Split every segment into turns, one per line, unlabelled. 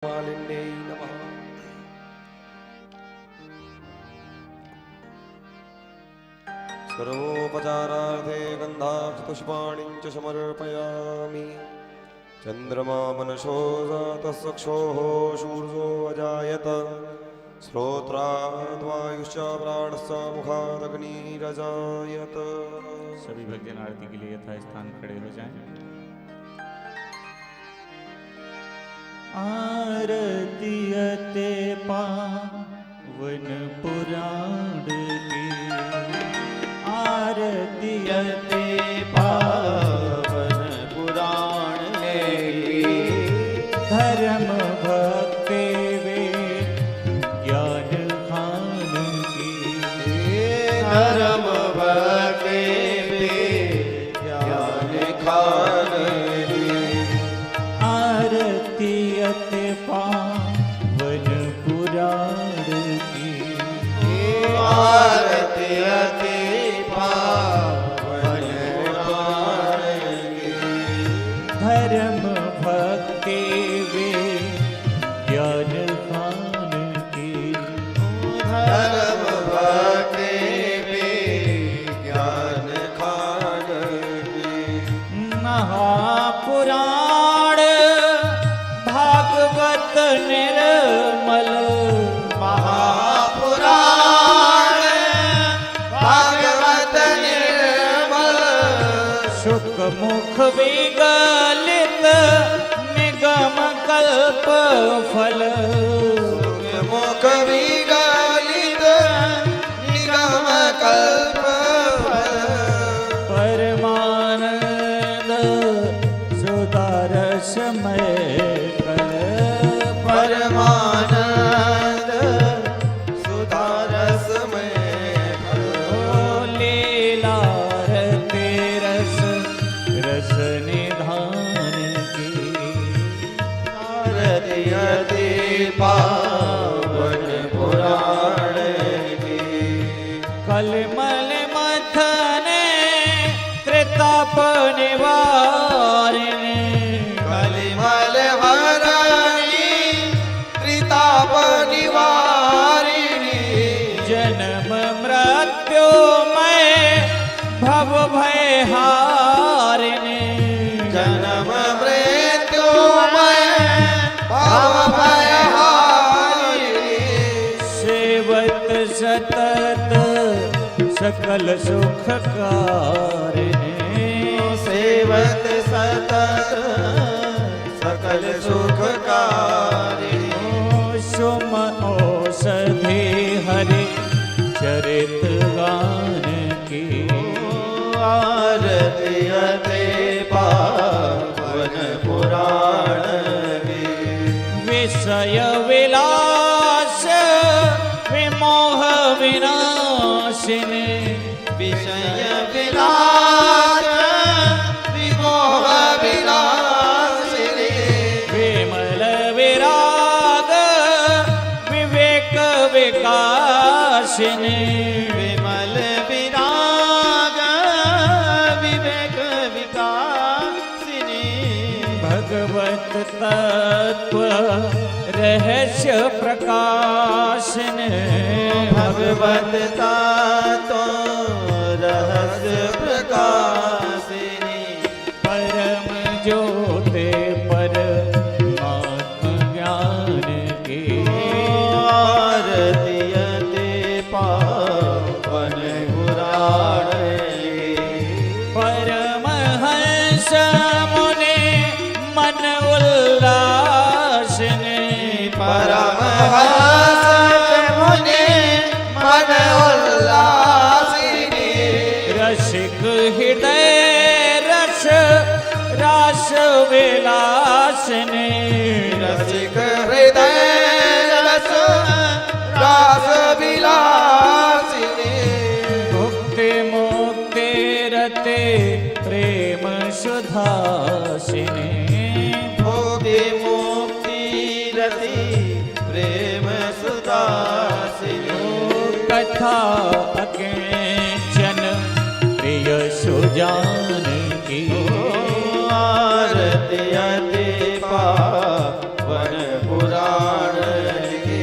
मालिन्यै नमः। सर्वोपचारार्थे गन्धाक्षपुष्पाणिं च समर्पयामि। चन्द्रमा मनसो जातस्सक्षोः शूर्जो अजायत श्रोत्राद्वायुश्च प्राणश्च मुखादग्निरजायत।
सभी भक्तजन आरती के लिए यथा स्थान खड़े हो जाएं। आरती अते पावन पुराण की, आरती अते पावन पुराण की, धर्म भक्ति वेद ज्ञान खान की,
धर्म भक्ति वेद ज्ञान खान की।
आरती अति पावन पुराण की,
आरती अति पावन पुराण की,
धर्म भक्ति वेद ज्ञान खान की,
धर्म भक्ति वेद ज्ञान खान की।
महापुराण भागवत निर्मल,
महापुराण भागवत निर्मल,
शुक मुख विगलित निगम कल्प फल,
मुख विगलित निगम कल्प फल,
परमानंद सुदारसमय कल,
परमानंद सुधारसमय फल।
लीला रते रस रस निधान की,
आरती अति पावन पुराण की,
कलमल मथने त्रिताप निवारिणे,
कलिमल हरणी त्रिताप निवारिणी,
जन्म मृत्यु में भव भय हारिणे,
जन्म मृत्युमय भव भय हारिणी,
सेवत सतत सकल सुख कारिणे,
सेवत सतत सकल सुखकारिणी,
सुम औषधि हरि चरित गान की,
आरती अति पावन पुराण की,
विषय विलास विमोह विनाशिनी,
विषय विलास विमोह विलासिनी,
विमल विराग विवेक विकासिनी,
विमल विराग विवेक विकासिनी,
भगवत तत्व रहस्य प्रकाशिनी,
भगवत तत्व रहस्य प्रकाशिनी,
परम ज्योति परमात्म ज्ञान की,
आरती अति पावन पुराण की,
परमहंस मुनि मन उल्लासिनी,
परमहंस मुनि मन उल्लासिनी,
रसिक हृदय रस रास विलासिनी,
रसिक हृदय रस रास विलासिनी,
मुक्ति मुक्ति रते प्रेम सुधासिनी,
भोगे मुक्ति रति प्रेम सुदासिनी,
कथा अकिंचन प्रिय सुजान की,
आरती अति पावन पुराण पुराण की।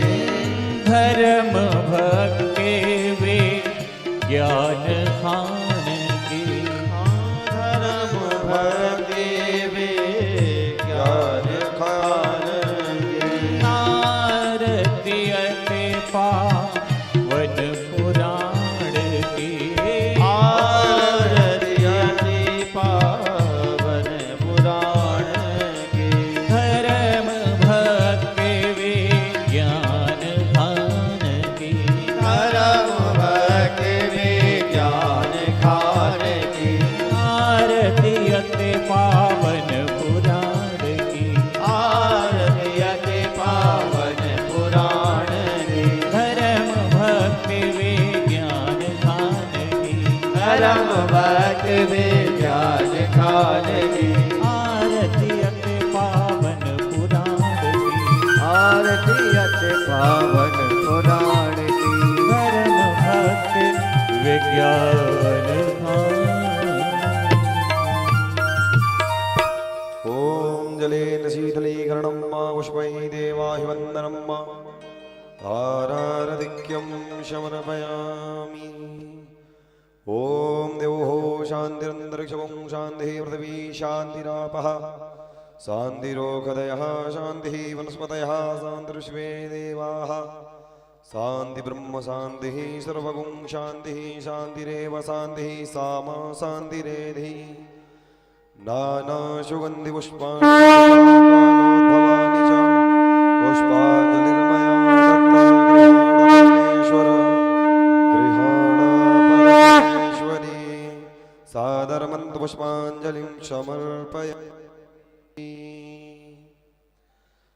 धर्म भक्ति वे ज्ञान खान की।
धर्म भक्ति वे ज्ञान खान की।
आरती अति पावन पुराण की।
आरती अति पावन पुराण की।
धर्म भक्ति वे ज्ञान खान की।
धर्म भक्ति वे ज्ञान खान की।
आरती अति पावन पुराण की।
आरती अति पावन पुराण की।
धर्म भक्ति वे ज्ञान खान की।
धर्म भक्ति वे ज्ञान खान की।
आरती अति पावन पुराण की।
आरती अति पावन पुराण की।
धर्म भक्ति विज्ञान
ओम जलेन शीतलीकरणं मा पुष्पै देवाहिवन्दनं मा आरारधिक्यं समर्पयामि। ओम देवो शान्तिरन्तरिक्षं शान्तिः पृथिवी शान्तिरापः शान्तिरोषधयः शान्तिः वनस्पतयः शान्तिर्विश्वे देवाः शान्ति ब्रह्म शान्तिः सर्वगुं शान्तिः शान्तिरेव शान्तिः सामा शान्तिरेधि। नाना सुगंधि पुष्पाणि च पुष्पाञ्जलिर्मया दत्ता गृहाण परमेश्वरी। सादरमन्तु पुष्पाञ्जलिं समर्पयामि।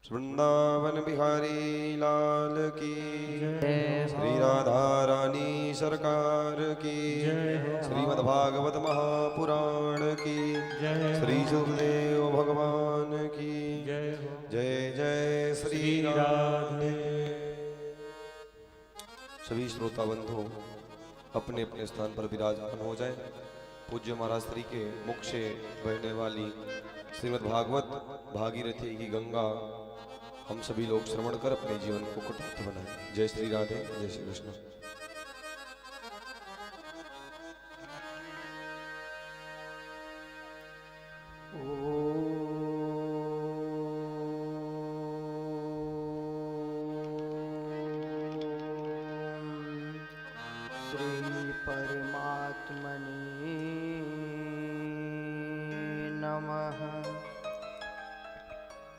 वृंदावन बिहारी लाल की। श्री राधा रानी सरकार की। श्रीमद्भागवत महापुराण की। श्री सुखदेव भगवान की जय। जय श्री राधे। सभी श्रोता बंधु अपने अपने स्थान पर विराजमान हो जाए। पूज्य महाराज श्री के मुख से बहने वाली श्रीमद् भागवत भागीरथी की गंगा हम सभी लोग श्रवण कर अपने जीवन को कुटुंब बनाएं। जय श्री राधे, जय श्री कृष्ण।
श्री परमात्मने नमः।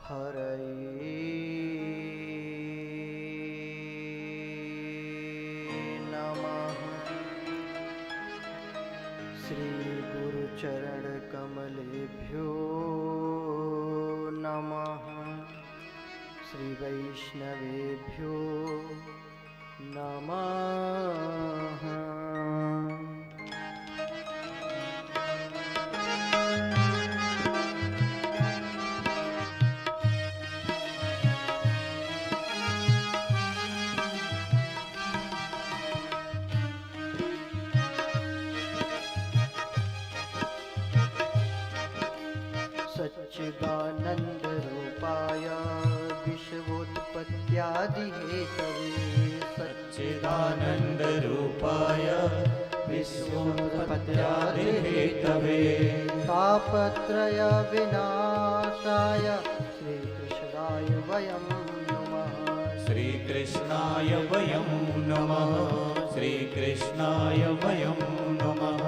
हरये नमः। श्री गुरुचरण कमलेभ्यो नमः। श्री वैष्णवेभ्यो नमः। सच्चिदानंद रूपाय विश्वोत्पत्त्यादिहेतवे।
सच्चिदानंद रूपाय विश्वोत्पत्त्यादिहेतवे।
तापत्रय विनाशाय श्रीकृष्णाय वयं नमः।
श्रीकृष्णाय वयं नमः। श्रीकृष्णाय वयं नमः।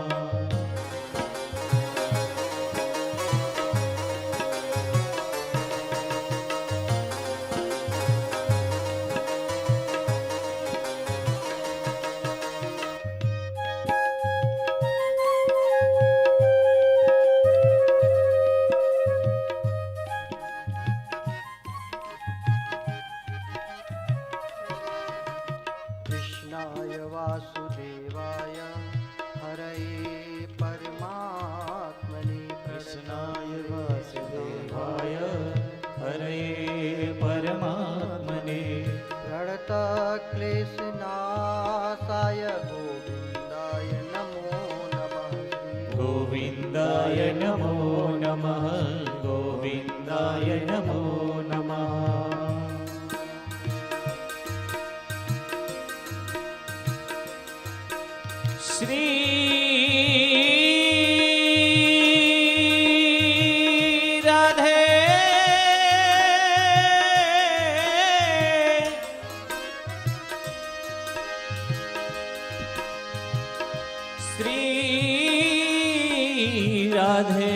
कृष्णाय वासुदेवाय हरये परमात्मने।
कृष्णाय वासुदेवाय हरये परमात्मने।
प्रणतक्लेशनाशाय गोविन्दाय नमो नमः।
गोविन्दाय नमो नमः। गोविन्दाय नमो नमः। श्री राधे श्री राधे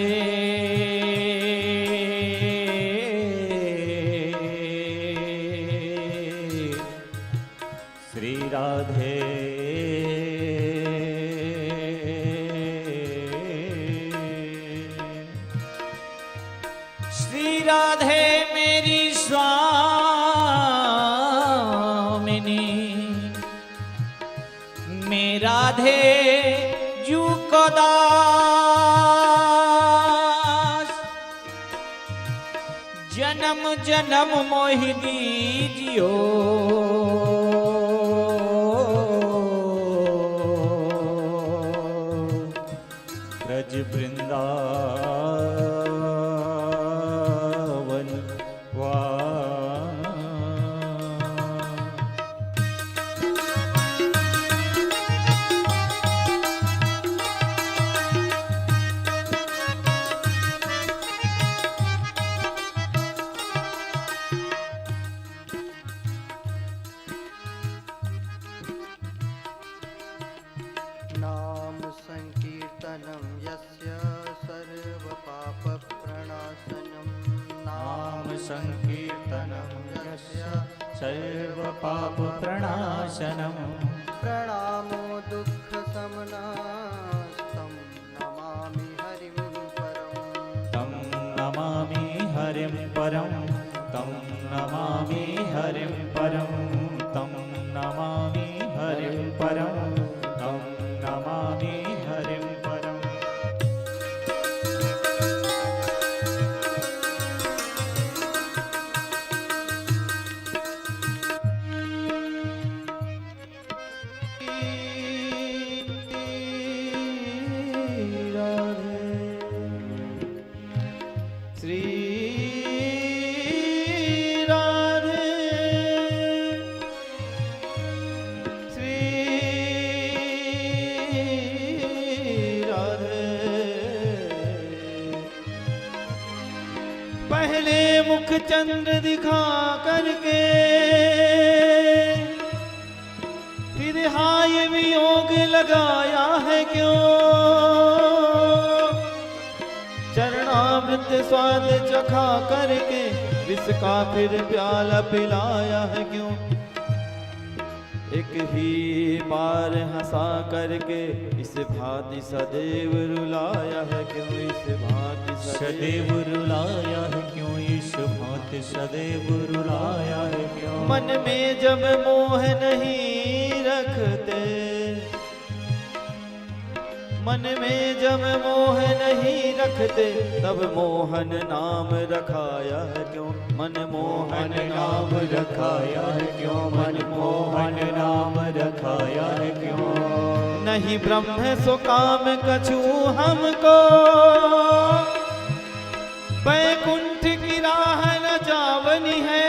श्री राधे श्री राधे मेरी स्वामिनी मैं राधे जू को दास जन्म जन्म मोहि दीजियो ब्रज वृंदावन
नाम संकीर्तनं यस्य सर्वपापप्रणाशनं
नाम संकीर्तनं यस्य सर्वपापप्रणाशनं
प्रणामो दुःखशमनस्तं नमामि हरिं परं
तं नमामि हरिं परं तं नमामि हरिं परं तं नमामि हरिं परं तं नमामि हरिं परम्
श्री राधे श्री राधे पहले मुख चंद्र दिखा करके फिर हाय वियोग लगाया है क्यों चरणामृत स्वाद चखा करके विष का फिर प्याला पिलाया है क्यों एक ही बार हंसा करके इस भांति सदैव रुलाया है क्यों इस भांति
सदैव रुलाया है क्यों इस भांति सदैव रुलाया है क्यों
मन में जब मोह नहीं रखते मन में जब मोह नहीं रखते तब मोहन नाम रखाया है क्यों मन मोहन नाम रखाया है क्यों मन मोहन नाम रखाया है क्यों नहीं ब्रह्म सो काम कछु हमको बैकुंठ की राह न जावनी है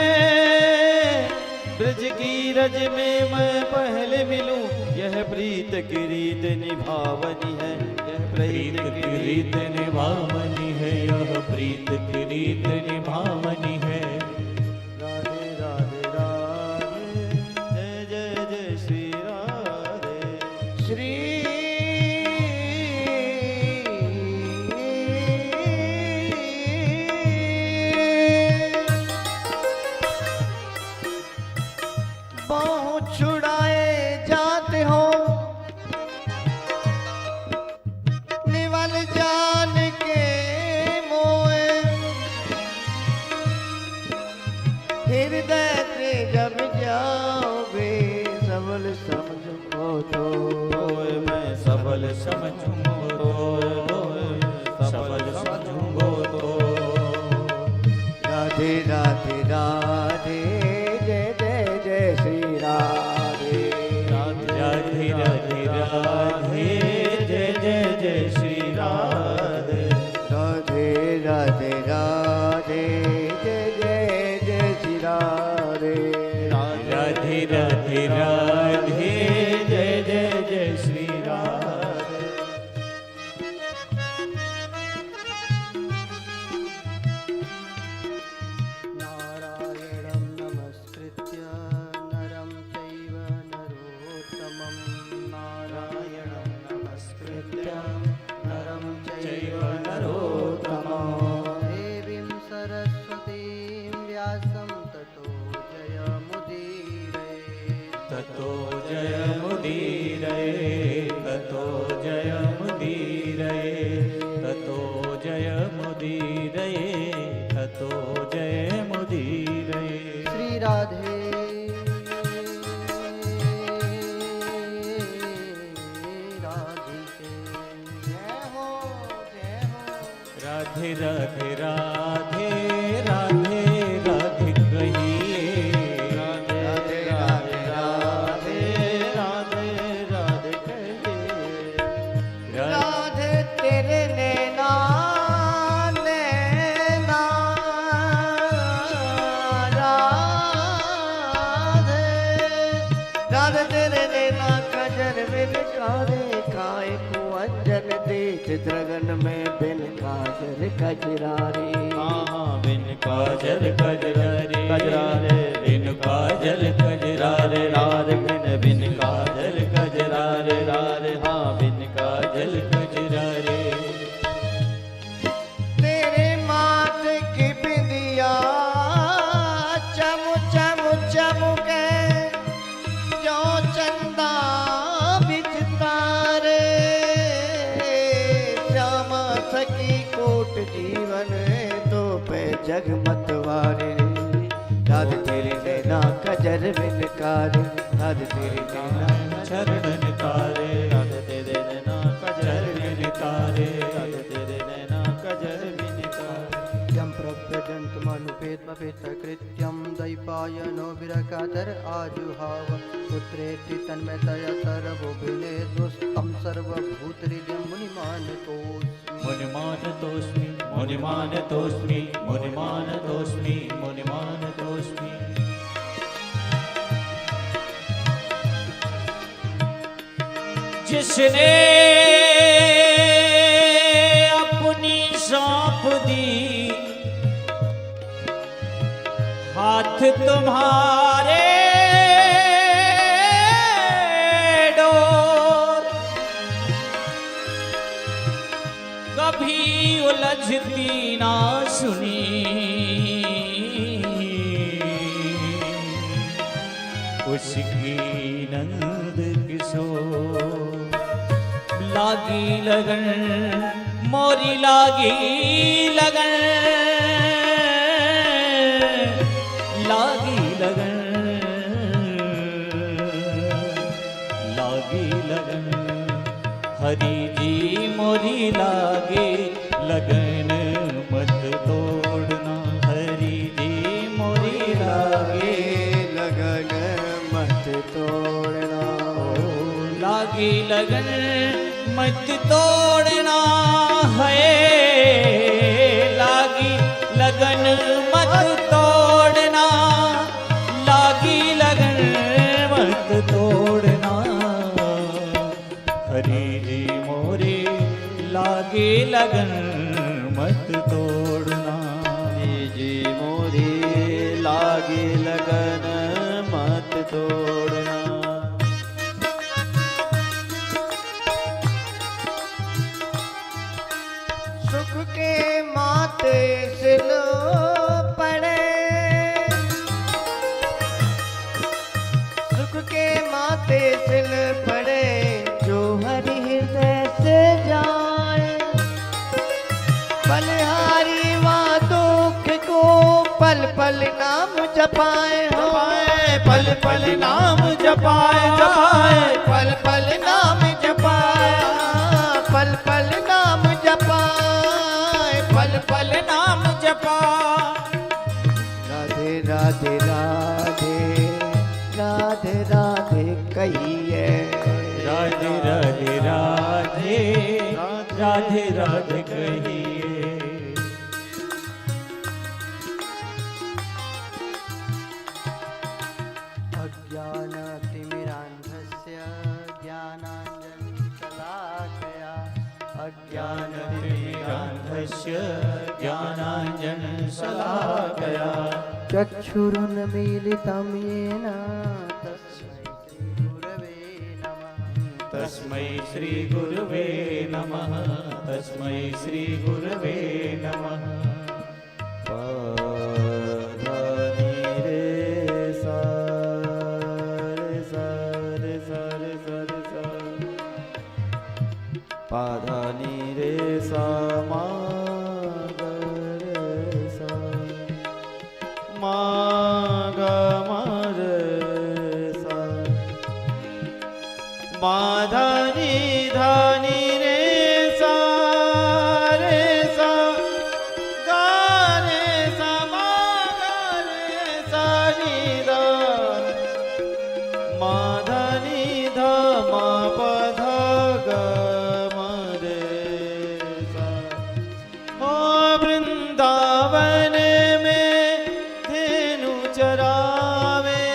ब्रज की रज में मैं पहले मिलूं यह प्रीत की रीत निभावनी है यह
प्रीत की रीत निभावनी है यह प्रीत की रीत निभावनी है
राधे राधे राधे जय जय जय श्री राधे
श्री बाहों छुड़ाए जाते हो निवल जान के मोए हृदय से जब जाओगे सबल समझो तो
मैं सबल
समझूंगो तो सबल समझूंगो तो
राधे राधे राधे जय जय जय श्री राधे
राधे राधे राधे जय जय जय श्री राधे
राधे राधे राधे जय जय जय श्री राधे
राधे राधे राधे जय जय जय श्री राधे
राधे राधिके जय हो
राधे राधे राधे राधे राधे कहिए
राधे राधे राधे राधे राधे कहिए
राधे तेरे नैना नैना राधे राधे तेरे नैना कजर बिन कारे खाए को अंजन दे चित्रगन में बिन काजर कजरारी
बिन
काजल कजरारे
कजरारे
बिन काजल कजरारे
राधे बिन बिन काजल कजरारे राधे हाँ बिन काजल
कजरारे
तेरे माथ की बिंदिया चम चम चमके जो चंदा बिच तारे श्यामा सखी कोट जीवन तो पे जगमत वारे राध तेरे नैना कजर बिनकार राध तेरे नैना
चरणन तारे
राधे तेरे नैना कजर
चरणन तारे
राधे तेरे नैना कजर बिन कारे
यं प्रव्यजन्तमनुपेतमपेतकृत्यं दैपायनो विरकातर आजुहाव पुत्रेति तन्मयतया सर्वोभिने दुस्तं सर्वभूतहृदयं मुनिमानतोऽस्मि
मुनिमानतोऽस्मि मुनिमानतोऽस्मि मुनिमानतोऽस्मि जिसने अपनी सौंप दी हाथ तुम्हारे डोर कभी उलझती ना सुनी उसकी नंद किशोर लागी लगन मोरी लागी लगन लागी लगन लागी लगन हरि जी मोरी लागे लगन मत तोड़ना हरि जी मोरी लागे
लगन मत तोड़ना
लागी लगन मत तोड़ना है लागी लगन मत तोड़ना लागी लगन मत तोड़ना हरि जी मोरे लागे लगन मत तोड़ना
जी मोरी लागी लगन मत तोड़ना
सुख के माते सिल पड़े सुख के माते सिल पड़े जो हरि हृदय से जाए बलिहारी वा दुख को पल पल नाम जपाए हो
पल पल नाम जपाए जपाए
पल पल नाम जपाए पल पल नाम जपाए
पल पल नाम जपा
राधे राधे राधे राधे राधे कहिए
राधे राधे राधे राधे राधे कहिए
अज्ञानतिमिरान्धस्य ज्ञानाञ्जनशलाकया
ज्ञानतिमिरान्धस्य ज्ञानाञ्जनशलाकया
चक्षुरुन्मीलितं येन तस्मै श्रीगुरवे नमः
तस्मै श्रीगुरवे नमः
पाधानी रे सा रे सा रे सा रे सा रे सा पाधानी रे सा मा ग रे सा मा ग मा माधानी धानी रे सा गा रे सा मा गा रे सा नी दा माधानी धा मा पा धा गा मा रे सा। ओ वृंदावन में धेनु चरावे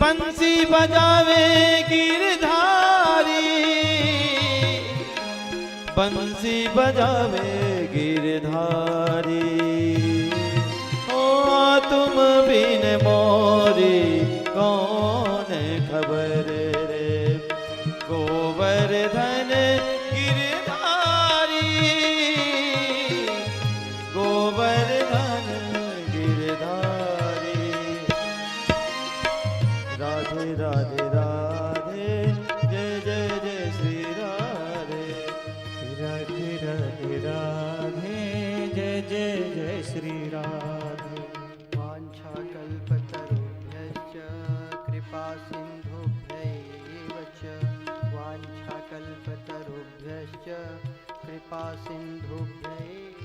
बंसी बजावे गिरधारी बंसी बजावे गिरधारी। ओ तुम बिन मोरी कौन खबर रे गोवर्धन गिरधारी गोवर्धन गिरधारी। राधे राधे राधे जय जय जय श्री राधे
राधे राधे राधे जय जय जय श्री राधे।
वाञ्छाकल्पतरुभ्यश्च कृपा सिन्धुभ्यैव च वाञ्छाकल्पतरुभ्यश्च कृपा सिन्धुभ्यैव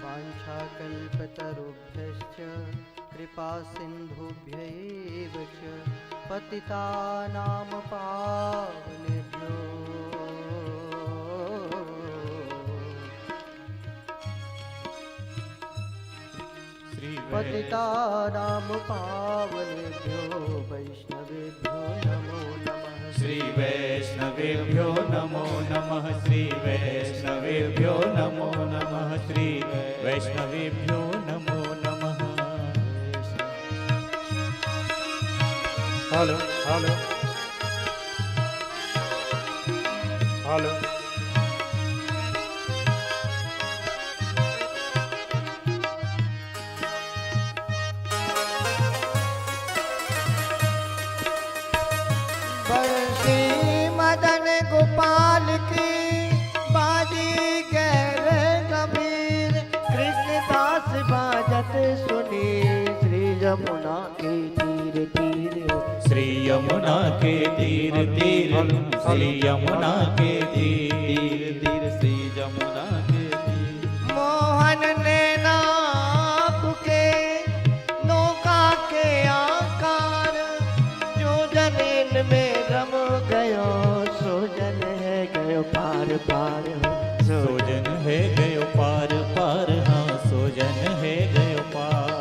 वाञ्छाकल्पतरुभ्यश्च कृपा सिन्धुभ्यैव च पतितानां पावनेभ्यो पतितानां पावनेभ्यो वैष्णवेभ्यो नमो नमः।
श्री वैष्णवेभ्यो नमो नमः श्री वैष्णवेभ्यो नमो नमः श्री वैष्णवेभ्यो नमो नमः।
हेलो हेलो हेलो
बंसी मदन गोपाल की बाजी गैर कबीर कृष्णदास बाजत सुनी श्री यमुना के तीर तीर।
श्री यमुना के तीर तीर श्री यमुना के तीर
तीर श्री यमुना के तीर।
मोहन ने नाप के नौका के आकार जो जमीन में रम गयो सो जन है गयो पार पार
सोजन है गयो पार पार हाँ सोजन है गयो पार।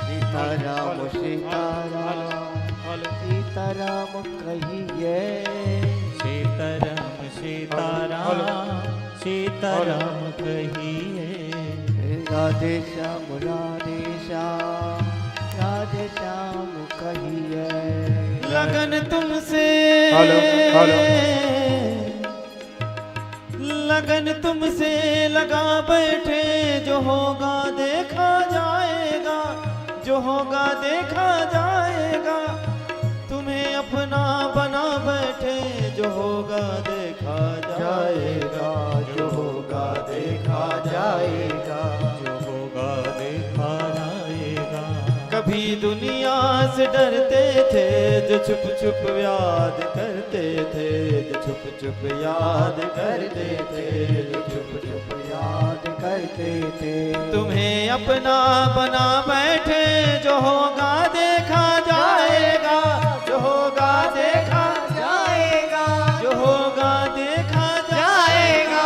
सीताराम सीताराम सीताराम कहिए
सीताराम सीताराम सीताराम कहिए।
राधे श्याम कहिए।
लगन तुमसे
हेलो हेलो
लगन तुमसे लगा बैठे जो होगा देखा जाएगा जो होगा देखा जाएगा। तुम्हें अपना बना बैठे जो होगा देखा जाएगा जो होगा देखा जाएगा
जो होगा देखा जाएगा।
कभी दुनिया से डरते थे जो छुप छुप याद करते थे जो छुप छुप याद करते थे जो छुप छुप याद
करते थे।
तुम्हें अपना बना बैठे जो होगा देखा जाएगा जो होगा देखा
जाएगा
जो होगा देखा
जाएगा।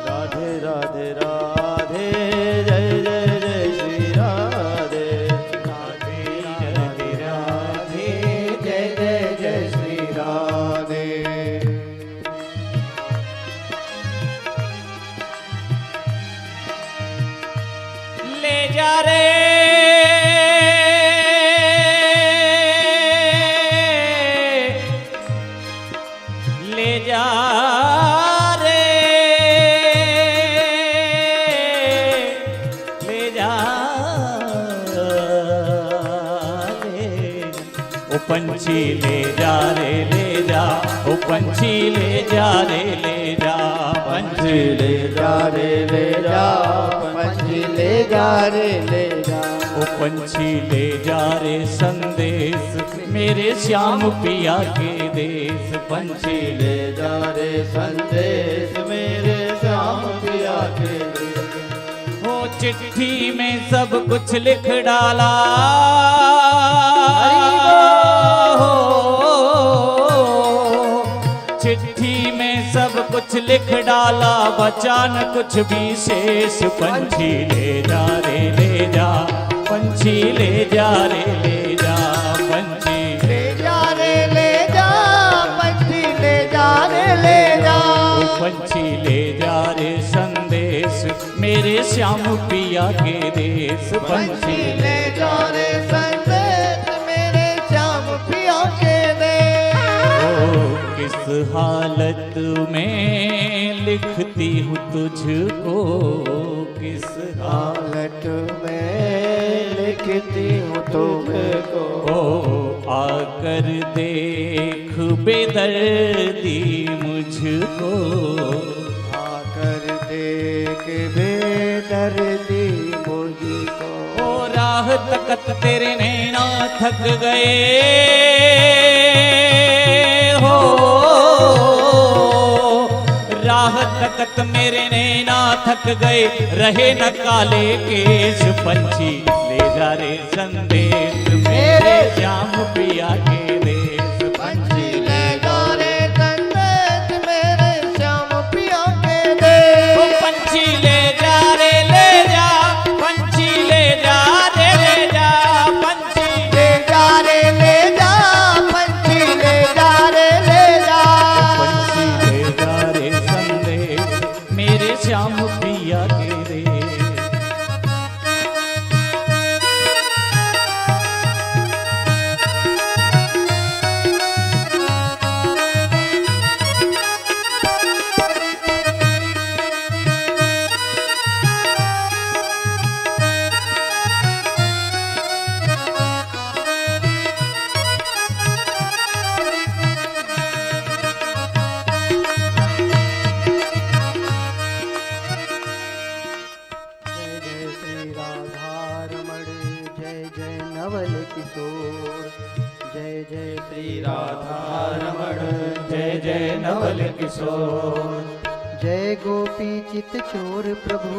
राधे राधे राधे जय जय जय श्री राधे
राधे राधे राधे
जय जय जय श्री राधे।
ले जा रे ले जा रे ले जा रे ओ पंछी ले जा रे ले जा ओ पंछी ले जा रे ले जा पंछी
ले जा रे ले जा
पंछी ले जा रे ले जा।
ओ पंछी ले जा रे संदेश मेरे श्याम पिया के देश। पंछी
ले जा रे संदेश मेरे श्याम पिया के देश।
हो चिट्ठी में सब कुछ लिख डाला हो, चिट्ठी में सब कुछ लिख डाला बचा न कुछ भी शेष। पंछी ले जा रे ले जा, पंछी ले जा रे ले जा, पंछी
ले जा रे ले जा, पंछी ले जा रे ले जा।
पंछी ले जा रे संदेश मेरे श्याम पिया के देश।
पंछी ले जा रे संदेश मेरे श्याम पिया के देश।
ओ किस हालत में लिखती हूँ तुझको, किस
हालत में लिखती हूँ तुमको।
ओ आकर देख बेदर्दी मुझको,
आकर देख बेदर्दी मुझको।
ओ राह तकत तेरे नैना थक गए हो, राह तकत मेरे नैना थक गए रहे न काले केश। पंछी ले जा रे संदेश मेरे श्याम पिया के देश।
पंछी ले जा रे संदेश मेरे श्याम पिया के देश।
ओ पंछी ले जा रे ले जा, पंछी ले जा रे ले जा, पंछी
ले जा रे ले जा, पंछी ले जा रे ले जा।
पंछी ले जा रे संदेश मेरे श्याम पिया के देश।
जय जय श्री राधारमण, जय जय नवल किशोर। जय जय श्री
राधारमण जय जय नवल किशोर।
जय गोपी चित चोर प्रभु,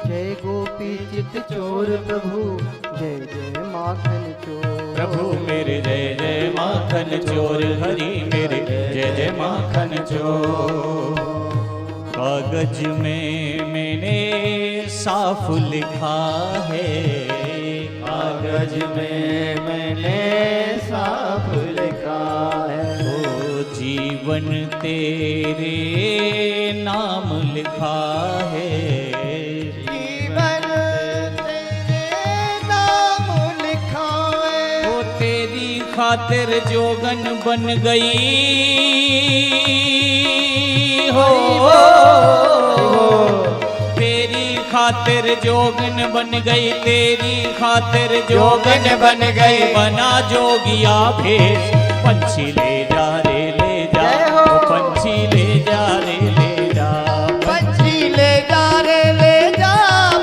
जय गोपी चित चोर प्रभु। जय जय माखन चोर
प्रभु मेरे जय जय माखन चोर, हरि मेरे जय जय माखन चोर। कागज में मैंने साफ लिखा है,
कागज में मैंने साफ लिखा है।
ओ जीवन तेरे नाम लिखा है,
जीवन तेरे नाम लिखा है।
ओ तेरी खातिर जोगन बन गई हो, तेरी खातिर जोगन बन गई, तेरी खातिर जोगन बन गई, बना जोगिया भेष। पंछी ले जा रे ले जा, ओ पंछी ले जा रे ले जा,
पंछी ले जा रे ले जा,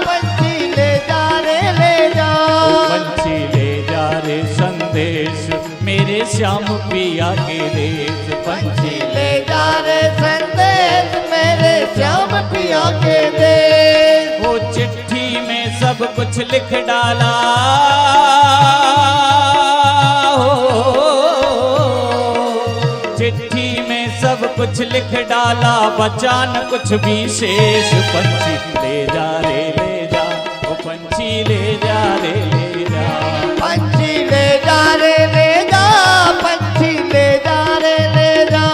पंछी ले जा रे ले जा।
ओ पंछी ले जा रे संदेश मेरे श्याम पिया के देश। पंछी
ले जा रे संदेश मेरे श्याम पिया के देश।
वो चिट्ठी में सब कुछ लिख डाला हो, चिट्ठी में सब कुछ लिख डाला बचा न कुछ भी शेष। पंछी ले जा रे ले जा, ओ पंछी ले जा रे ले जा,
पंछी ले जा रे ले जा, पंछी ले जा रे ले जा।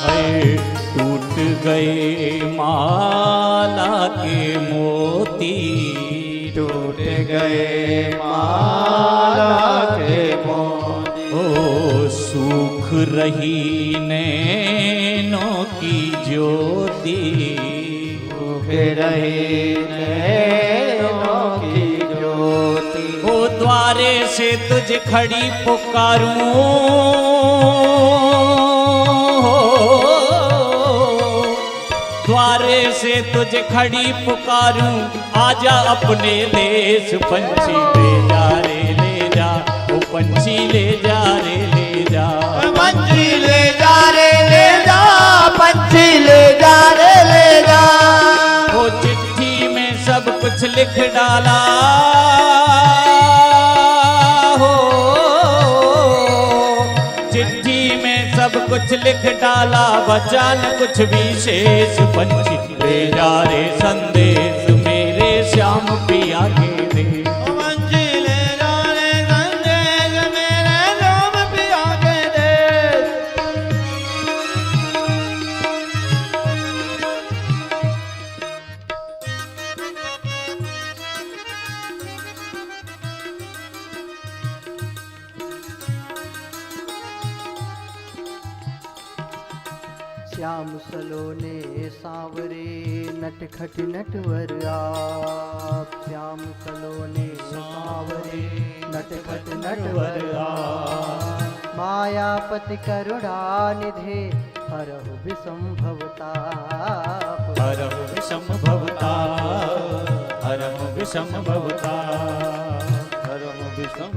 अरे टूट गए माला के मोती,
टूट गए माला के मोती।
ओ सूख रही नैनों की ज्योति,
सूख रही नैनों की ज्योति।
ओ द्वारे से तुझ खड़ी पुकारूं, द्वारे से तुझे खड़ी पुकारूं, आजा अपने देश। पंछी ले जा रे ले जा, ओ पंछी ले जा रे ले जा।
पंछी ले जा रे ले जा, पंछी ले जा रे ले जा।
वो चिट्ठी में सब कुछ लिख डाला हो, चिट्ठी में सब कुछ लिख डाला, बचा न कुछ भी शेष। पंछी ले जा रे संदेश, मेरे श्याम पिया के दे।
पंछी ले जा रे संदेश, मेरे श्याम पिया के दे।
श्याम सलोने सांवरे नटखट नटवर आप। श्याम सलोने सांवरे नटखट नटवर आप। मायापति करुणा निधे हरहु विसंभवताप।
हरहु विषमभवताप, हरहु विषमभवताप।
हरहु विषम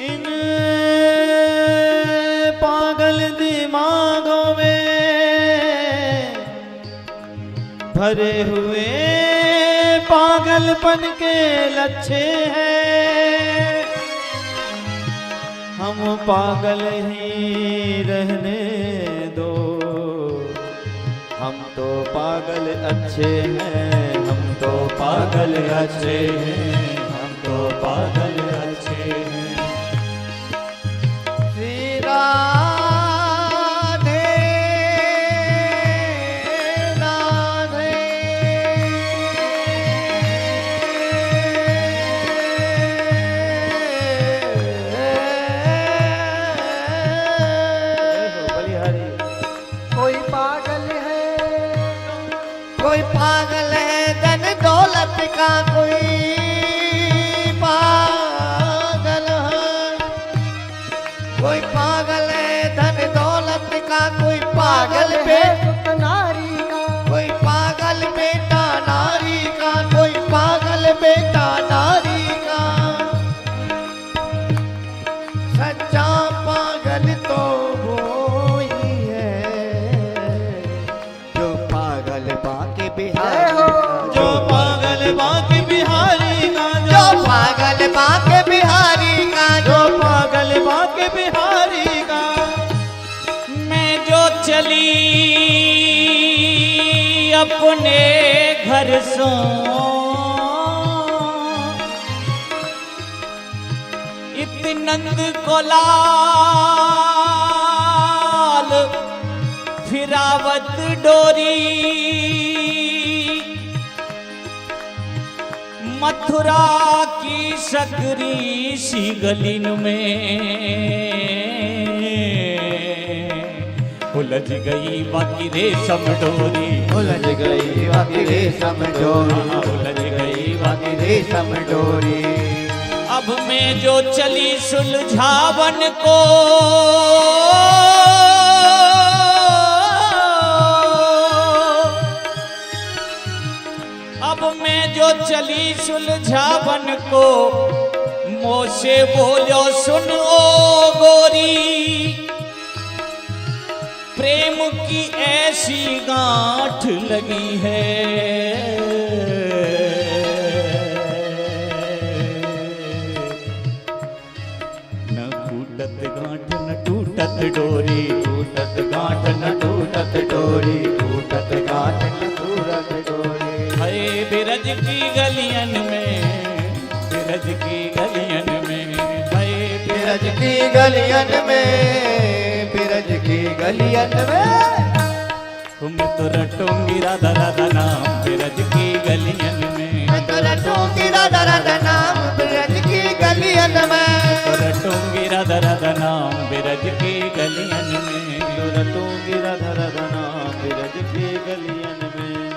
इन पागल दिमागों में भरे हुए पागलपन के लच्छे हैं। हम पागल ही रहने दो, हम तो पागल अच्छे हैं। हम तो पागल अच्छे हैं, हम तो पागल अच्छे हैं।
श्री राधे राधे।
बलिहारी
कोई पागल है,
कोई पागल है धन दौलत का, कोई पागल है। कोई पागल है धन दौलत का, कोई पागल
सुत नारी का।
कोई पागल बेटा नारी का, कोई पागल बेटा नारी का। सच्चा पागल तो वो ही है जो पागल बाकी बिहारी का।
जो पागल बाकी बिहारी का,
जो पागल बाके बिहारी का,
जो पागल बाकी बिहारी का।
मैं जो चली अपने घर सो, इतनंद को लाल फिरावत डोरी। मथुरा की सकरी सी गलीन में उलझ गई बाकी रेशम डोरी।
उलझ गई बाकी रेशम डोरी,
उलझ गई बाकी
रेशम डोरी।
अब मैं जो चली सुलझावन को, अब मैं जो चली सुलझावन को, मोसे बोलो सुन ओ गोरी। प्रेम की ऐसी गांठ लगी है, न टूटत गांठ न टूटत डोरी। टूटत गांठ न टूटत डोरी,
टूटत गांठ न टूटत डोरी।
हाय बिरज की गलियन में, बिरज की गलियन में, हाय
बिरज की गलियन में, बिरज की गलियन में।
तुम तो रटोंगी राधा राधा नाम बिरज की गलियन में।
मैं तो रटूंगी राधा राधा नाम बिरज की गलियन में।
गलियन में।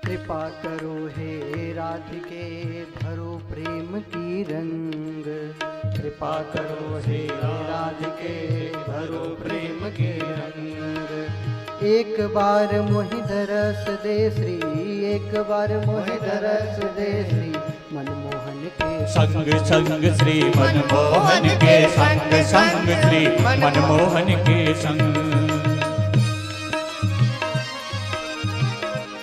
कृपा करो हे राधिके भरो प्रेम की रंग। कृपा करो हे राधिके भरो प्रेम की रंग। एक बार मोहि दरस दे श्री, एक बार मोहि दरस दे श्री मनमोहन के
संग संग श्री मनमोहन के संग, संग श्री मनमोहन के संग।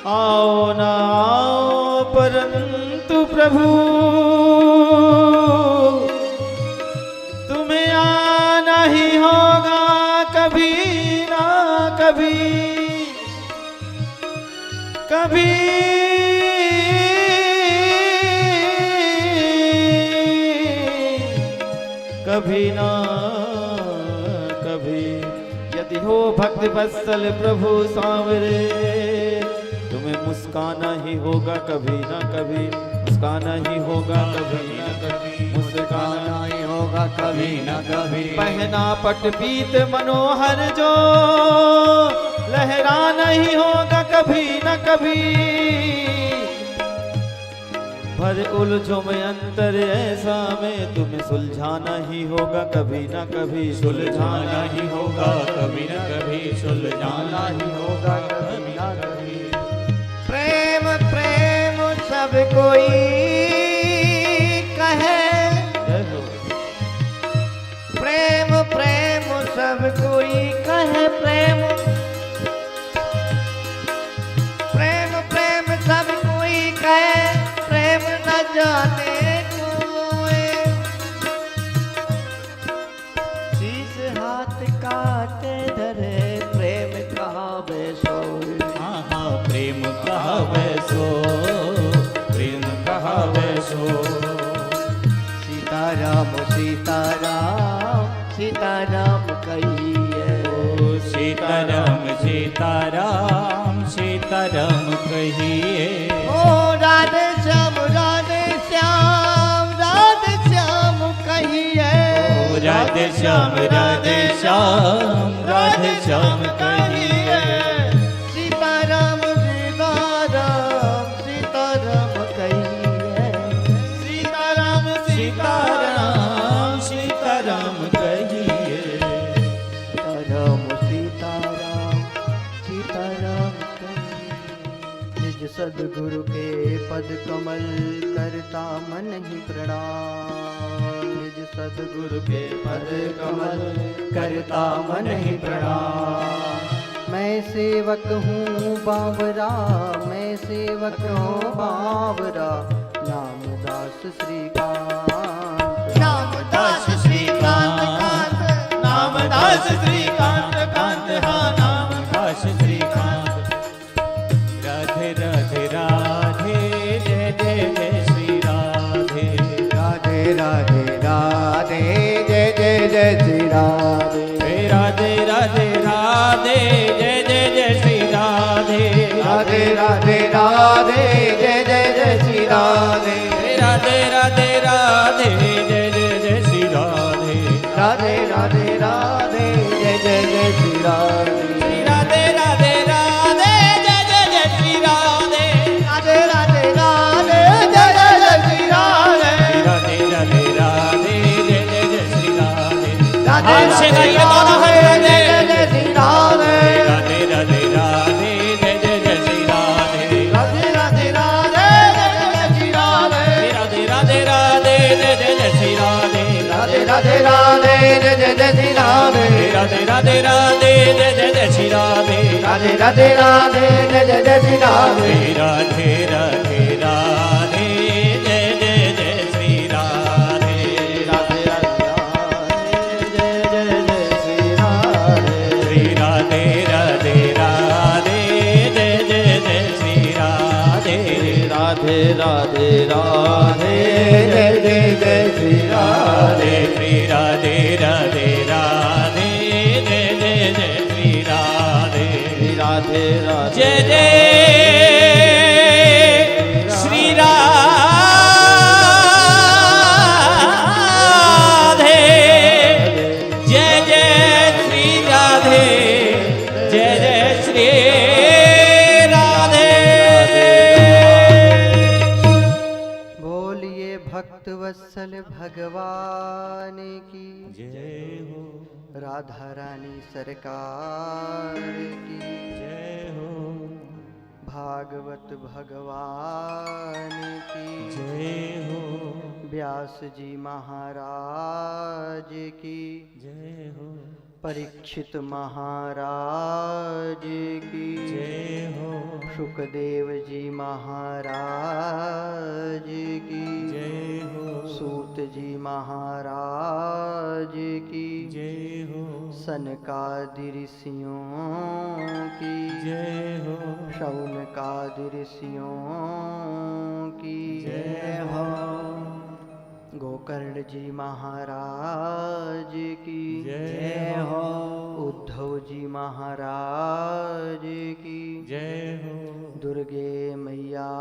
आओ ना आओ परंतु प्रभु तुम्हें आना ही होगा कभी ना कभी, कभी कभी ना कभी। यदि हो भक्त वत्सल प्रभु सांवरे तुम्हें मुस्काना ही होगा कभी ना कभी, मुस्काना ही होगा कभी ना कभी, मुस्काना ही होगा कभी ना कभी। पहना पट पीत मनोहर जो लहराना ही होगा कभी ना कभी। भर उलझो में अंतर ऐसा में तुम्हें सुलझाना ही होगा कभी ना कभी, सुलझाना ही होगा कभी ना कभी, सुलझाना ही होगा कभी ना कभी।
प्रेम प्रेम सब कोई कहे, प्रेम प्रेम सब कोई कहे, प्रेम प्रेम प्रेम सब कोई कहे, प्रेम न जाने कोई। शीश हाथ काटे धरे प्रेम कहाँ बेसोए।
प्रेम कहावे सो, प्रेम कहावे सो।
सीताराम सीताराम सीताराम कहिए,
सीताराम सीताराम सीताराम कहिए।
ओ राधे श्याम राधे श्याम राधे श्याम कहिए,
ओ राधे श्याम राधे श्याम राधे श्याम कहिए।
सीताराम सीताराम सीताराम कहिए,
सीताराम
सीताराम सीताराम कहिए।
सीताराम सीताराम सीताराम कहिए।
निज सद्गुरु के पद कमल करता मन ही प्रणाम। निज सद्गुरु के पद कमल करता मन ही प्रणाम। मैं सेवक हूँ बावरा, मैं सेवक हूँ बावरा, नामदास श्रीकांत।
नामदास श्रीकांत कांत,
नामदास श्रीकांत कांत, हाँ
नामदास श्रीकांत। राधे राधे राधे जय जय जय श्री राधे।
राधे राधे राधे जय जय जय श्री राधे।
राधे राधे राधे जय जय जय श्री राधे।
राधे राधे राधे जय जय जय श्री राधे।
राधे राधे राधे जय जय जय श्री राधे।
राधे राधे राधे जय जय जय श्री राधे।
राधे राधे राधे जय जय जय श्री राधे।
राधे राधे राधे जय जय जय श्री राधे।
राधे राधे राधे जय जय जय श्री राधे।
राधे
से गाइए दोनों हाथ राधे।
जय जय श्री राधे।
राधे राधे राधे जय जय जय श्री राधे।
राधे राधे राधे जय जय जय श्री राधे।
राधे राधे राधे जय जय जय श्री राधे।
राधे राधे राधे जय जय जय श्री राधे।
राधे राधे राधे जय जय जय श्री राधे।
राधे राधे राधे जय जय जय श्री राधे।
राधे राधे राधे जय जय जय श्री राधे।
राधे राधे जय जय जय श्री राधे।
श्री राधे राधे राधे जय जय जय श्री राधे।
राधे राधे राधे
जय जय जय श्री राधे।
श्री राधे राधे राधे जय जय जय श्री राधे।
राधे राधे
जय जय श्री राधे। जय
वत्सल भगवान की
जय हो,
राधा रानी सरकार की
जय हो,
भागवत भगवान की
जय हो,
व्यास जी महाराज की
जय हो,
परीक्षित महाराज की
जय हो,
सुखदेव जी महाराज की
जय हो,
सूत जी महाराज की
जय हो,
सनकादि ऋषियों की
जय हो,
शौनकादि ऋषियों की
जय हो,
गोकर्ण जी महाराज की
जय हो,
उद्धव जी महाराज की
जय हो,
दुर्गे मैया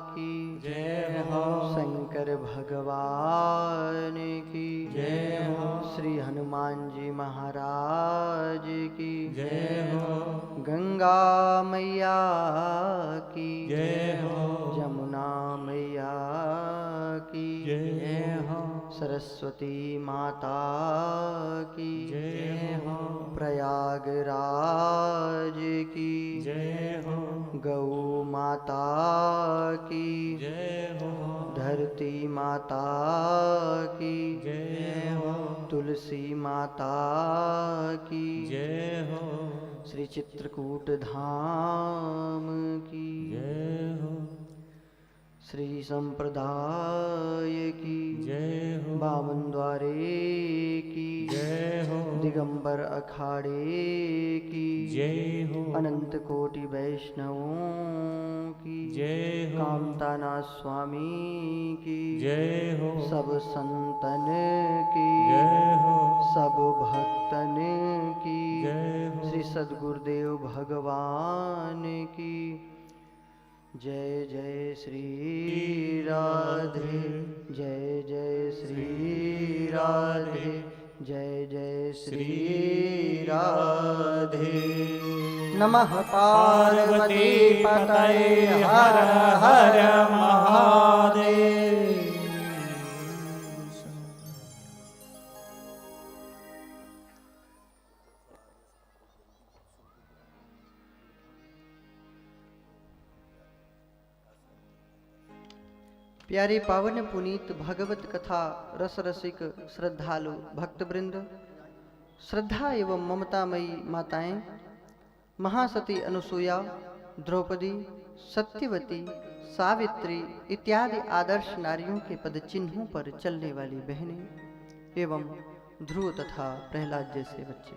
की
जय हो,
शंकर भगवान की
जय हो,
श्री हनुमान जी महाराज की
जय हो,
गंगा मैया की
जय हो,
जमुना मैया की
जय हो,
सरस्वती माता की
जय हो,
प्रयागराज की
जय हो,
गौ माता की
जय हो,
धरती माता की
जय हो,
तुलसी माता की
जय हो,
श्री चित्रकूट धाम की
जय हो,
श्री संप्रदाय की
जय हो,
बामन द्वारे की
जय हो,
दिगंबर अखाड़े की
जय हो,
अनंत कोटि वैष्णवों की
जय हो,
कामताना स्वामी की
जय हो,
सब संतन की
जय हो,
सब भक्तन की
जय हो,
श्री सद्गुरुदेव भगवान की जय जय श्री राधे जय जय श्री राधे जय जय श्री राधे नमः पार्वती पतये हर हर महादेव। प्यारे पावन पुनीत भगवत कथा रस रसिक श्रद्धालु भक्तवृंद, श्रद्धा एवं ममतामयी माताएं, महासती अनुसुया, द्रौपदी, सत्यवती, सावित्री इत्यादि आदर्श नारियों के पद चिन्हों पर चलने वाली बहनें एवं ध्रुव तथा प्रहलाद जैसे बच्चे,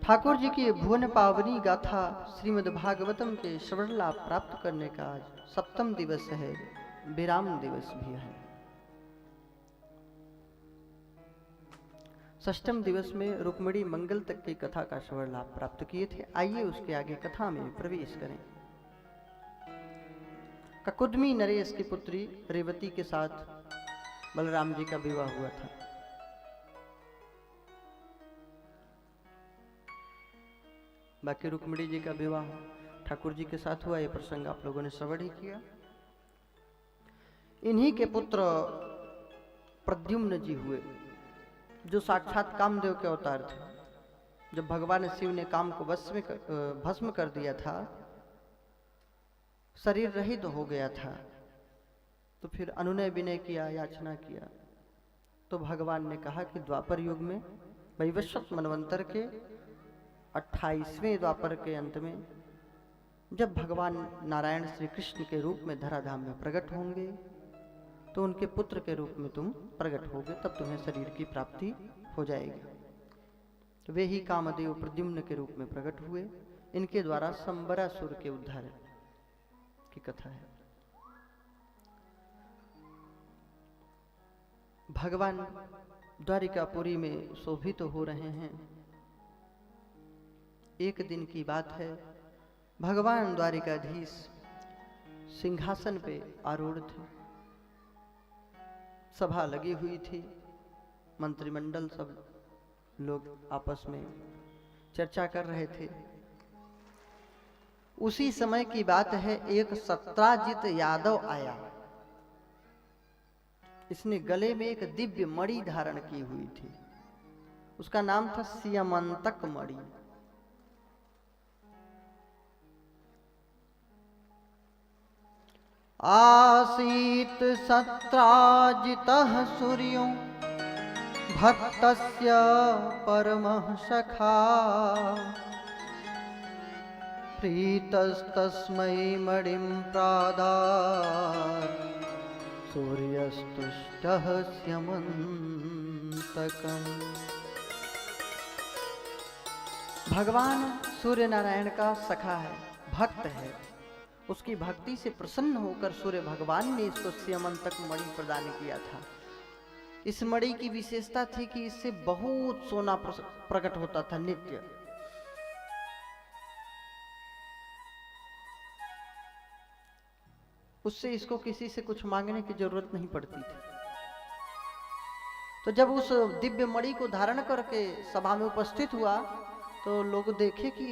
ठाकुर जी की भुवन पावनी गाथा श्रीमद् भागवतम के श्रवण लाभ प्राप्त करने का आज सप्तम दिवस है, विराम दिवस भी है। षष्ठम दिवस में रुक्मिणी मंगल तक की कथा का श्रवण लाभ प्राप्त किए थे। आइए उसके आगे कथा में प्रवेश करें। ककुदमी नरेश की पुत्री रेवती के साथ बलराम जी का विवाह हुआ था। बाकी रुक्मिणी जी का विवाह ठाकुर जी के साथ हुआ, यह प्रसंग आप लोगों ने श्रवण ही किया। इन्हीं के पुत्र प्रद्युम्न जी हुए, जो साक्षात कामदेव के अवतार थे। जब भगवान शिव ने काम को भस्म कर दिया था, शरीर रहित हो गया था, तो फिर अनुनय विनय किया, याचना किया, तो भगवान ने कहा कि द्वापर युग में वैवस्वत मनवंतर के 28वें द्वापर के अंत में जब भगवान नारायण श्री कृष्ण के रूप में धराधाम में प्रकट होंगे, तो उनके पुत्र के रूप में तुम प्रकट होगे, तब तुम्हें शरीर की प्राप्ति हो जाएगी। तो वे ही कामदेव प्रद्युम्न के रूप में प्रकट हुए। इनके द्वारा संबरासुर के उद्धार की कथा है। भगवान द्वारिकापुरी में शोभित हो रहे हैं। एक दिन की बात है, भगवान द्वारिकाधीश सिंहासन पे आरूढ़ थे। सभा लगी हुई थी, मंत्रिमंडल सब लोग आपस में चर्चा कर रहे थे। उसी समय की बात है, एक सत्राजित यादव आया। इसने गले में एक दिव्य मणि धारण की हुई थी। उसका नाम था स्यमंतक मणि। आसीत सत्राजितः सूर्यो भक्तस्य परमः सखा प्रीतस्तस्मै मणिं प्रादात् सूर्यस्तुष्टः स्यमन्तकम्। भगवान सूर्य नारायण का सखा है, भक्त है। उसकी भक्ति से प्रसन्न होकर सूर्य भगवान ने इसको स्यमंतक मणि प्रदान किया था। इस मणि की विशेषता थी कि इससे बहुत सोना प्रकट होता था नित्य। उससे इसको किसी से कुछ मांगने की जरूरत नहीं पड़ती थी। तो जब उस दिव्य मणि को धारण करके सभा में उपस्थित हुआ तो लोग देखे कि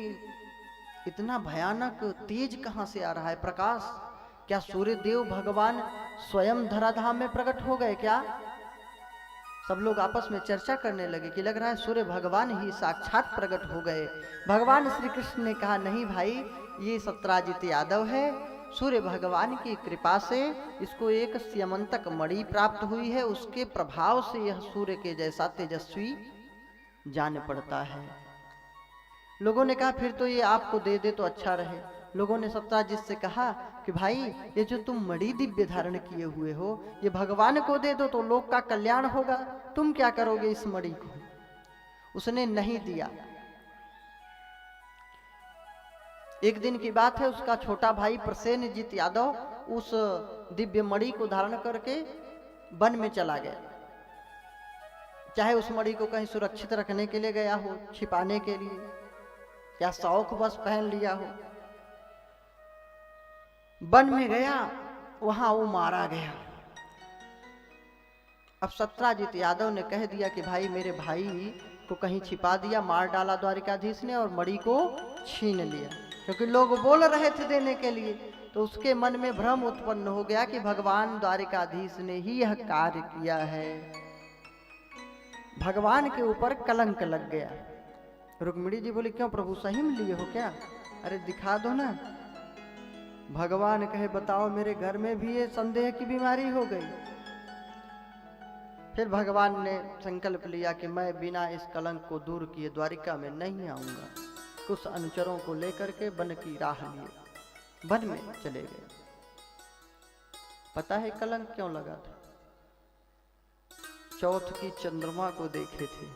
इतना भयानक तेज कहां से आ रहा है प्रकाश। क्या सूर्य देव भगवान स्वयं धराधाम में प्रकट हो गए क्या? सब लोग आपस में चर्चा करने लगे कि लग रहा है सूर्य भगवान ही साक्षात प्रकट हो गए। भगवान श्री कृष्ण ने कहा, नहीं भाई, ये सत्राजित यादव है। सूर्य भगवान की कृपा से इसको एक स्यमंतक मणि प्राप्त हुई है। उसके प्रभाव से यह सूर्य के जैसा तेजस्वी जान पड़ता है। लोगों ने कहा फिर तो ये आपको दे दे तो अच्छा रहे। लोगों ने सत्राजित से कहा कि भाई, ये जो तुम मणि दिव्य धारण किए हुए हो, ये भगवान को दे दो तो लोक का कल्याण होगा। तुम क्या करोगे इस मणि को? उसने नहीं दिया। एक दिन की बात है, उसका छोटा भाई प्रसेनजीत यादव उस दिव्य मणि को धारण करके वन में चला गया। चाहे उस मणि को कहीं सुरक्षित रखने के लिए गया हो, छिपाने के लिए, या शौक बस पहन लिया हो। वन में गया, वहां वो मारा गया। अब सत्राजित यादव ने कह दिया कि भाई, मेरे भाई को कहीं छिपा दिया, मार डाला द्वारिकाधीश ने और मणि को छीन लिया। क्योंकि लोग बोल रहे थे देने के लिए, तो उसके मन में भ्रम उत्पन्न हो गया कि भगवान द्वारिकाधीश ने ही यह कार्य किया है। भगवान के ऊपर कलंक लग गया। रुक्मिणी जी बोली, क्यों प्रभु, सही में लिए हो क्या? अरे दिखा दो ना। भगवान कहे, बताओ, मेरे घर में भी ये संदेह की बीमारी हो गई। फिर भगवान ने संकल्प लिया कि मैं बिना इस कलंक को दूर किए द्वारिका में नहीं आऊंगा। कुछ अनुचरों को लेकर के वन की राह लिए वन में चले गए। पता है कलंक क्यों लगा था? चौथ की चंद्रमा को देखे थे।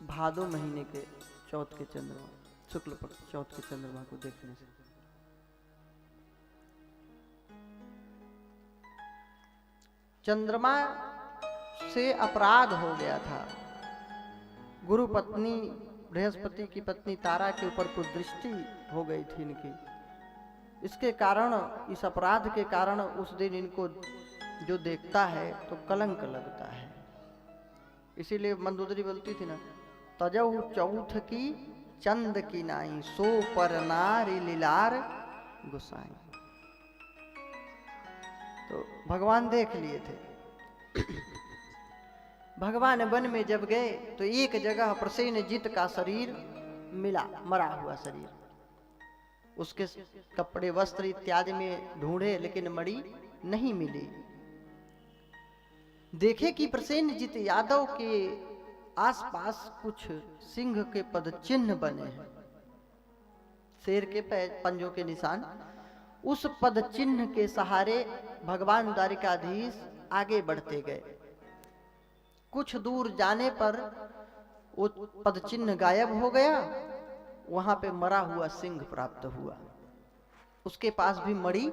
भादो महीने के चौथ के चंद्रमा, शुक्ल पक्ष चौथ के चंद्रमा को देखने से चंद्रमा से अपराध हो गया था। गुरु पत्नी बृहस्पति की पत्नी तारा के ऊपर कुदृष्टि हो गई थी इनकी। इसके कारण, इस अपराध के कारण उस दिन इनको जो देखता है तो कलंक लगता है। इसीलिए मंदोदरी बोलती थी ना, तजहु चौथ की चंद की नाई, सो पर नारी लीलार गुसाई। तो भगवान देख लिए थे। भगवान वन में जब गए तो एक जगह प्रसेनजीत का शरीर मिला, मरा हुआ शरीर। उसके कपड़े वस्त्र इत्यादि में ढूंढे लेकिन मणि नहीं मिली। देखे कि प्रसेनजीत यादव के आसपास कुछ सिंह के पद चिन्ह बने हैं, शेर के पंजों के निशान। उस पद चिन्ह के सहारे भगवान द्वारिकाधीश आगे बढ़ते गए। कुछ दूर जाने पर वो पद चिन्ह गायब हो गया। वहां पे मरा हुआ सिंह प्राप्त हुआ। उसके पास भी मणि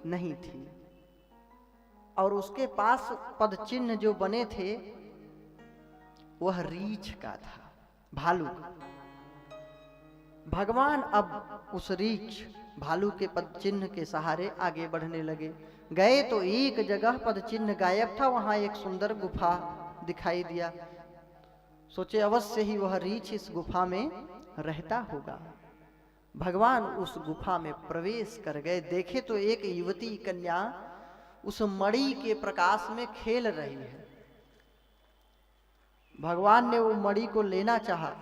नहीं थी और उसके पास पद चिन्ह जो बने थे वह रीछ का था, भालू। भगवान अब उस रीछ भालू के पद चिन्ह के सहारे आगे बढ़ने लगे। गए तो एक जगह पद चिन्ह गायब था, वहां एक सुंदर गुफा दिखाई दिया। सोचे अवश्य ही वह रीछ इस गुफा में रहता होगा। भगवान उस गुफा में प्रवेश कर गए। देखे तो एक युवती कन्या उस मणि के प्रकाश में खेल रही है। भगवान ने वो मणि को लेना चाहा,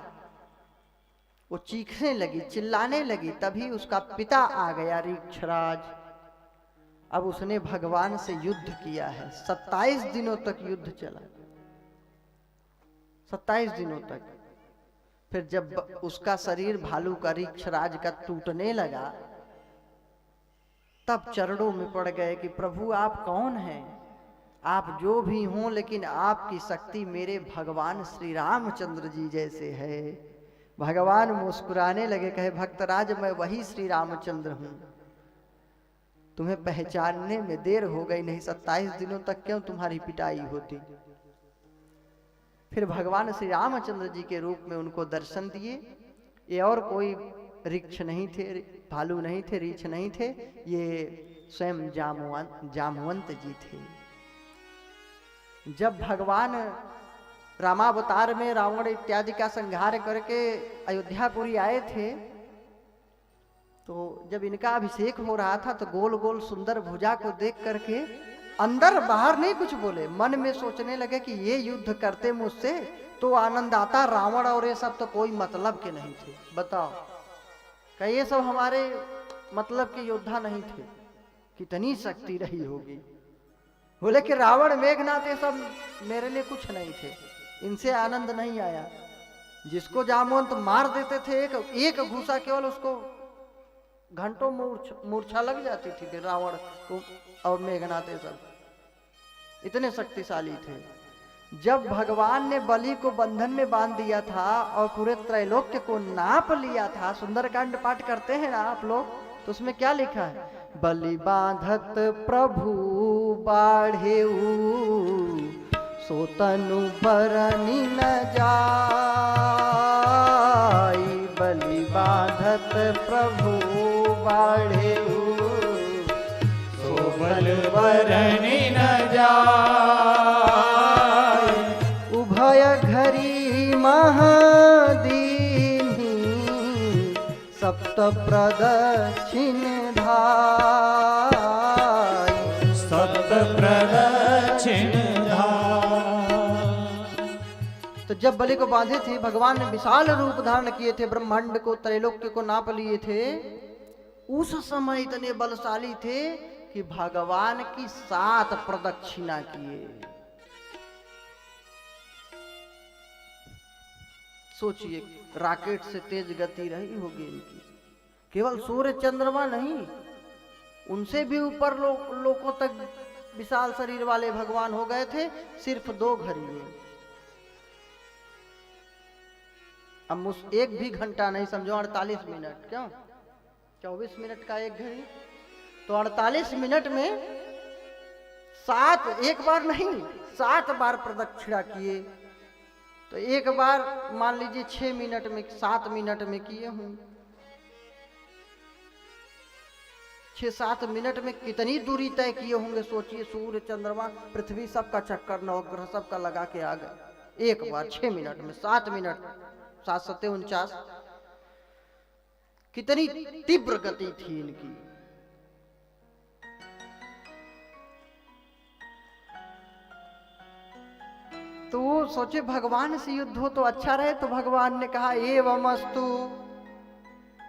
वो चीखने लगी, चिल्लाने लगी। तभी उसका पिता आ गया ऋक्षराज। अब उसने भगवान से युद्ध किया है। 27 दिनों तक युद्ध चला, 27 दिनों तक। फिर जब उसका शरीर भालू का ऋक्षराज का टूटने लगा, तब चरणों में पड़ गए कि प्रभु आप कौन हैं? आप जो भी हों, लेकिन आपकी शक्ति मेरे भगवान श्री रामचंद्र जी जैसे है। भगवान मुस्कुराने लगे, कहे भक्तराज मैं वही श्री रामचंद्र हूं, तुम्हें पहचानने में देर हो गई, नहीं 27 दिनों तक क्यों तुम्हारी पिटाई होती। फिर भगवान श्री रामचंद्र जी के रूप में उनको दर्शन दिए। ये और कोई ऋक्ष नहीं थे, भालू नहीं थे, रीछ नहीं थे, ये स्वयं जामवंत जी थे। जब भगवान रामावतार में रावण इत्यादि का संहार करके अयोध्यापुरी आए थे, तो जब इनका अभिषेक हो रहा था तो गोल गोल सुंदर भुजा को देख करके अंदर बाहर नहीं कुछ बोले, मन में सोचने लगे कि ये युद्ध करते मुझसे तो आनंद आता, रावण और ये सब तो कोई मतलब के नहीं थे। बताओ, क्या ये सब हमारे मतलब के योद्धा नहीं थे? कितनी शक्ति रही होगी। बोले कि रावण मेघनाथ ये सब मेरे लिए कुछ नहीं थे, इनसे आनंद नहीं आया। जिसको जामवंत मार देते थे एक घूसा केवल, उसको घंटों मूर्छा लग जाती थी। कि रावण को और मेघनाथ ये सब इतने शक्तिशाली थे। जब भगवान ने बलि को बंधन में बांध दिया था और पूरे त्रैलोक्य को नाप लिया था, सुंदरकांड पाठ करते हैं ना आप लोग, तो उसमें क्या लिखा है? बलि बांधत प्रभु बाढ़ेऊ सोतनु बरनी न जाई। बलि बांधत प्रभु बाढ़ेऊ
सोबल बरनी न जाय।
उभय घरी महदीनी सप्त प्रदक्षिण धाय।
सप्त प्रदक्षिण
तो जब बलि को बांधे थे, भगवान ने विशाल रूप धारण किए थे, ब्रह्मांड को त्रैलोक्य को नाप लिए थे। उस समय इतने बलशाली थे कि भगवान की 7 प्रदक्षिणा किए। सोचिए, रॉकेट से तेज गति रही होगी इनकी। केवल सूर्य चंद्रमा नहीं, उनसे भी ऊपर लोगों तक विशाल शरीर वाले भगवान हो गए थे, सिर्फ 2 घड़ी में। अब एक भी घंटा नहीं, समझो 48 मिनट, क्यों 24 मिनट का एक घड़ी, तो 48 मिनट में 7, एक बार नहीं 7 बार प्रदक्षिणा किए। तो एक बार मान लीजिए 6 मिनट में, 7 मिनट में किए हूं। 6-7 मिनट में कितनी दूरी तय किए होंगे सोचिए। सूर्य चंद्रमा पृथ्वी सबका चक्कर, नवग्रह सबका लगा के आ गए एक बार 6 मिनट में। 7 मिनट 7 7 49, कितनी तीव्र गति थी इनकी। तो वो सोचे भगवान से युद्ध हो तो अच्छा रहे, तो भगवान ने कहा एवमस्तु।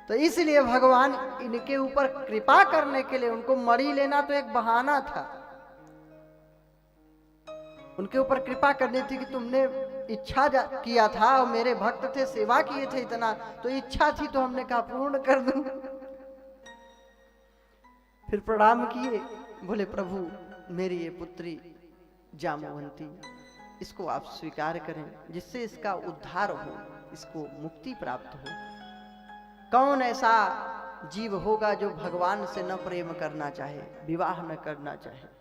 तो इसलिए भगवान इनके ऊपर कृपा करने के लिए, उनको मणि लेना तो एक बहाना था, उनके ऊपर कृपा करनी थी कि तुमने इच्छा किया था और मेरे भक्त थे, सेवा किए थे इतना, तो इच्छा थी तो हमने कहा पूर्ण कर दूं। फिर प्रणाम किए, बोले प्रभु मेरी ये पुत्री जामवंती, इसको आप स्वीकार करें, जिससे इसका उद्धार हो, इसको मुक्ति प्राप्त हो। कौन ऐसा जीव होगा जो भगवान से न प्रेम करना चाहे, विवाह न करना चाहे।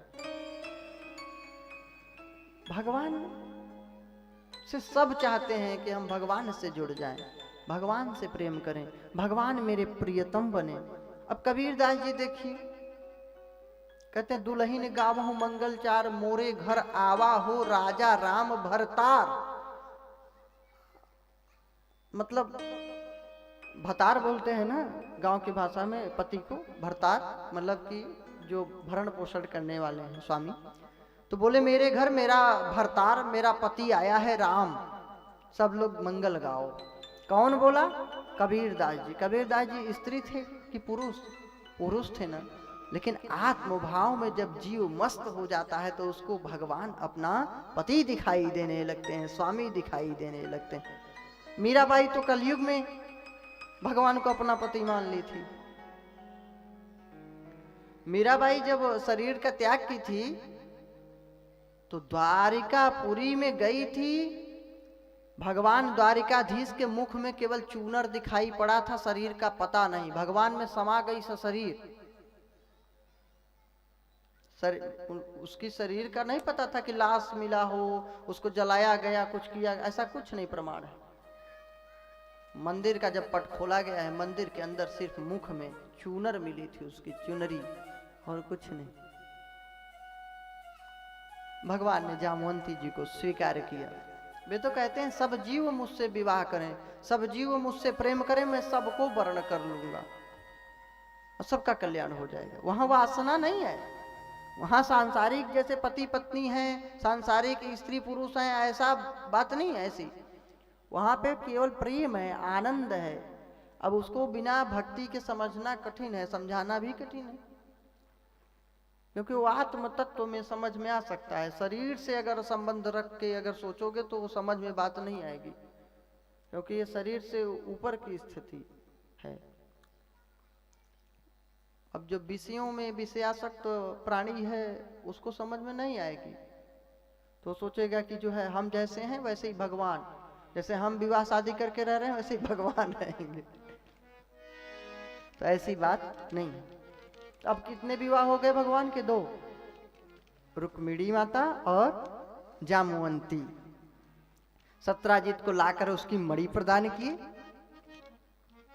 भगवान से सब चाहते हैं कि हम भगवान से जुड़ जाएं, भगवान से प्रेम करें, भगवान मेरे प्रियतम बने। अब कबीरदास जी देखिए, कहते हैं दुल्हन गावहु मंगल चार, मोरे घर आवा हो राजा राम भरतार। मतलब भतार बोलते हैं ना गांव की भाषा में पति को, भरतार मतलब कि जो भरण पोषण करने वाले हैं स्वामी। तो बोले मेरे घर मेरा भरतार मेरा पति आया है राम, सब लोग मंगल गाओ। कौन बोला? कबीरदास जी। कबीरदास जी स्त्री थे कि पुरुष? पुरुष थे ना। लेकिन आत्मभाव में जब जीव मस्त हो जाता है तो उसको भगवान अपना पति दिखाई देने लगते हैं, स्वामी दिखाई देने लगते हैं। मीराबाई तो कलयुग में भगवान को अपना पति मान ली थी। मीराबाई जब शरीर का त्याग की थी तो द्वारिकापुरी में गई थी। भगवान द्वारिकाधीश के मुख में केवल चूनर दिखाई पड़ा था, शरीर का पता नहीं। भगवान में समा गई शरीर, उसकी शरीर का नहीं पता था कि लाश मिला हो, उसको जलाया गया, कुछ किया, ऐसा कुछ नहीं प्रमाण है। मंदिर का जब पट खोला गया है, मंदिर के अंदर सिर्फ मुख में चूनर मिली थी, उसकी चुनरी, और कुछ नहीं। भगवान ने जामवंती जी को स्वीकार किया। वे तो कहते हैं सब जीव मुझसे विवाह करें, सब जीव मुझसे प्रेम करें, मैं सबको वर्ण कर लूंगा और सबका कल्याण हो जाएगा। वहां वासना नहीं है, वहां सांसारिक जैसे पति पत्नी हैं, सांसारिक स्त्री पुरुष हैं, ऐसा बात नहीं है ऐसी। वहां पे केवल प्रेम है, आनंद है। अब उसको बिना भक्ति के समझना कठिन है, समझाना भी कठिन है, क्योंकि वो आत्म तत्व में समझ में आ सकता है। शरीर से अगर संबंध रख के अगर सोचोगे तो वो समझ में बात नहीं आएगी, क्योंकि ये शरीर से ऊपर की स्थिति है। अब जो विषयों में विषयासक्त प्राणी है उसको समझ में नहीं आएगी, तो सोचेगा कि जो है हम जैसे हैं वैसे ही भगवान, जैसे हम विवाह शादी करके रह रहे हैं वैसे ही भगवान रहेंगे। तो ऐसी बात नहीं है। अब कितने विवाह हो गए भगवान के? 2, रुक्मिणी माता और जामवंती। सत्राजित को लाकर उसकी मणि प्रदान किए।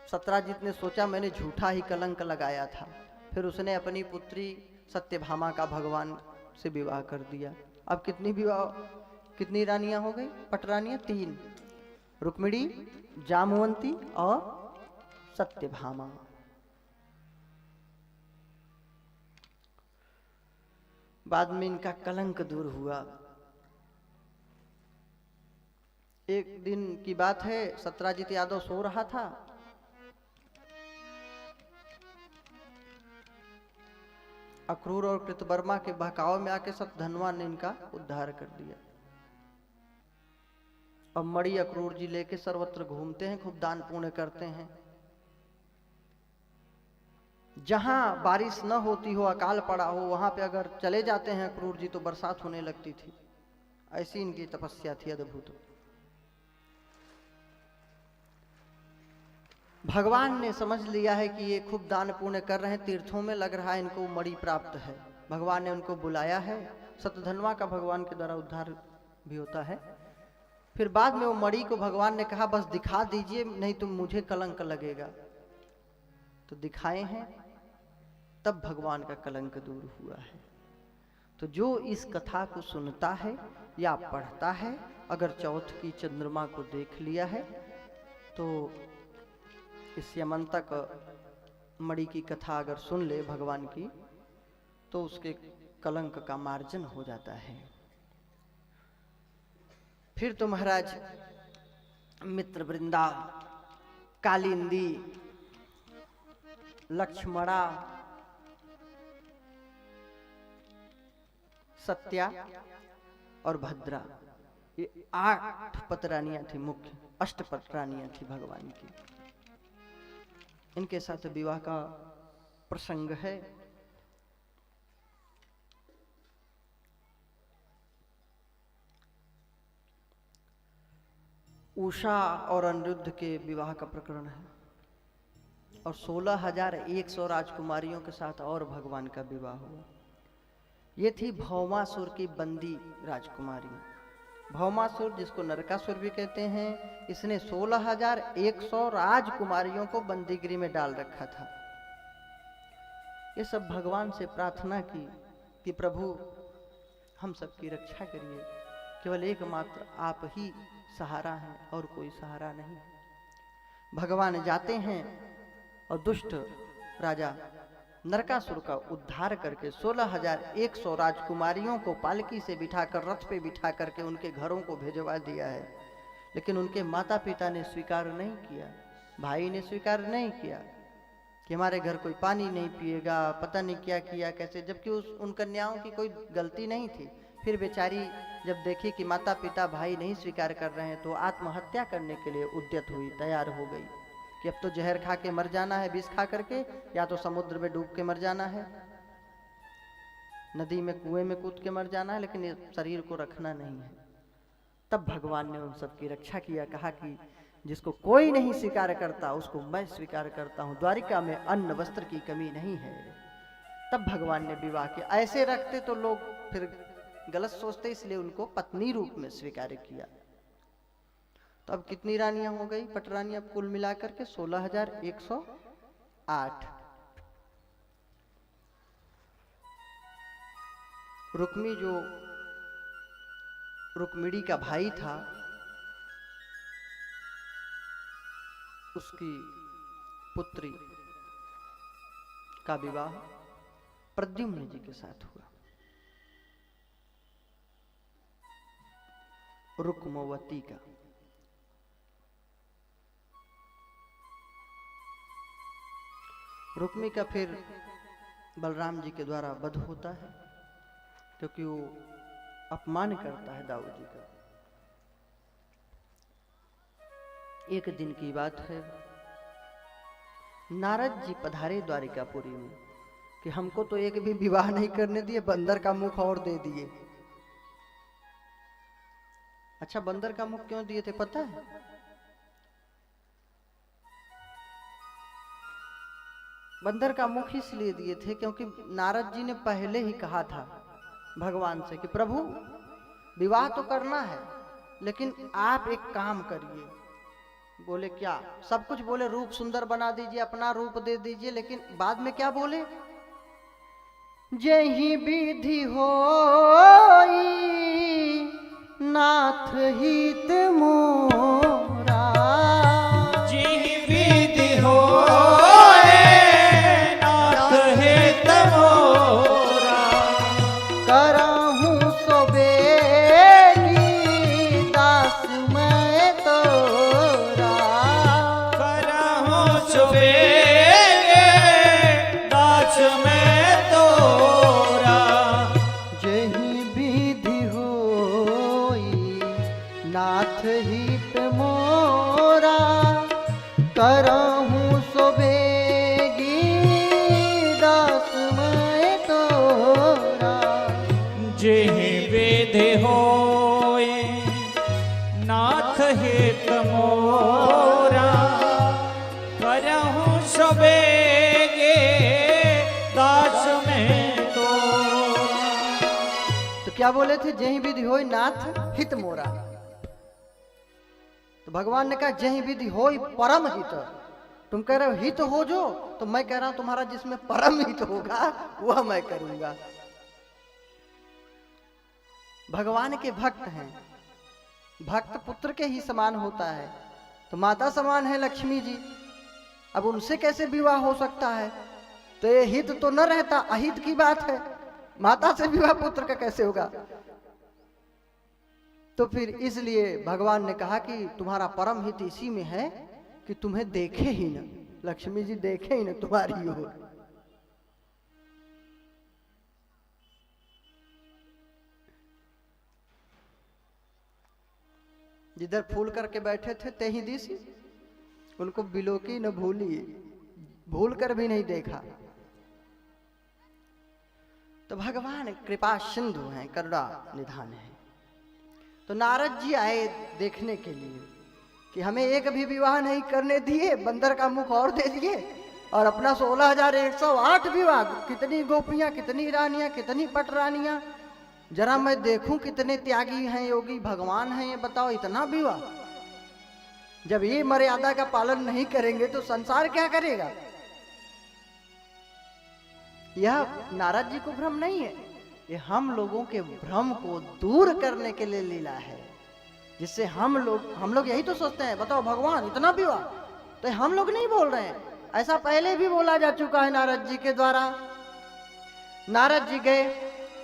सत्राजित ने सोचा मैंने झूठा ही कलंक लगाया था, फिर उसने अपनी पुत्री सत्यभामा का भगवान से विवाह कर दिया। अब कितनी रानियां हो गई? पटरानियां 3, रुक्मिणी, जामवंती और सत्यभामा। बाद में इनका कलंक दूर हुआ। एक दिन की बात है, सत्राजित यादव सो रहा था। अक्रूर और कृतवर्मा के बहकाव में आके सतधनवा ने इनका उद्धार कर दिया। अब मणि अक्रूर जी लेके सर्वत्र घूमते हैं, खूब दान पुण्य करते हैं। जहां बारिश न होती हो, अकाल पड़ा हो, वहां पे अगर चले जाते हैं अक्रूर जी तो बरसात होने लगती थी। ऐसी इनकी तपस्या थी अद्भुत। भगवान ने समझ लिया है कि ये खूब दान पुण्य कर रहे हैं, तीर्थों में लग रहा है, इनको मणि प्राप्त है। भगवान ने उनको बुलाया है। सतधनवा का भगवान के द्वारा उद्धार भी होता है। फिर बाद में वो मणि को भगवान ने कहा बस दिखा दीजिए, नहीं तो मुझे कलंक लगेगा। तो दिखाए हैं, तब भगवान का कलंक दूर हुआ है। तो जो इस कथा को सुनता है या पढ़ता है, अगर चौथ की चंद्रमा को देख लिया है तो इस यमंतक मणि की कथा अगर सुन ले भगवान की, तो उसके कलंक का मार्जन हो जाता है। फिर तो महाराज मित्र वृंदा, कालिंदी, लक्ष्मणा, सत्या और भद्रा, ये 8 पतरानियां थी, मुख्य 8 पतरानियां थी भगवान की। इनके साथ विवाह का प्रसंग है। उषा और अनिरुद्ध के विवाह का प्रकरण है, और 16,100 राजकुमारियों के साथ और भगवान का विवाह हुआ। ये थी भौमासुर की बंदी राजकुमारी। भौमासुर जिसको नरकासुर भी कहते हैं, इसने 16,100 राजकुमारियों को बंदीगिरी में डाल रखा था। ये सब भगवान से प्रार्थना की कि प्रभु हम सबकी रक्षा करिए, केवल एकमात्र आप ही सहारा हैं और कोई सहारा नहीं। भगवान जाते हैं और दुष्ट राजा नरकासुर का उद्धार करके 16,100 राजकुमारियों को पालकी से बिठाकर रथ पे बिठा करके उनके घरों को भेजवा दिया है। लेकिन उनके माता पिता ने स्वीकार नहीं किया, भाई ने स्वीकार नहीं किया कि हमारे घर कोई पानी नहीं पिएगा, पता नहीं क्या किया कैसे, जबकि उन कन्याओं की कोई गलती नहीं थी। फिर बेचारी जब देखी कि माता पिता भाई नहीं स्वीकार कर रहे हैं तो आत्महत्या करने के लिए उद्यत हुई, तैयार हो गई कि अब तो जहर खा के मर जाना है, विष खा करके, या तो समुद्र में डूब के मर जाना है, नदी में कुएं में कूद के मर जाना है, लेकिन शरीर को रखना नहीं है। तब भगवान ने उन सब की रक्षा किया, कहा कि जिसको कोई नहीं स्वीकार करता उसको मैं स्वीकार करता हूँ, द्वारिका में अन्न वस्त्र की कमी नहीं है। तब भगवान ने विवाह किया। ऐसे रखते तो लोग फिर गलत सोचते, इसलिए उनको पत्नी रूप में स्वीकार किया। तो अब कितनी रानियां हो गई पटरानियां कुल मिलाकर के? 16,108। रुक्मी जो रुक्मिणी का भाई था, उसकी पुत्री का विवाह प्रद्युम्न जी के साथ हुआ। रुक्मवती का। रुक्मी का फिर बलराम जी के द्वारा वध होता है, क्योंकि वो अपमान करता है दाऊ जी का। एक दिन की बात है, नारद जी पधारे द्वारिकापुरी में कि हमको तो एक भी विवाह नहीं करने दिए, बंदर का मुख और दे दिए। अच्छा, बंदर का मुख क्यों दिए थे पता है? बंदर का मुख इसलिए दिए थे क्योंकि नारद जी ने पहले ही कहा था भगवान से कि प्रभु विवाह तो करना है, लेकिन आप एक काम करिए। बोले क्या? सब कुछ बोले, रूप सुंदर बना दीजिए, अपना रूप दे दीजिए, लेकिन बाद में क्या बोले? जही विधि होई नाथ हित मोरा,
जिहि विधि होए नाथ हित मोरा,
करहूं सो बेगी दास मैं तोरा,
करहूं सुबेगे दास में तोरा,
जही विधि होई नाथ हित मोरा, करहूं सो बेगी दास मैं तोरा।
जिहि विधि होए नाथ हित मोरा, करहूं सबेगे दास में तोरा।
तो क्या बोले थे? जही विधि होई नाथ हित मोरा। तो भगवान ने कहा जही विधि होई परम हित। तुम कह रहे हो हित हो जो, तो मैं कह रहा हूं तुम्हारा जिसमें परम हित होगा वह मैं करूंगा। भगवान के भक्त हैं, भक्त पुत्र के ही समान होता है, तो माता समान है लक्ष्मी जी, अब उनसे कैसे विवाह हो सकता है? तो ये हित तो न रहता, अहित की बात है, माता से विवाह पुत्र का कैसे होगा? तो फिर इसलिए भगवान ने कहा कि तुम्हारा परम हित इसी में है कि तुम्हें देखे ही न, लक्ष्मी जी देखे ही न तुम्हारी ओर। जिधर फूल करके बैठे थे ते ही दिसी, उनको बिलोकी न भूली, भूल कर भी नहीं देखा। तो भगवान कृपा सिंधु हैं, करुणा निधान है। तो नारद जी आए देखने के लिए कि हमें एक भी विवाह नहीं करने दिए, बंदर का मुख और दे दिए, और अपना 16,108 विवाह, कितनी गोपियां, कितनी रानियां, कितनी पटरानियां, जरा मैं देखूं कितने त्यागी हैं, योगी भगवान हैं, ये बताओ, इतना विवाह। जब ये मर्यादा का पालन नहीं करेंगे तो संसार क्या करेगा? यह नारद जी को भ्रम नहीं है, ये हम लोगों के भ्रम को दूर करने के लिए लीला है, जिससे हम लोग यही तो सोचते हैं, बताओ भगवान इतना विवाह, तो हम लोग नहीं बोल रहे हैं, ऐसा पहले भी बोला जा चुका है नारद जी के द्वारा। नारद जी गए,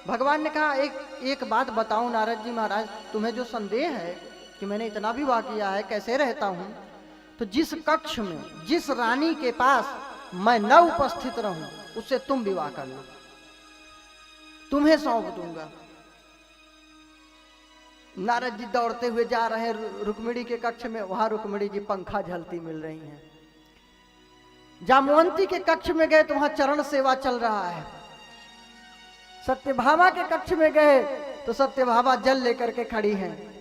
भगवान ने कहा एक बात बताऊं नारद जी महाराज, तुम्हें जो संदेह है कि मैंने इतना विवाह किया है, कैसे रहता हूं, तो जिस कक्ष में जिस रानी के पास मैं न उपस्थित रहूं उससे तुम विवाह कर लो, तुम्हें सौंप दूंगा। नारद जी दौड़ते हुए जा रहे हैं रुक्मिणी के कक्ष में, वहां रुक्मिणी जी पंखा झलती मिल रही हैं। जामवंती के कक्ष में गए तो वहां चरण सेवा चल रहा है। सत्यभामा के कक्ष में गए तो सत्यभामा जल लेकर के खड़ी हैं।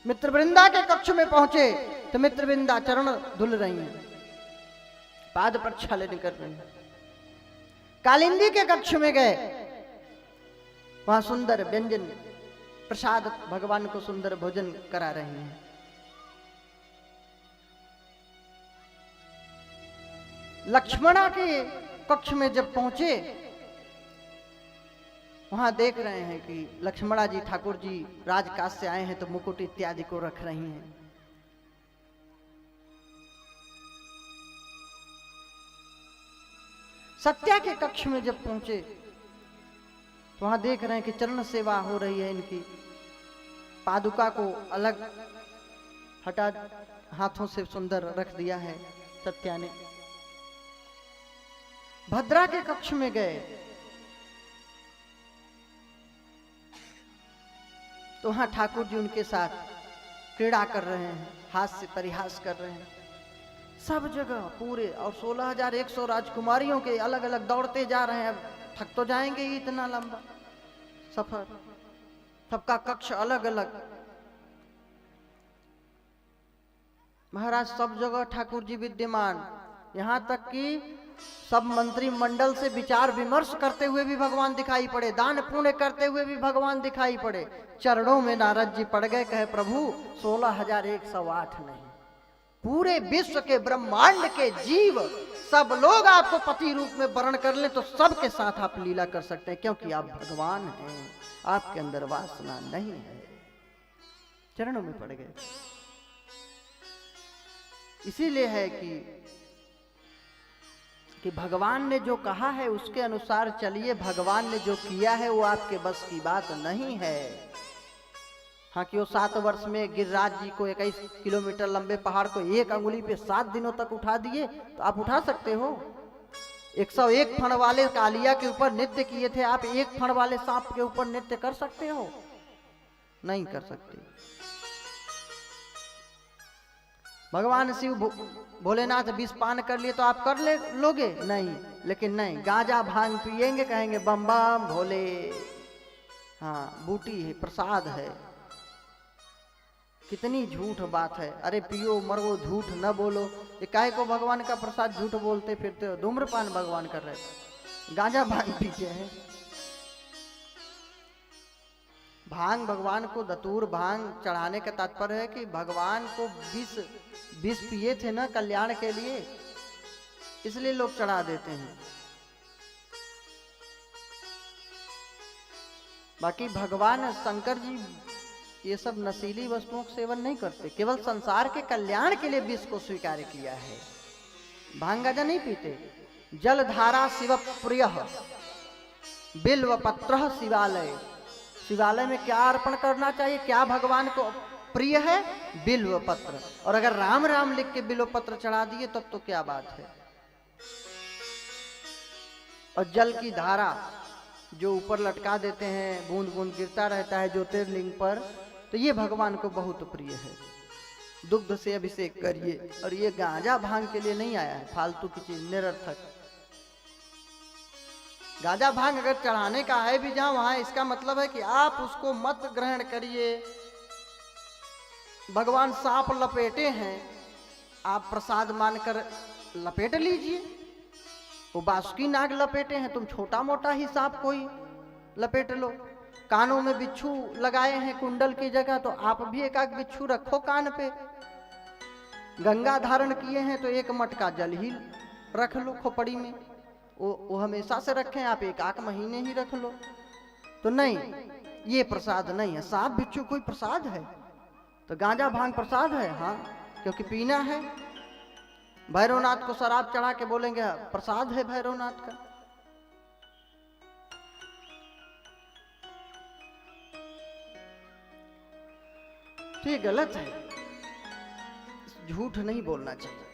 मित्रवृंदा के कक्ष में पहुंचे तो मित्रवृंदा चरण धुल रही हैं, पाद पर छाले निकल रही हैं। कालिंदी के कक्ष में गए, वहां सुंदर व्यंजन प्रसाद भगवान को सुंदर भोजन करा रही हैं। लक्ष्मणा के कक्ष में जब पहुंचे, वहां देख रहे हैं कि लक्ष्मणा जी ठाकुर जी राजकाज से आए हैं तो मुकुट इत्यादि को रख रही हैं। सत्या के कक्ष में जब पहुंचे तो वहां देख रहे हैं कि चरण सेवा हो रही है इनकी। पादुका को अलग हटा हाथों से सुंदर रख दिया है सत्या ने। भद्रा के कक्ष में गए तो वहां ठाकुर जी उनके साथ क्रीड़ा कर रहे हैं, हास्य परिहास कर रहे हैं। सब जगह पूरे और 16,100 राजकुमारियों के अलग अलग दौड़ते जा रहे हैं। थक तो जाएंगे ही, इतना लंबा सफर, सबका कक्ष अलग अलग। महाराज सब जगह ठाकुर जी विद्यमान, यहां तक कि सब मंत्री मंडल से विचार विमर्श करते हुए भी भगवान दिखाई पड़े, दान पुण्य करते हुए भी भगवान दिखाई पड़े। चरणों में नारद जी पड़ गए, कहे प्रभु 16,108 नहीं, पूरे विश्व के ब्रह्मांड के जीव सब लोग आपको पति रूप में वर्ण कर ले तो सबके साथ आप लीला कर सकते हैं, क्योंकि आप भगवान हैं, आपके अंदर वासना नहीं है। चरणों में पड़ गए। इसीलिए है कि भगवान ने जो कहा है उसके अनुसार चलिए, भगवान ने जो किया है वो आपके बस की बात नहीं है। हाँ कि वो 7 वर्ष में गिरिराज जी को 21 किलोमीटर लंबे पहाड़ को एक अंगुली पे 7 दिनों तक उठा दिए, तो आप उठा सकते हो। 101 फण वाले कालिया के ऊपर नृत्य किए थे, आप 1 फण वाले सांप के ऊपर नृत्य कर सकते हो? नहीं कर सकते। भगवान शिव भोलेनाथ विष पान कर लिए तो आप कर लोगे? नहीं। लेकिन नहीं, गांजा भांग पिएंगे, कहेंगे बम बम भोले। हाँ, बूटी है, प्रसाद है। कितनी झूठ बात है। अरे पियो मरो, झूठ न बोलो। ये काहे को भगवान का प्रसाद झूठ बोलते फिरते हो? धूम्रपान भगवान कर रहे थे, गांजा भांग पीते हैं। भांग भगवान को धतूर भांग चढ़ाने का तात्पर्य है कि भगवान को विष पिए थे ना कल्याण के लिए, इसलिए लोग चढ़ा देते हैं। बाकी भगवान शंकर जी ये सब नशीली वस्तुओं का सेवन नहीं करते, केवल संसार के कल्याण के लिए विष को स्वीकार किया है। भांग गांजा नहीं पीते। जलधारा शिव प्रिय, बिल्व पत्र शिवालय। शिवालय में क्या अर्पण करना चाहिए? क्या भगवान को प्रिय है? बिल्व पत्र। और अगर राम राम लिख के बिल्व पत्र चढ़ा दिए तब तो क्या बात है। और जल की धारा जो ऊपर लटका देते हैं, बूंद बूंद गिरता रहता है ज्योतिर्लिंग पर, तो ये भगवान को बहुत प्रिय है। दुग्ध से अभिषेक करिए। और ये गांजा भांग के लिए नहीं आया है, फालतू की चीज, निरर्थक। गांजा भांग अगर चढ़ाने का है भी जहां, वहां इसका मतलब है कि आप उसको मत ग्रहण करिए। भगवान सांप लपेटे हैं, आप प्रसाद मानकर लपेट लीजिए। वो बासुकी नाग लपेटे हैं, तुम छोटा मोटा ही सांप कोई लपेट लो। कानों में बिच्छू लगाए हैं कुंडल की जगह, तो आप भी एक आध बिच्छू रखो कान पे। गंगा धारण किए हैं तो एक मटका जल ही रख लो खोपड़ी में, वो हमेशा से रखें, आप एक आध महीने ही रख लो। तो नहीं, ये प्रसाद नहीं है। सांप बिच्छू कोई प्रसाद है? तो गांजा भांग प्रसाद है, हाँ, क्योंकि पीना है। भैरवनाथ को शराब चढ़ा के बोलेंगे प्रसाद है भैरवनाथ का। तो ये गलत है, झूठ नहीं बोलना चाहिए।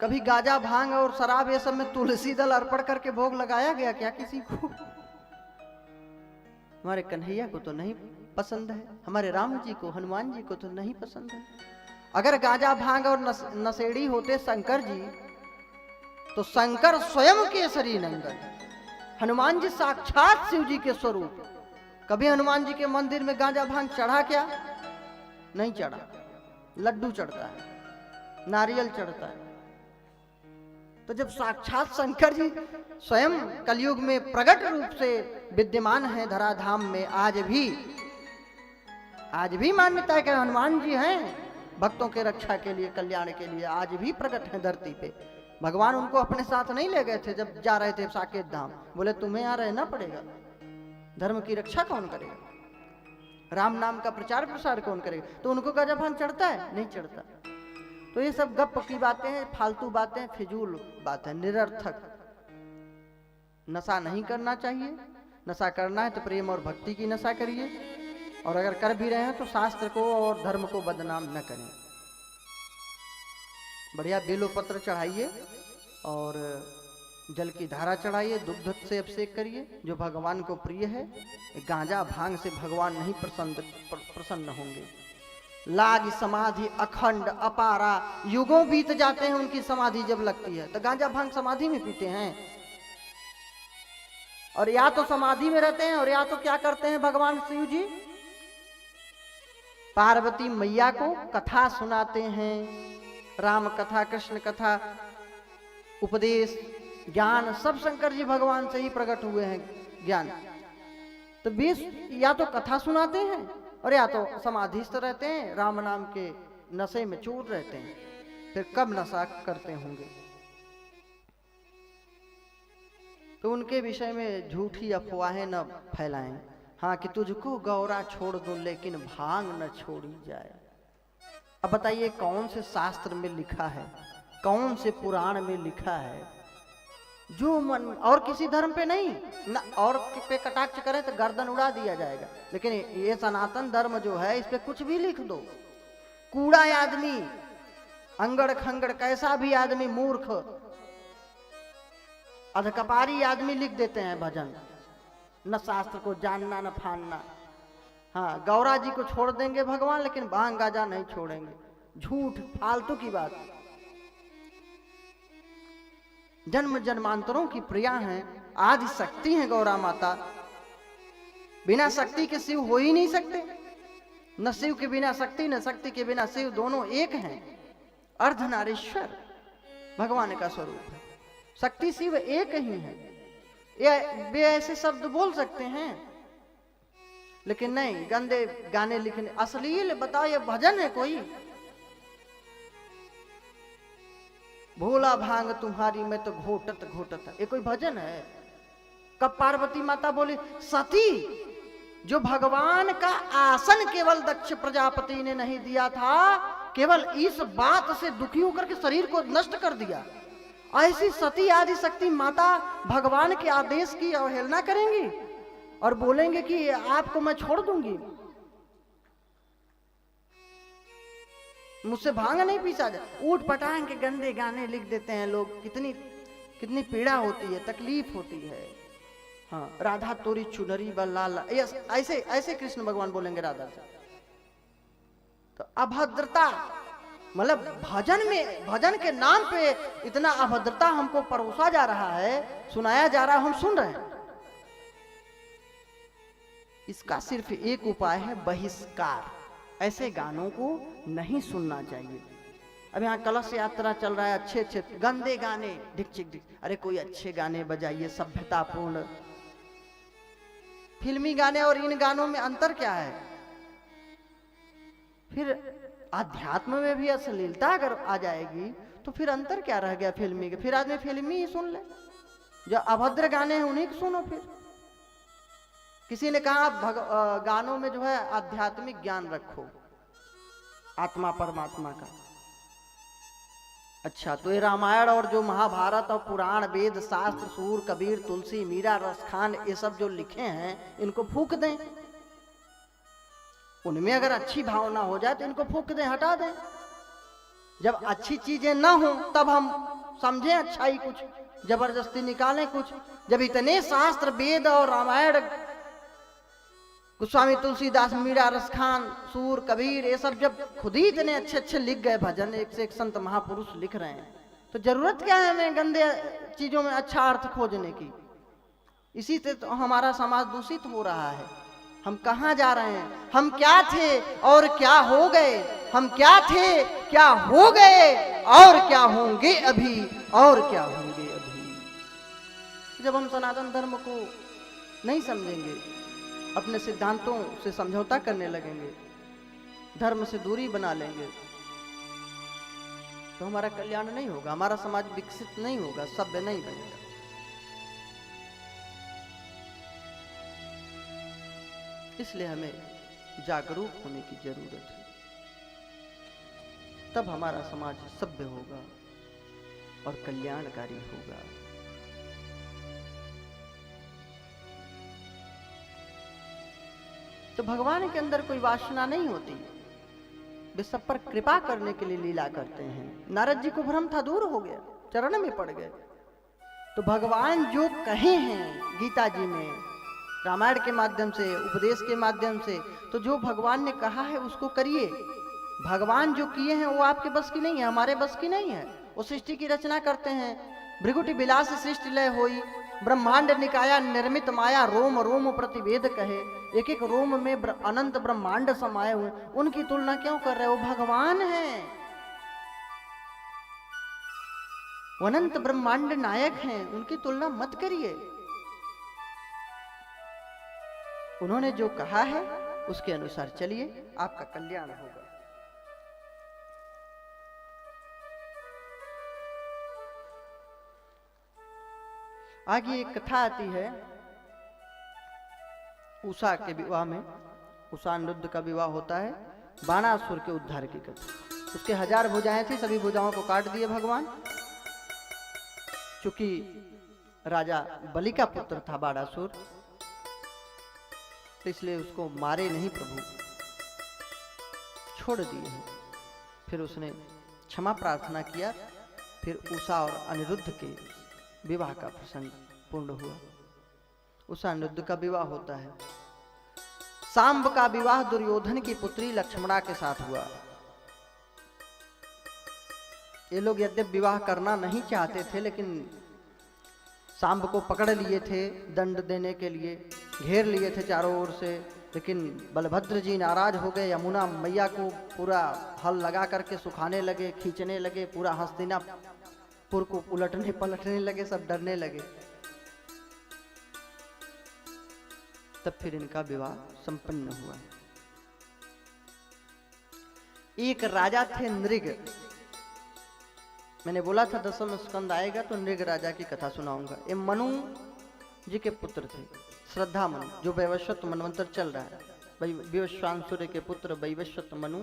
कभी गाजा भांग और शराब ये सब में तुलसी दल अर्पण करके भोग लगाया गया क्या किसी को? हमारे कन्हैया को तो नहीं पसंद है, हमारे राम जी को, हनुमान जी को तो नहीं पसंद है। अगर गाजा भांग और नशेड़ी होते शंकर जी, तो शंकर स्वयं केसरी नंदन, हनुमान जी साक्षात शिव जी के स्वरूप। कभी हनुमान जी के मंदिर में गांजा भांग चढ़ा क्या? नहीं चढ़ा। लड्डू चढ़ता है, नारियल चढ़ता है। तो जब साक्षात शंकर जी स्वयं कलयुग में प्रकट रूप से विद्यमान है धराधाम में, आज भी मान्यता है कि हनुमान जी हैं भक्तों के रक्षा के लिए, कल्याण के लिए, आज भी प्रकट है धरती पे। भगवान उनको अपने साथ नहीं ले गए थे जब जा रहे थे साकेत धाम, बोले तुम्हें यहाँ रहना पड़ेगा, धर्म की रक्षा कौन करेगा, राम नाम का प्रचार प्रसार कौन करेगा? तो उनको गांजा भांग चढ़ता है? नहीं चढ़ता। तो ये सब गप की बातें हैं, फालतू बातें, फिजूल बातें, निरर्थक। नशा नहीं करना चाहिए। नशा करना है तो प्रेम और भक्ति की नशा करिए, और अगर कर भी रहे हैं तो शास्त्र को और धर्म को बदनाम न करें। बढ़िया बेलोपत्र चढ़ाइए और जल की धारा चढ़ाइए, दुग्ध से अभिषेक करिए जो भगवान को प्रिय है। गांजा भांग से भगवान नहीं प्रसन्न होंगे। लाग समाधि अखंड अपारा, युगों बीत जाते हैं उनकी समाधि जब लगती है। तो गांजा भांग समाधि में पीते हैं, और या तो समाधि में रहते हैं और या तो क्या करते हैं भगवान शिव जी, पार्वती मैया को कथा सुनाते हैं। राम कथा, कृष्ण कथा, उपदेश, ज्ञान सब शंकर जी भगवान से ही प्रकट हुए हैं ज्ञान। तो 20 या तो कथा सुनाते हैं और या तो समाधिस्थ रहते हैं, राम नाम के नशे में चूर रहते हैं। फिर कब नशा करते होंगे? तो उनके विषय में झूठी अफवाहें न फैलाएं। हाँ कि तुझको गौरा छोड़ दूं लेकिन भांग न छोड़ी जाए। अब बताइए कौन से शास्त्र में लिखा है, कौन से पुराण में लिखा है? जो मन, और किसी धर्म पे नहीं ना, और पे कटाक्ष करें तो गर्दन उड़ा दिया जाएगा। लेकिन ये सनातन धर्म जो है, इस पे कुछ भी लिख दो। कूड़ा आदमी, अंगड़ खंगड़ कैसा भी आदमी, मूर्ख अधकपारी आदमी लिख देते हैं भजन। न शास्त्र को जानना न फानना। हाँ, गौरा जी को छोड़ देंगे भगवान, लेकिन भांग गाजा नहीं छोड़ेंगे। झूठ, फालतू की बात। जन्म जन्मांतरों की प्रिया हैं, आदि शक्ति हैं गौरा माता। बिना शक्ति के शिव हो ही नहीं सकते। न शिव के बिना शक्ति, न शक्ति के बिना शिव, दोनों एक हैं। अर्धनारीश्वर भगवान का स्वरूप है। शक्ति शिव एक ही है। वे ऐसे शब्द बोल सकते हैं, लेकिन नहीं, गंदे गाने लिखने, अश्लील। बताओ ये भजन है कोई? भोला भांग तुम्हारी मैं तो घोटत घोटत, ये कोई भजन है? कब पार्वती माता बोली सती, जो भगवान का आसन केवल दक्ष प्रजापति ने नहीं दिया था, केवल इस बात से दुखी होकर के शरीर को नष्ट कर दिया। ऐसी सती आदि शक्ति माता भगवान के आदेश की अवहेलना करेंगी और बोलेंगे कि आपको मैं छोड़ दूंगी, मुझसे भांग नहीं पीसा जाए। ऊट पटांग के गंदे गाने लिख देते हैं लोग। कितनी पीड़ा होती है, तकलीफ होती है। हाँ, राधा तोरी चुनरी बल्लाल, ऐसे ऐसे कृष्ण भगवान बोलेंगे राधा से। तो अभद्रता, मतलब भजन के नाम पे इतना अभद्रता हमको परोसा जा रहा है, सुनाया जा रहा है, हम सुन रहे हैं। इसका सिर्फ एक उपाय है, बहिष्कार। ऐसे गानों को नहीं सुनना चाहिए। अब यहाँ कलश यात्रा चल रहा है, अच्छे अच्छे गंदे गाने, ढिक चिक ढिक। अरे कोई अच्छे गाने बजाइए, सभ्यतापूर्ण। फिल्मी गाने और इन गानों में अंतर क्या है? फिर अध्यात्म में भी अश्लीलता अगर आ जाएगी तो फिर अंतर क्या रह गया फिल्मी के? फिर आदमी फिल्मी ही सुन ले। जो अभद्र गाने हैं उन्हीं को सुनो। फिर किसी ने कहा गानों में जो है आध्यात्मिक ज्ञान रखो, आत्मा परमात्मा का। अच्छा, तो ये रामायण और जो महाभारत और पुराण, वेद, शास्त्र, सूर, कबीर, तुलसी, मीरा, रसखान, ये सब जो लिखे हैं, इनको फूक दें। उनमें अगर अच्छी भावना हो जाए तो इनको फूक दें, हटा दें। जब अच्छी चीजें ना हो तब हम समझें अच्छाई, कुछ जबरदस्ती निकालें कुछ। जब इतने शास्त्र, वेद और रामायण, गोस्वामी तुलसीदास, मीरा, रसखान, सूर, कबीर, ये सब जब खुद ही इतने अच्छे अच्छे लिख गए, भजन एक से एक संत महापुरुष लिख रहे हैं, तो जरूरत क्या है हमें गंदे चीजों में अच्छा अर्थ खोजने की? इसी से तो हमारा समाज दूषित हो रहा है। हम कहाँ जा रहे हैं? हम क्या थे और क्या हो गए? हम क्या थे, क्या हो गए और क्या होंगे अभी, और क्या होंगे अभी। जब हम सनातन धर्म को नहीं समझेंगे, अपने सिद्धांतों से समझौता करने लगेंगे, धर्म से दूरी बना लेंगे, तो हमारा कल्याण नहीं होगा, हमारा समाज विकसित नहीं होगा, सभ्य नहीं बनेगा। इसलिए हमें जागरूक होने की जरूरत है, तब हमारा समाज सभ्य होगा और कल्याणकारी होगा। तो भगवान के अंदर कोई वासना नहीं होती, वे सब पर कृपा करने के लिए लीला करते हैं। नारद जी को भ्रम था, दूर हो गया, चरण में पड़ गए। तो भगवान जो कहे हैं गीता जी में, रामायण के माध्यम से, उपदेश के माध्यम से, तो जो भगवान ने कहा है उसको करिए। भगवान जो किए हैं वो आपके बस की नहीं है, हमारे बस की नहीं है। वो सृष्टि की रचना करते हैं, भृगुटि विलास सृष्टि लय होई, ब्रह्मांड निकाया निर्मित माया, रोम रोम प्रतिवेद कहे। एक एक रोम में अनंत ब्रह्मांड समाये हुए, उनकी तुलना क्यों कर रहे हो? भगवान हैं, अनंत ब्रह्मांड नायक हैं, उनकी तुलना मत करिए। उन्होंने जो कहा है उसके अनुसार चलिए, आपका कल्याण होगा। आगे एक कथा आती है उषा के विवाह में। उषा अनिरुद्ध का विवाह होता है, बाणासुर के उद्धार की कथा। उसके 1000 भुजाएं थी, सभी भुजाओं को काट दिए भगवान। चूंकि राजा बलि का पुत्र था बाणासुर, तो इसलिए उसको मारे नहीं प्रभु, छोड़ दिए हैं। फिर उसने क्षमा प्रार्थना किया। फिर उषा और अनिरुद्ध के विवाह का प्रसंग पूर्ण हुआ। उषा अनिरुद्ध का विवाह होता है। सांब का विवाह दुर्योधन की पुत्री लक्ष्मणा के साथ हुआ। ये लोग यद्यपि विवाह करना नहीं चाहते थे, लेकिन सांब को पकड़ लिए थे दंड देने के लिए, घेर लिए थे चारों ओर से। लेकिन बलभद्र जी नाराज हो गए, यमुना मैया को पूरा हल लगा करके सुखाने लगे, खींचने लगे, पूरा हस्तिनापुर को उलटने पलटने लगे, सब डरने लगे। तब फिर इनका विवाह संपन्न हुआ। एक राजा थे नृग। मैंने बोला था 10वें स्कंद आएगा तो नृग राजा की कथा सुनाऊंगा। ये मनु जी के पुत्र थे, श्रद्धा मनु, जो वैवस्वत मनवंतर चल रहा है। विवस्वांसुर के पुत्र वैवस्वत मनु,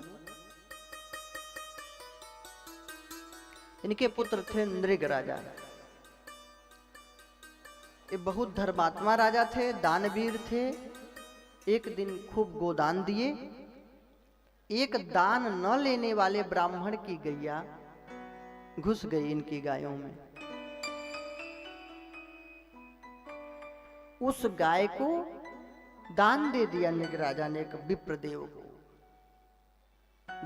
इनके पुत्र थे नृग राजा। ये बहुत धर्मात्मा राजा थे, दानवीर थे। एक दिन खूब गोदान दिए। एक दान न लेने वाले ब्राह्मण की गैया घुस गई इनकी गायों में। उस गाय को दान दे दिया नृग राजा ने, एक विप्रदेव को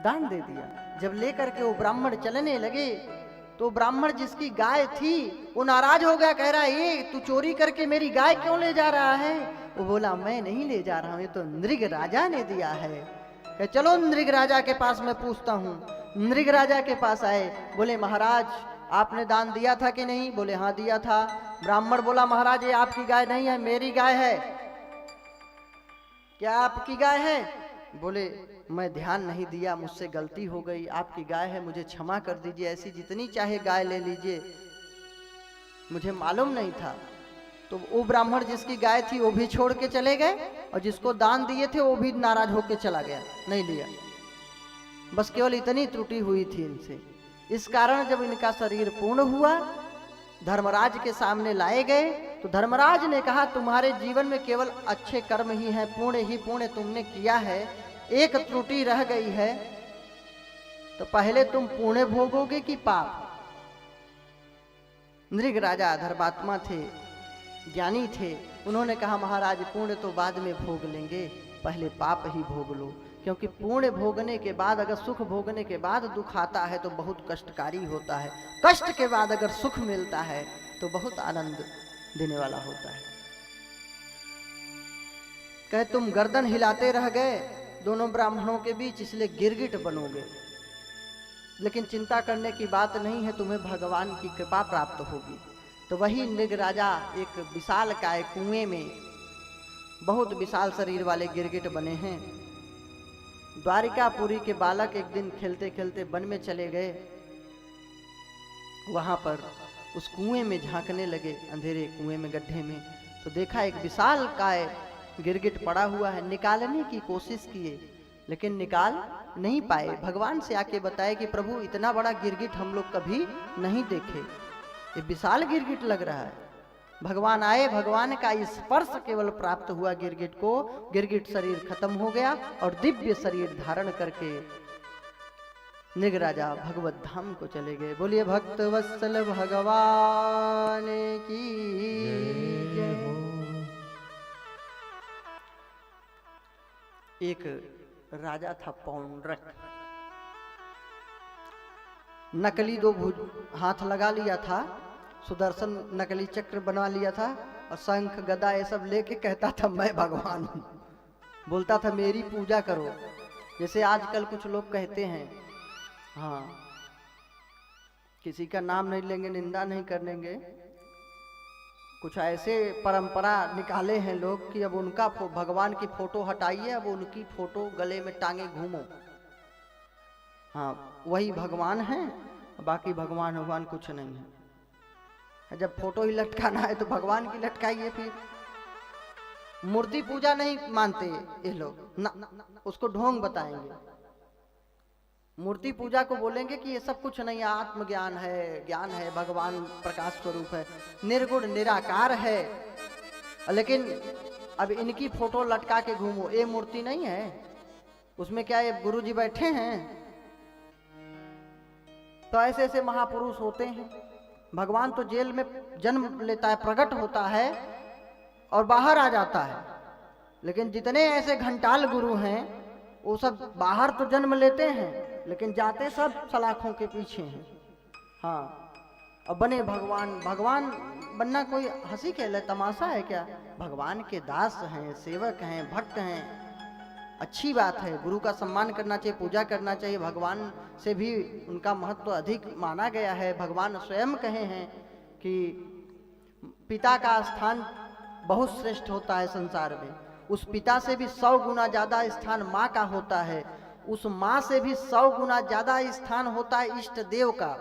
दान दे दिया। जब लेकर के वो ब्राह्मण चलने लगे तो ब्राह्मण जिसकी गाय थी वो नाराज हो गया, कह रहा है ये तू चोरी करके मेरी गाय क्यों ले जा रहा है? वो बोला मैं नहीं ले जा रहा हूं, ये तो नृग राजा ने दिया है। कह चलो नृग राजा के पास मैं पूछता हूं। नृग राजा के पास आए, बोले महाराज आपने दान दिया था कि नहीं? बोले हाँ दिया था। ब्राह्मण बोला महाराज ये आपकी गाय नहीं है, मेरी गाय है। क्या आपकी गाय है? बोले मैं ध्यान नहीं दिया, मुझसे गलती हो गई, आपकी गाय है, मुझे क्षमा कर दीजिए, ऐसी जितनी चाहे गाय ले लीजिए, मुझे मालूम नहीं था। तो वो ब्राह्मण जिसकी गाय थी वो भी छोड़ के चले गए, और जिसको दान दिए थे वो भी नाराज होकर चला गया, नहीं लिया। बस केवल इतनी त्रुटि हुई थी इनसे। इस कारण जब इनका शरीर पूर्ण हुआ, धर्मराज के सामने लाए गए, तो धर्मराज ने कहा तुम्हारे जीवन में केवल अच्छे कर्म ही हैं, पुण्य तुमने किया है, एक त्रुटि रह गई है, तो पहले तुम पुण्य भोगोगे कि पाप। नृग राजा धर्मात्मा थे, ज्ञानी थे, उन्होंने कहा महाराज पुण्य तो बाद में भोग लेंगे, पहले पाप ही भोग लो, क्योंकि पुण्य भोगने के बाद, अगर सुख भोगने के बाद दुख आता है तो बहुत कष्टकारी होता है, कष्ट के बाद अगर सुख मिलता है तो बहुत आनंद देने वाला होता है। कहे तुम गर्दन हिलाते रह गए दोनों ब्राह्मणों के बीच, इसलिए गिरगिट बनोगे, लेकिन चिंता करने की बात नहीं है, तुम्हें भगवान की कृपा प्राप्त होगी। तो वही नृग राजा एक विशाल काय कुएं में बहुत विशाल शरीर वाले गिरगिट बने हैं। द्वारिकापुरी के बालक एक दिन खेलते खेलते वन में चले गए, वहां पर उस कुएं में झांकने लगे, अंधेरे कुएं में, गड्ढे में, तो देखा एक विशाल काय गिरगिट पड़ा हुआ है। निकालने की कोशिश किए लेकिन निकाल नहीं पाए। भगवान से आके बताए कि प्रभु इतना बड़ा गिरगिट हम लोग कभी नहीं देखे, ये विशाल गिरगिट लग रहा है। भगवान आए, भगवान का स्पर्श केवल प्राप्त हुआ गिरगिट को, गिरगिट शरीर खत्म हो गया और दिव्य शरीर धारण करके नृग राजा भगवत धाम को चले गए। बोलिए भक्त वत्सल भगवान की जय हो। एक राजा था पौंड्रक, नकली दो हाथ लगा लिया था, सुदर्शन नकली चक्र बनवा लिया था और शंख गदा ये सब लेके कहता था मैं भगवान हूं, बोलता था मेरी पूजा करो। जैसे आजकल कुछ लोग कहते हैं, हाँ किसी का नाम नहीं लेंगे, निंदा नहीं करेंगे, कुछ ऐसे परंपरा निकाले हैं लोग कि अब उनका भगवान की फोटो हटाइए, अब उनकी फोटो गले में टांगे घूमो, हाँ वही भगवान है, बाकी भगवान कुछ नहीं है। जब फोटो ही लटकाना है तो भगवान की लटकाइए। फिर मूर्ति पूजा नहीं मानते ये लोग ना, उसको ढोंग बताएंगे। मूर्ति पूजा को बोलेंगे कि ये सब कुछ नहीं, आत्मज्ञान है, ज्ञान है, भगवान प्रकाश स्वरूप है, निर्गुण निराकार है, लेकिन अब इनकी फोटो लटका के घूमो, ये मूर्ति नहीं है, उसमें क्या ये गुरु जी बैठे हैं? तो ऐसे ऐसे महापुरुष होते हैं। भगवान तो जेल में जन्म लेता है, प्रकट होता है और बाहर आ जाता है, लेकिन जितने ऐसे घंटाल गुरु हैं वो सब बाहर तो जन्म लेते हैं लेकिन जाते सब सलाखों के पीछे हैं। हाँ, अब बने भगवान, भगवान बनना कोई हंसी खेल तमाशा है क्या? भगवान के दास हैं, सेवक हैं, भक्त हैं, अच्छी बात है। गुरु का सम्मान करना चाहिए, पूजा करना चाहिए। भगवान से भी उनका महत्व अधिक माना गया है। भगवान स्वयं कहे हैं कि पिता का स्थान बहुत श्रेष्ठ होता है संसार में, उस पिता से भी 100 गुना ज्यादा स्थान माँ का होता है, उस माँ से भी 100 गुना ज्यादा स्थान होता है इष्ट देव का,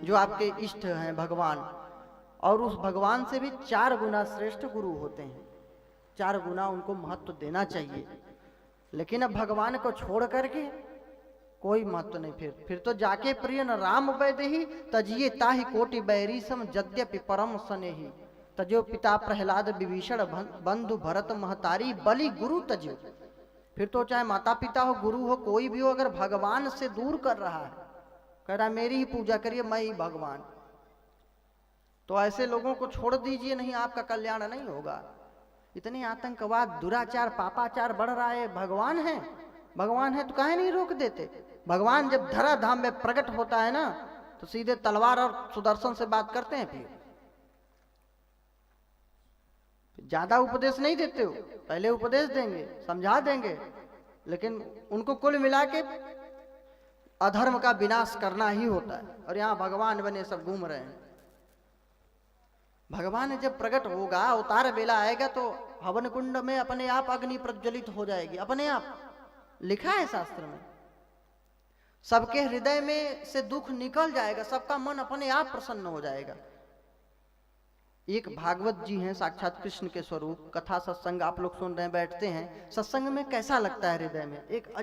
जो आपके इष्ट हैं भगवान, और उस भगवान से भी 4 गुना श्रेष्ठ गुरु होते हैं। 4 गुना उनको महत्व देना चाहिए। लेकिन अब भगवान को छोड़ करके कोई महत्व नहीं। फिर तो जाके प्रिय न राम वैदेही तजिए ताहि कोटि बैरी सम यद्यपि परम स्नेही तजो पिता प्रहलाद विभीषण बंधु भरत महतारी बलि गुरु तजो। फिर तो चाहे माता पिता हो, गुरु हो, कोई भी हो, अगर भगवान से दूर कर रहा है, कह रहा मेरी ही पूजा करिए, मैं ही भगवान, तो ऐसे लोगों को छोड़ दीजिए, नहीं आपका कल्याण नहीं होगा। इतने आतंकवाद, दुराचार, पापाचार बढ़ रहा है। भगवान है, भगवान है तो काहे नहीं रोक देते? भगवान जब धरा धाम में प्रकट होता है ना, तो सीधे तलवार और सुदर्शन से बात करते हैं। फिर ज्यादा उपदेश नहीं देते हो, पहले उपदेश देंगे, समझा देंगे, लेकिन उनको कुल मिला के अधर्म का विनाश करना ही होता है। और यहाँ भगवान बने सब घूम रहे हैं। भगवान जब प्रकट होगा, अवतार बेला आएगा, तो हवन कुंड में अपने आप अग्नि प्रज्वलित हो जाएगी, अपने आप। लिखा है शास्त्र में, सबके हृदय में से दुख निकल जाएगा, सबका मन अपने आप प्रसन्न हो जाएगा। एक भागवत जी हैं, साक्षात कृष्ण के स्वरूप, कथा सत्संग आप लोग सुन रहे हैं, बैठते हैं, सत्संग में कैसा लगता है? हृदय में एक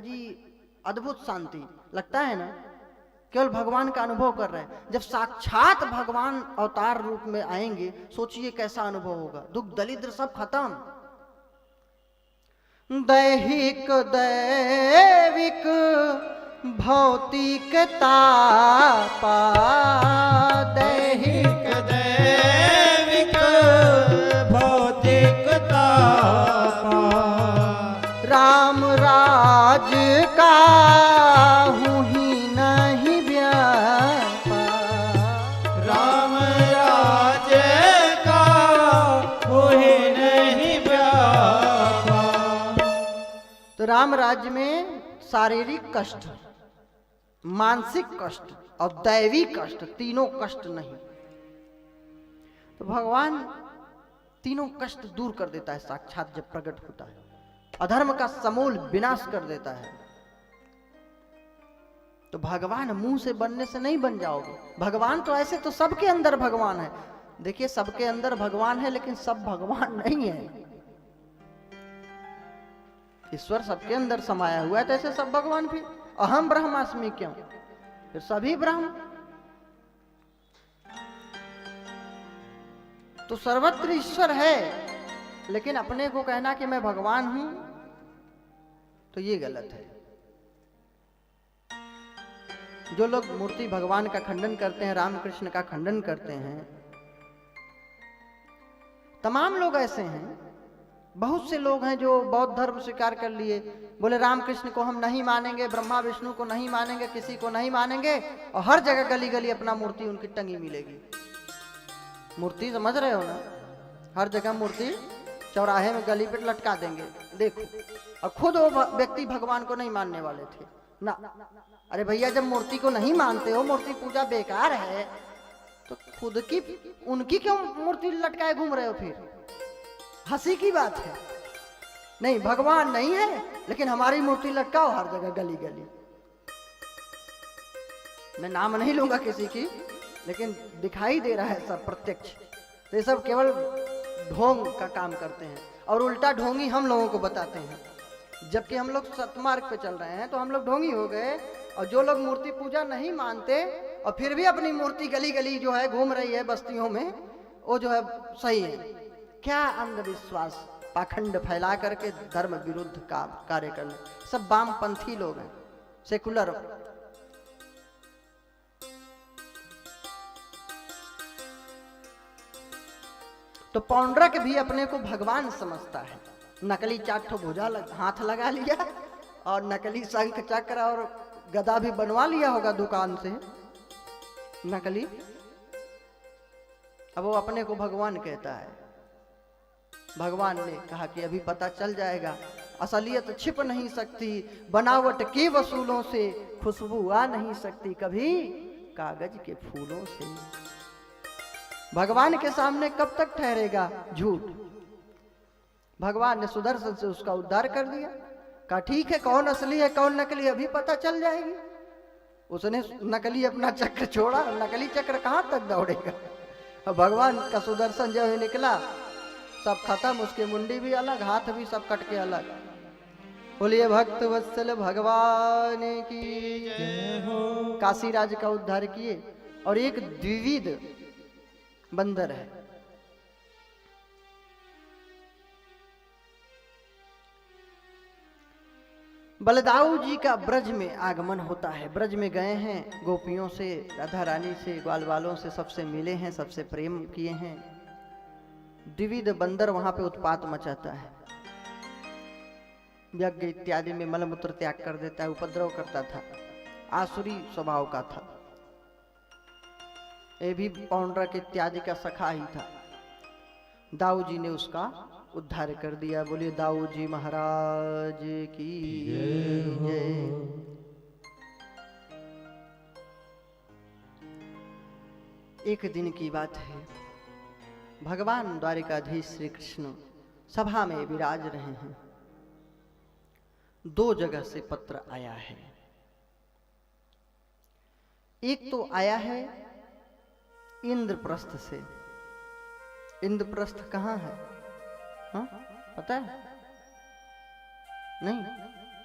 अद्भुत शांति लगता है ना, केवल भगवान का अनुभव कर रहे हैं। जब साक्षात भगवान अवतार रूप में आएंगे, सोचिए कैसा अनुभव होगा। दुख दरिद्र सब खत्म। दैहिक दैविक भौतिक तापा, दैहिक
दैविक भौतिक तापा,
राम राज का हूँ ही नहीं व्यापा,
राम राज का होए नहीं व्यापा।
तो राम राज्य में शारीरिक कष्ट, मानसिक कष्ट और दैवी कष्ट, तीनों कष्ट नहीं। तो भगवान तीनों कष्ट दूर कर देता है साक्षात जब प्रकट होता है, अधर्म का समूल विनाश कर देता है। तो भगवान मुंह से बनने से नहीं बन जाओगे। भगवान तो ऐसे तो सबके अंदर भगवान है। देखिए सबके अंदर भगवान है, लेकिन सब भगवान नहीं है। ईश्वर सबके अंदर समाया हुआ है, तो ऐसे सब भगवान भी। अहम ब्रह्मास्मि क्यों, फिर सभी ब्रह्म। तो सर्वत्र ईश्वर है, लेकिन अपने को कहना कि मैं भगवान हूं, तो ये गलत है। जो लोग मूर्ति भगवान का खंडन करते हैं, रामकृष्ण का खंडन करते हैं, तमाम लोग ऐसे हैं। बहुत से लोग हैं जो बौद्ध धर्म स्वीकार कर लिए, बोले रामकृष्ण को हम नहीं मानेंगे, ब्रह्मा विष्णु को नहीं मानेंगे, किसी को नहीं मानेंगे, और हर जगह गली गली अपना मूर्ति उनकी टंगी मिलेगी। मूर्ति समझ रहे हो ना, हर जगह मूर्ति चौराहे में गली पे लटका देंगे, देखो। और खुद वो व्यक्ति भगवान को नहीं मानने वाले थे ना। अरे भैया, जब मूर्ति को नहीं मानते हो, मूर्ति पूजा बेकार है, तो खुद की उनकी क्यों मूर्ति लटकाए घूम रहे हो? फिर हंसी की बात है। नहीं, भगवान नहीं है, लेकिन हमारी मूर्ति लटकाओ हर जगह गली गली। मैं नाम नहीं लूंगा किसी की, लेकिन दिखाई दे रहा है सब प्रत्यक्ष। तो ये सब केवल ढोंग का काम करते हैं, और उल्टा ढोंगी हम लोगों को बताते हैं। जबकि हम लोग सतमार्ग पे चल रहे हैं, तो हम लोग ढोंगी हो गए। और जो लोग मूर्ति पूजा नहीं मानते और फिर भी अपनी मूर्ति गली गली जो है घूम रही है बस्तियों में, वो जो है सही है। क्या अंधविश्वास, पाखंड फैला करके धर्म विरुद्ध कार्य करने, सब वामपंथी लोग हैं, सेकुलर। तो पौंड्रक भी अपने को भगवान समझता है। नकली 4 ठो भुजा हाथ लगा लिया, और नकली शंख चक्र और गदा भी बनवा लिया होगा दुकान से नकली। अब वो अपने को भगवान कहता है। भगवान ने कहा कि अभी पता चल जाएगा, असलियत छिप नहीं सकती, बनावट के वसूलों से खुशबू आ नहीं सकती, कभी कागज के फूलों से। भगवान के सामने कब तक ठहरेगा झूठ? भगवान ने सुदर्शन से उसका उद्धार कर दिया। कहा ठीक है, कौन असली है कौन नकली अभी पता चल जाएगी। उसने नकली अपना चक्र छोड़ा, नकली चक्र कहां तक दौड़ेगा। अब भगवान का सुदर्शन जब निकला, सब खत्म, उसकी मुंडी भी अलग, हाथ भी सब कट के अलग। बोलिए भक्त वत्सल भगवान की जय हो। काशीराज का उद्धार किए। और एक द्विविध बंदर है, बलदाऊ जी का ब्रज में आगमन होता है। ब्रज में गए हैं, गोपियों से, राधा रानी से, ग्वाल वालों से, सबसे मिले हैं, सबसे प्रेम किए हैं। द्विविध बंदर वहां पे उत्पात मचाता है, यज्ञ इत्यादि में मलमूत्र त्याग कर देता है, उपद्रव करता था, आसुरी स्वभाव का था। ये भी पौंड्रक इत्यादि का सखा ही था। दाऊ जी ने उसका उद्धार कर दिया। बोलिए दाऊ जी महाराज की जय। एक दिन की बात है, भगवान द्वारिकाधीश श्री कृष्ण सभा में विराज रहे हैं। 2 जगह से पत्र आया है। एक तो आया है इंद्रप्रस्थ से। इंद्रप्रस्थ कहाँ है? हाँ, पता है? नहीं।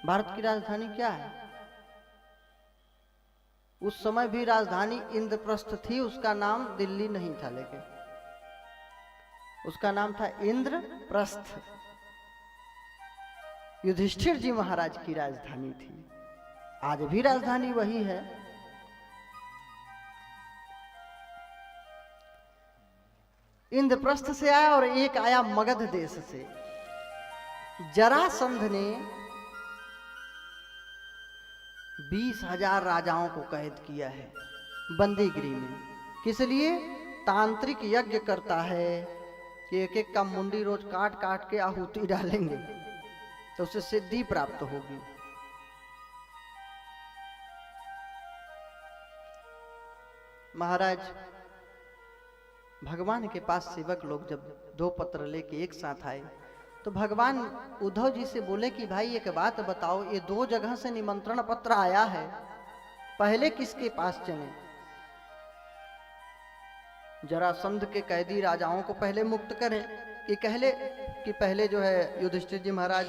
भारत की राजधानी क्या है? उस समय भी राजधानी इंद्रप्रस्थ थी, उसका नाम दिल्ली नहीं था, लेकिन उसका नाम था इंद्रप्रस्थ। युधिष्ठिर जी महाराज की राजधानी थी। आज भी राजधानी वही है। इंद्रप्रस्थ से आया और एक आया मगध देश से। जरासंध ने 20,000 राजाओं को कैद किया है बंदीगिरी में। किस लिए? तांत्रिक यज्ञ करता है कि एक एक का मुंडी रोज काट काट के आहुति डालेंगे तो उससे सिद्धि प्राप्त होगी। महाराज भगवान के पास सेवक लोग जब 2 पत्र लेके एक साथ आए तो भगवान उद्धव जी से बोले कि भाई एक बात बताओ, ये 2 जगह से निमंत्रण पत्र आया है, पहले किसके पास चले? जरासंध के कैदी राजाओं को पहले मुक्त करें कि पहले जो है युधिष्ठिर जी महाराज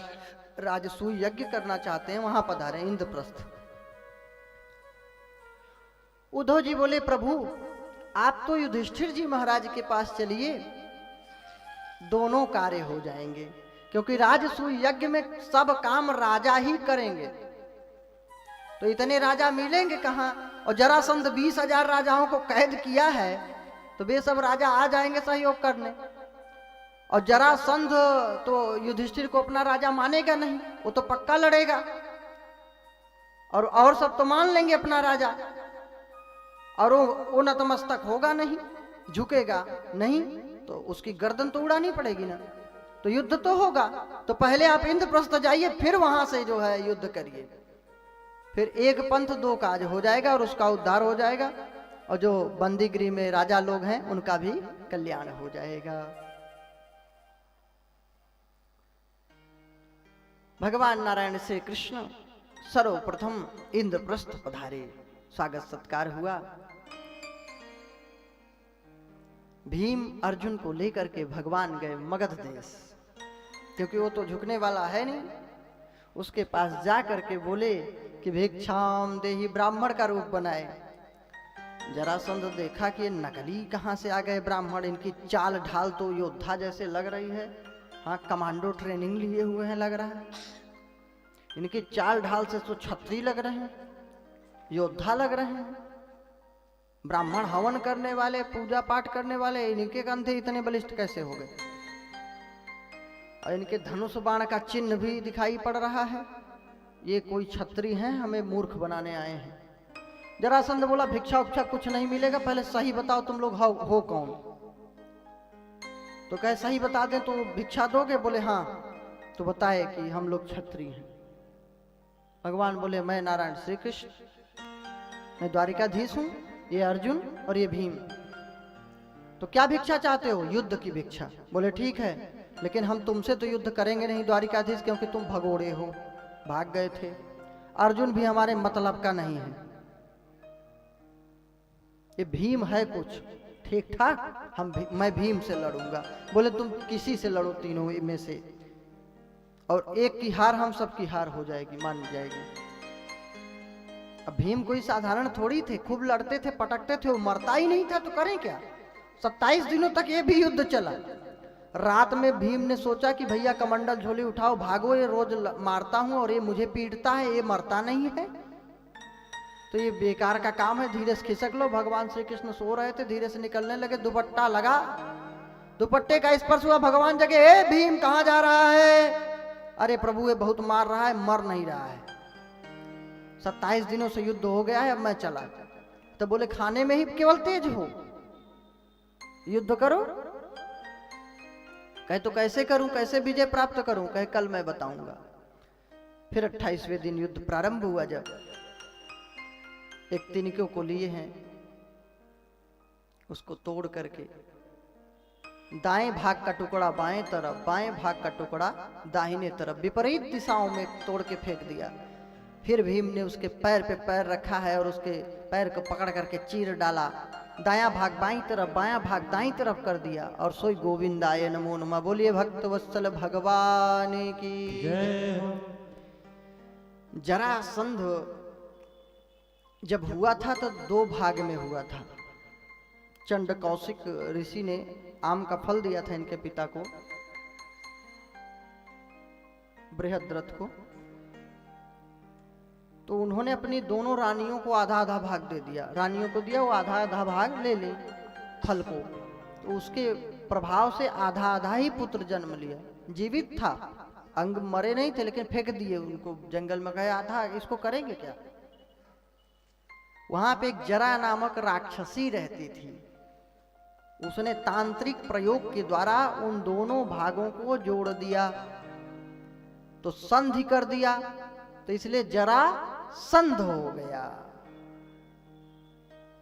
राजसूय यज्ञ करना चाहते हैं, वहां पधारे इंद्रप्रस्थ। उद्धव जी बोले प्रभु आप तो युधिष्ठिर जी महाराज के पास चलिए, दोनों कार्य हो जाएंगे, क्योंकि राजसूय यज्ञ में सब काम राजा ही करेंगे। तो इतने राजा मिलेंगे कहां? और जरासंध 20,000 राजाओं को कैद किया है, तो वे सब राजा आ जाएंगे सहयोग करने। और जरासंध तो युधिष्ठिर को अपना राजा मानेगा नहीं, वो तो पक्का लड़ेगा। और सब तो मान लेंगे अपना राजा, और वो नतमस्तक होगा नहीं, झुकेगा नहीं, तो उसकी गर्दन तो उड़ानी पड़ेगी ना। तो युद्ध तो होगा, तो पहले आप इंद्रप्रस्थ जाइए, फिर वहां से जो है युद्ध करिए। फिर एक पंथ 2 काज हो जाएगा और उसका उद्धार हो जाएगा, और जो बंदीगृह में राजा लोग हैं उनका भी कल्याण हो जाएगा। भगवान नारायण श्री कृष्ण सर्वप्रथम इंद्रप्रस्थ पधारे, स्वागत सत्कार हुआ। भीम अर्जुन को लेकर के भगवान गए मगध देश, क्योंकि वो तो झुकने वाला है नहीं। उसके पास जा करके बोले कि भिक्षाम देहि, ब्राह्मण का रूप बनाए। जरासंध देखा कि ये नकली कहाँ से आ गए ब्राह्मण, इनकी चाल ढाल तो योद्धा जैसे लग रही है। हाँ, कमांडो ट्रेनिंग लिए हुए हैं लग रहा है। इनकी चाल ढाल से तो छत्री लग रहे हैं, योद्धा लग रहे हैं। ब्राह्मण हवन करने वाले, पूजा पाठ करने वाले, इनके कंधे इतने बलिष्ठ कैसे हो गए? और इनके धनुष बाण का चिन्ह भी दिखाई पड़ रहा है। ये कोई छत्री हैं, हमें मूर्ख बनाने आए हैं। जरासंध बोला भिक्षा उक्षा कुछ नहीं मिलेगा, पहले सही बताओ तुम लोग हो कौन? तो कहे सही बता दें तो भिक्षा दोगे? बोले हाँ। तो बताए कि हम लोग क्षत्रिय हैं। भगवान बोले मैं नारायण श्री कृष्ण, मैं द्वारिकाधीश हूं, ये अर्जुन और ये भीम। तो क्या भिक्षा चाहते हो? युद्ध की भिक्षा। बोले ठीक है, लेकिन हम तुमसे तो युद्ध करेंगे नहीं द्वारिकाधीश, क्योंकि तुम भगोड़े हो, भाग गए थे। अर्जुन भी हमारे मतलब का नहीं है। ये भीम है कुछ ठीक ठाक, मैं भीम से लड़ूंगा। बोले तुम किसी से लड़ो तीनों में से, और एक की हार हम सब की हार हो जाएगी, मान जाएगी। अब भीम कोई साधारण थोड़ी थे, खूब लड़ते थे, पटकते थे, वो मरता ही नहीं था, तो करें क्या? 27 दिनों तक ये भी युद्ध चला। रात में भीम ने सोचा कि भैया कमंडल झोली उठाओ, भागो, ये रोज मारता हूं और ये मुझे पीटता है, ये मरता नहीं है, तो ये बेकार का काम है, धीरे से खिसक लो। भगवान श्री कृष्ण सो रहे थे, धीरे से निकलने लगे, दुपट्टा लगा, दुपट्टे का स्पर्श हुआ, भगवान जगे, ए भीम कहाँ जा रहा है? अरे प्रभु ये बहुत मार रहा है, मर नहीं रहा है, 27 दिनों से युद्ध हो गया है, अब मैं चला। तो बोले खाने में ही केवल तेज हो, युद्ध करो। कहे तो कैसे करूं, कैसे विजय प्राप्त करूं? कहे कल मैं बताऊंगा। फिर 28वें दिन युद्ध प्रारंभ हुआ। जब एक तिनकों को लिए हैं, उसको तोड़ करके दाएं भाग का टुकड़ा बाएं तरफ, बाएं भाग का टुकड़ा दाहिने तरफ, विपरीत दिशाओं में तोड़ के फेंक दिया। फिर भीम ने उसके पैर पे पैर रखा है और उसके पैर को पकड़ करके चीर डाला, दायां भाग बाईं तरफ, बायां भाग दाईं तरफ कर दिया, और सोई गोविंदाय नमो नमः। बोलिए भक्त वत्सल भगवान की जय हो। जरासंध जब हुआ था तो दो भाग में हुआ था। चंड कौशिक ऋषि ने आम का फल दिया था इनके पिता को, बृहद्रथ को, तो उन्होंने अपनी दोनों रानियों को आधा आधा भाग दे दिया। रानियों को दिया, वो आधा आधा भाग ले ले फल को, तो उसके प्रभाव से आधा आधा ही पुत्र जन्म लिया। जीवित था, अंग मरे नहीं थे, लेकिन फेंक दिए उनको जंगल में, गए आधा, इसको करेंगे क्या। वहां पे एक जरा नामक राक्षसी रहती थी, उसने तांत्रिक प्रयोग के द्वारा उन दोनों भागों को जोड़ दिया, तो संधि कर दिया, तो इसलिए जरा संध हो गया।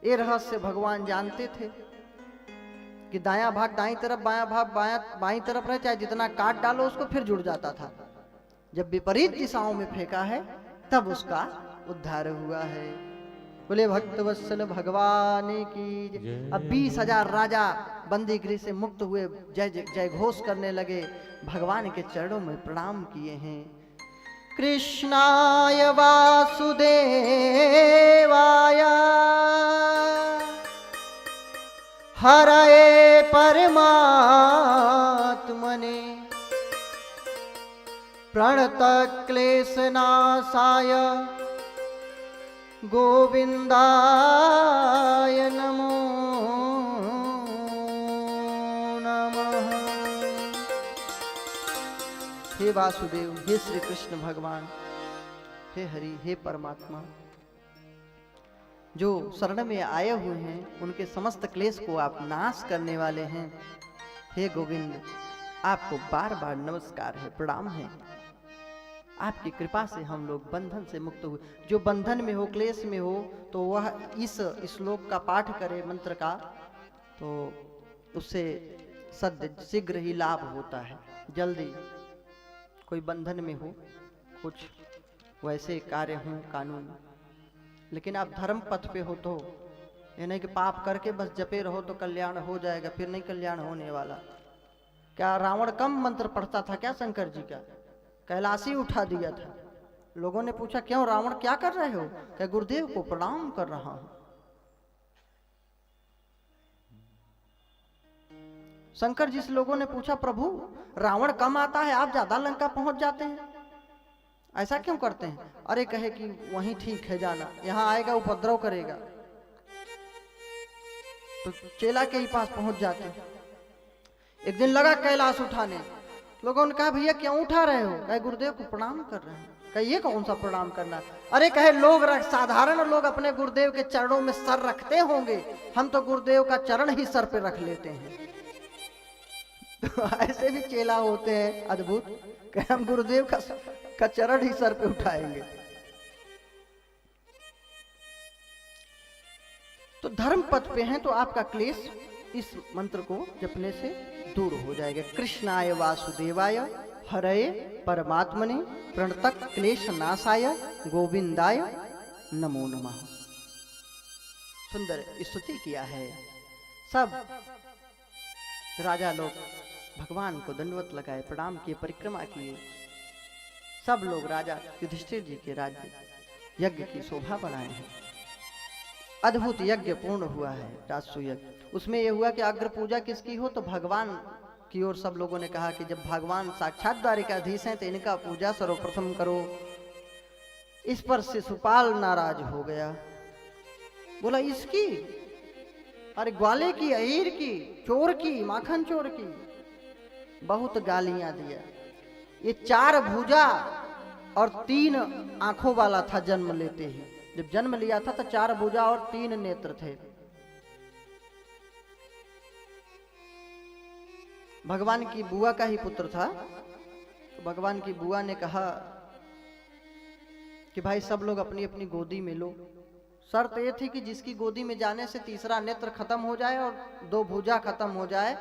ये रहस्य भगवान जानते थे कि दायां भाग दाईं तरफ, बायां भाग बाईं तरफ रहे, चाहे जितना काट डालो उसको फिर जुड़ जाता था। जब विपरीत दिशाओं में फेंका है तब उसका उद्धार हुआ है। बोले भक्तवत्सल भगवान की। अब 20,000 राजा बंदी गृह से मुक्त हुए, जय जय घोष करने लगे, भगवान के चरणों में प्रणाम किए हैं। कृष्णाय वासुदेवाय हरये परमात्मने प्रणतक्लेशनाशाय गोविंदाय नमो नमः। हे वासुदेव, हे श्री कृष्ण भगवान, हे हरि, हे परमात्मा, जो शरण में आए हुए हैं उनके समस्त क्लेश को आप नाश करने वाले हैं। हे गोविंद, आपको बार बार नमस्कार है, प्रणाम है। आपकी कृपा से हम लोग बंधन से मुक्त हुए। जो बंधन में हो, क्लेश में हो, तो वह इस श्लोक का पाठ करे, मंत्र का, तो उससे सद्य शीघ्र ही लाभ होता है। जल्दी कोई बंधन में हो, कुछ वैसे कार्य हों कानून, लेकिन आप धर्म पथ पे हो तो ये नहीं कि पाप करके बस जपे रहो तो कल्याण हो जाएगा, फिर नहीं कल्याण होने वाला। क्या रावण कम मंत्र पढ़ता था क्या शंकर जी का? कैलाशी उठा दिया था। लोगों ने पूछा क्यों रावण क्या कर रहे हो? क्या गुरुदेव को प्रणाम कर रहा हूं। शंकर जी से लोगों ने पूछा प्रभु रावण कम आता है, आप ज्यादा लंका पहुंच जाते हैं, ऐसा क्यों करते हैं? अरे कहे कि वहीं ठीक है जाना, यहां आएगा उपद्रव करेगा। तो चेला के ही पास पहुंच जाते हैं। एक दिन लगा कैलाश उठाने, लोगों ने कहा भैया क्यों उठा रहे हो? कहे गुरुदेव को प्रणाम कर रहे हैं। कहे ये कौन सा प्रणाम करना? अरे कहे लोग साधारण लोग अपने गुरुदेव के चरणों में सर रखते होंगे, हम तो गुरुदेव का चरण ही सर पे रख लेते हैं। तो ऐसे भी चेला होते हैं अद्भुत, कि हम गुरुदेव का चरण ही सर पे उठाएंगे। तो धर्म पथ पे हैं तो आपका क्लेश इस मंत्र को जपने से दूर हो जाएगा। कृष्णाय वासुदेवाय हरये परमात्मने प्रणतक क्लेश नाशाय गोविंदाय नमो नमः। सुंदर स्तुति किया है। सब राजा लोग भगवान को दंडवत लगाए, प्रणाम किए, परिक्रमा किए। सब लोग राजा युधिष्ठिर जी के राज्य यज्ञ की शोभा बढ़ाए हैं। अद्भुत यज्ञ पूर्ण हुआ है, राजसू यज्ञ। उसमें यह हुआ कि अग्र पूजा किसकी हो तो भगवान की ओर सब लोगों ने कहा कि जब भगवान साक्षात द्वारिकाधीश हैं तो इनका पूजा सर्वप्रथम करो। इस पर शिशुपाल नाराज हो गया, बोला इसकी, अरे ग्वाले की, अहीर की, चोर की, माखन चोर की, बहुत गालियां दिया। ये 4 भुजा और 3 आंखों वाला था जन्म लेते ही। जब जन्म लिया था तो 4 भुजा और 3 नेत्र थे। भगवान की बुआ का ही पुत्र था। तो भगवान की बुआ ने कहा कि भाई सब लोग अपनी अपनी गोदी में लो। शर्त यह थी कि जिसकी गोदी में जाने से तीसरा नेत्र खत्म हो जाए और 2 भुजा खत्म हो जाए,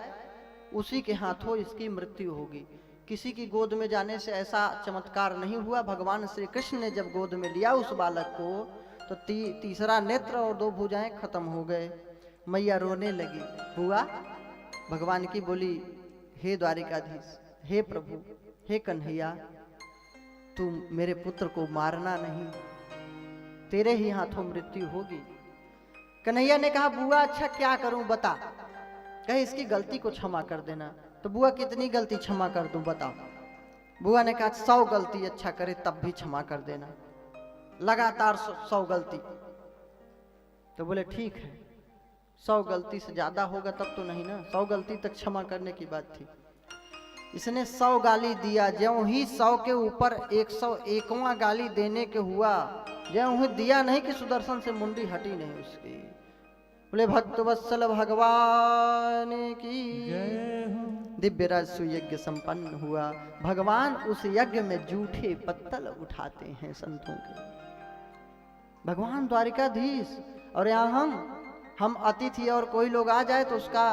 उसी के हाथों इसकी मृत्यु होगी। किसी की गोद में जाने से ऐसा चमत्कार नहीं हुआ। भगवान श्री कृष्ण ने जब गोद में लिया उस बालक को तो तीसरा नेत्र और 2 भुजाएं खत्म हो गए। मैया रोने लगी। बुआ भगवान की बोली, हे द्वारिकाधीश, हे प्रभु, हे कन्हैया, तुम मेरे पुत्र को मारना नहीं। तेरे ही हाथों मृत्यु होगी। कन्हैया ने कहा बुआ अच्छा क्या करूं बता। कहे इसकी गलती को क्षमा कर देना। तो बुआ कितनी गलती क्षमा कर दूं बताओ। बुआ ने कहा 100 गलती अच्छा करे तब भी क्षमा कर देना, लगातार 100 गलती। तो बोले ठीक है, 100 गलती से ज्यादा होगा तब तो नहीं ना, 100 गलती तक क्षमा करने की बात थी। इसने 100 गाली दिया, ज्यों ही 100 के ऊपर 101वां गाली देने के हुआ, ज्यों ही दिया नहीं कि सुदर्शन से मुंडी हटी नहीं उसकी। बोले भक्त वत्सल भगवान की दिव्य राज सुयज्ञ संपन्न हुआ। भगवान उस यज्ञ में जूठे पत्तल उठाते हैं संतों के। भगवान द्वारिकाधीश, और यहाँ हम अतिथि और कोई लोग आ जाए तो उसका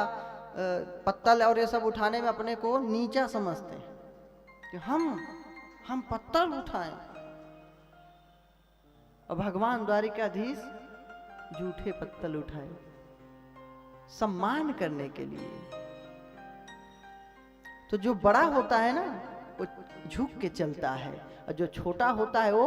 पत्तल और ये सब उठाने में अपने को नीचा समझते हैं कि हम पत्तल उठाएं, और भगवान द्वारिकाधीश जूठे पत्तल उठाए सम्मान करने के लिए। तो जो बड़ा होता है ना वो झुक के चलता है, और जो छोटा होता है वो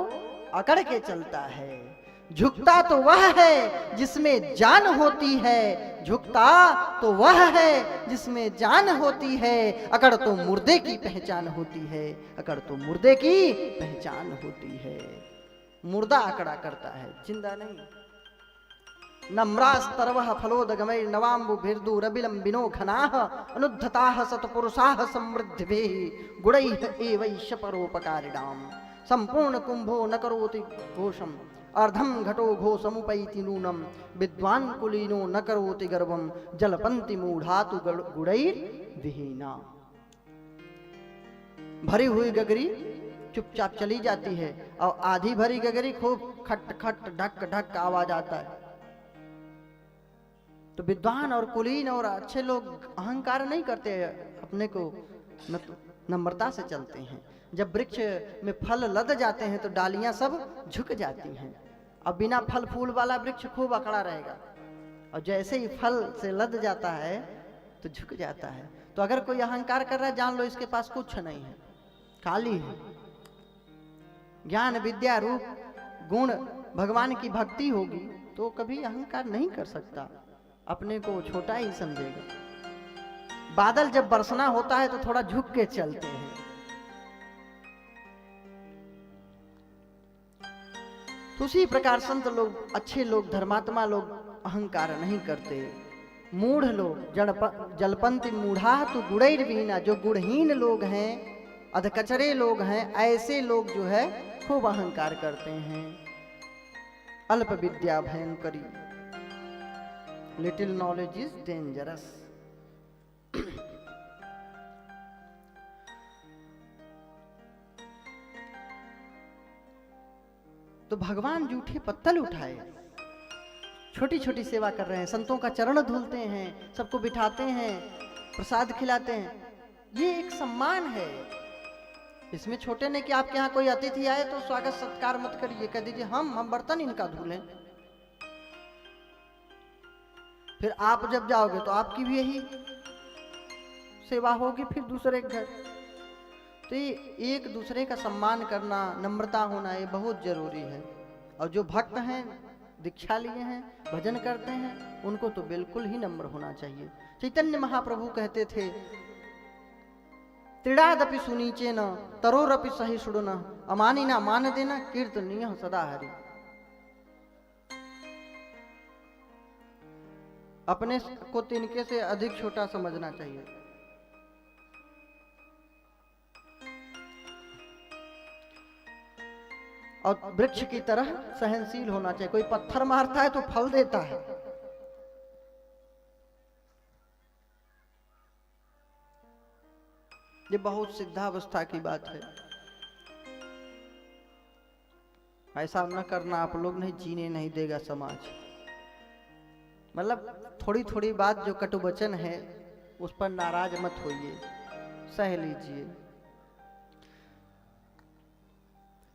अकड़ के चलता है। झुकता तो वह है जिसमें जान होती है, झुकता तो वह है जिसमें जान होती है। अकड़ तो मुर्दे की पहचान होती है, अकड़ तो मुर्दे की पहचान होती है। मुर्दा अकड़ा करता है, जिंदा नहीं। नम्रास्तरवः फलोदगमैर् नवाम्बुभिर्दु रबिलम्बिनो घनाः अनुद्धताः सत्पुरुषाः समृद्धिभिः गुणैः एवैष परोपकारिणाम्। सम्पूर्ण कुंभो न करोति घोषम् अर्धम घटो घोषमुपैति नूनम विद्वान कुलीनो न करोति गर्वम जलपंति मूढ़ातु गुड़ैर्विहीना। भरी हुई गगरी चुपचाप चली जाती है, और आधी भरी गगरी खूब खट खट ढक ढक आवाज आता है। तो विद्वान और कुलीन और अच्छे लोग अहंकार नहीं करते, अपने को नम्रता से चलते हैं। जब वृक्ष में फल लद जाते हैं तो डालियां सब झुक जाती हैं, और बिना फल फूल वाला वृक्ष खूब अकड़ा रहेगा, और जैसे ही फल से लद जाता है तो झुक जाता है। तो अगर कोई अहंकार कर रहा है जान लो इसके पास कुछ नहीं है, खाली है। ज्ञान विद्या रूप गुण भगवान की भक्ति होगी तो कभी अहंकार नहीं कर सकता, अपने को छोटा ही समझेगा। बादल जब बरसना होता है तो थोड़ा झुक के चलते हैं। तो उसी प्रकार संत लोग, अच्छे लोग, धर्मात्मा लोग अहंकार नहीं करते। मूढ़ लोग जलपंति मूढ़ा तो गुड़ैर्विहीना, जो गुणहीन लोग हैं, अधकचरे लोग हैं, ऐसे लोग जो है खूब अहंकार करते हैं। अल्प विद्या भयंकरी, लिटिल नॉलेज इज डेंजरस। तो भगवान जूठे पत्तल उठाए, छोटी छोटी सेवा कर रहे हैं, संतों का चरण धुलते हैं, सबको बिठाते हैं, प्रसाद खिलाते हैं। ये एक सम्मान है। इसमें छोटे ने कि आपके यहाँ कोई अतिथि आए तो स्वागत सत्कार मत करिए, कह दीजिए हम बर्तन इनका धुलें। फिर आप जब जाओगे तो आपकी भी यही सेवा होगी फिर दूसरे घर। तो ये एक दूसरे का सम्मान करना, नम्रता होना, ये बहुत जरूरी है। और जो भक्त हैं, दीक्षा लिए हैं, भजन करते हैं, उनको तो बिल्कुल ही नम्र होना चाहिए। चैतन्य महाप्रभु कहते थे, त्रिडादपि सुनीचे न तरोरपि सहिष्णु न अमानी ना मान देना कीर्तनीय सदा हरि। अपने को तिनके से अधिक छोटा समझना चाहिए। और वृक्ष की तरह सहनशील होना चाहिए। कोई पत्थर मारता है तो फल देता है, ये बहुत सिद्धावस्था की बात है। ऐसा न करना, आप लोग नहीं, जीने नहीं देगा समाज। मतलब थोड़ी थोड़ी बात जो कटुवचन है उस पर नाराज मत होइए, सह लीजिए।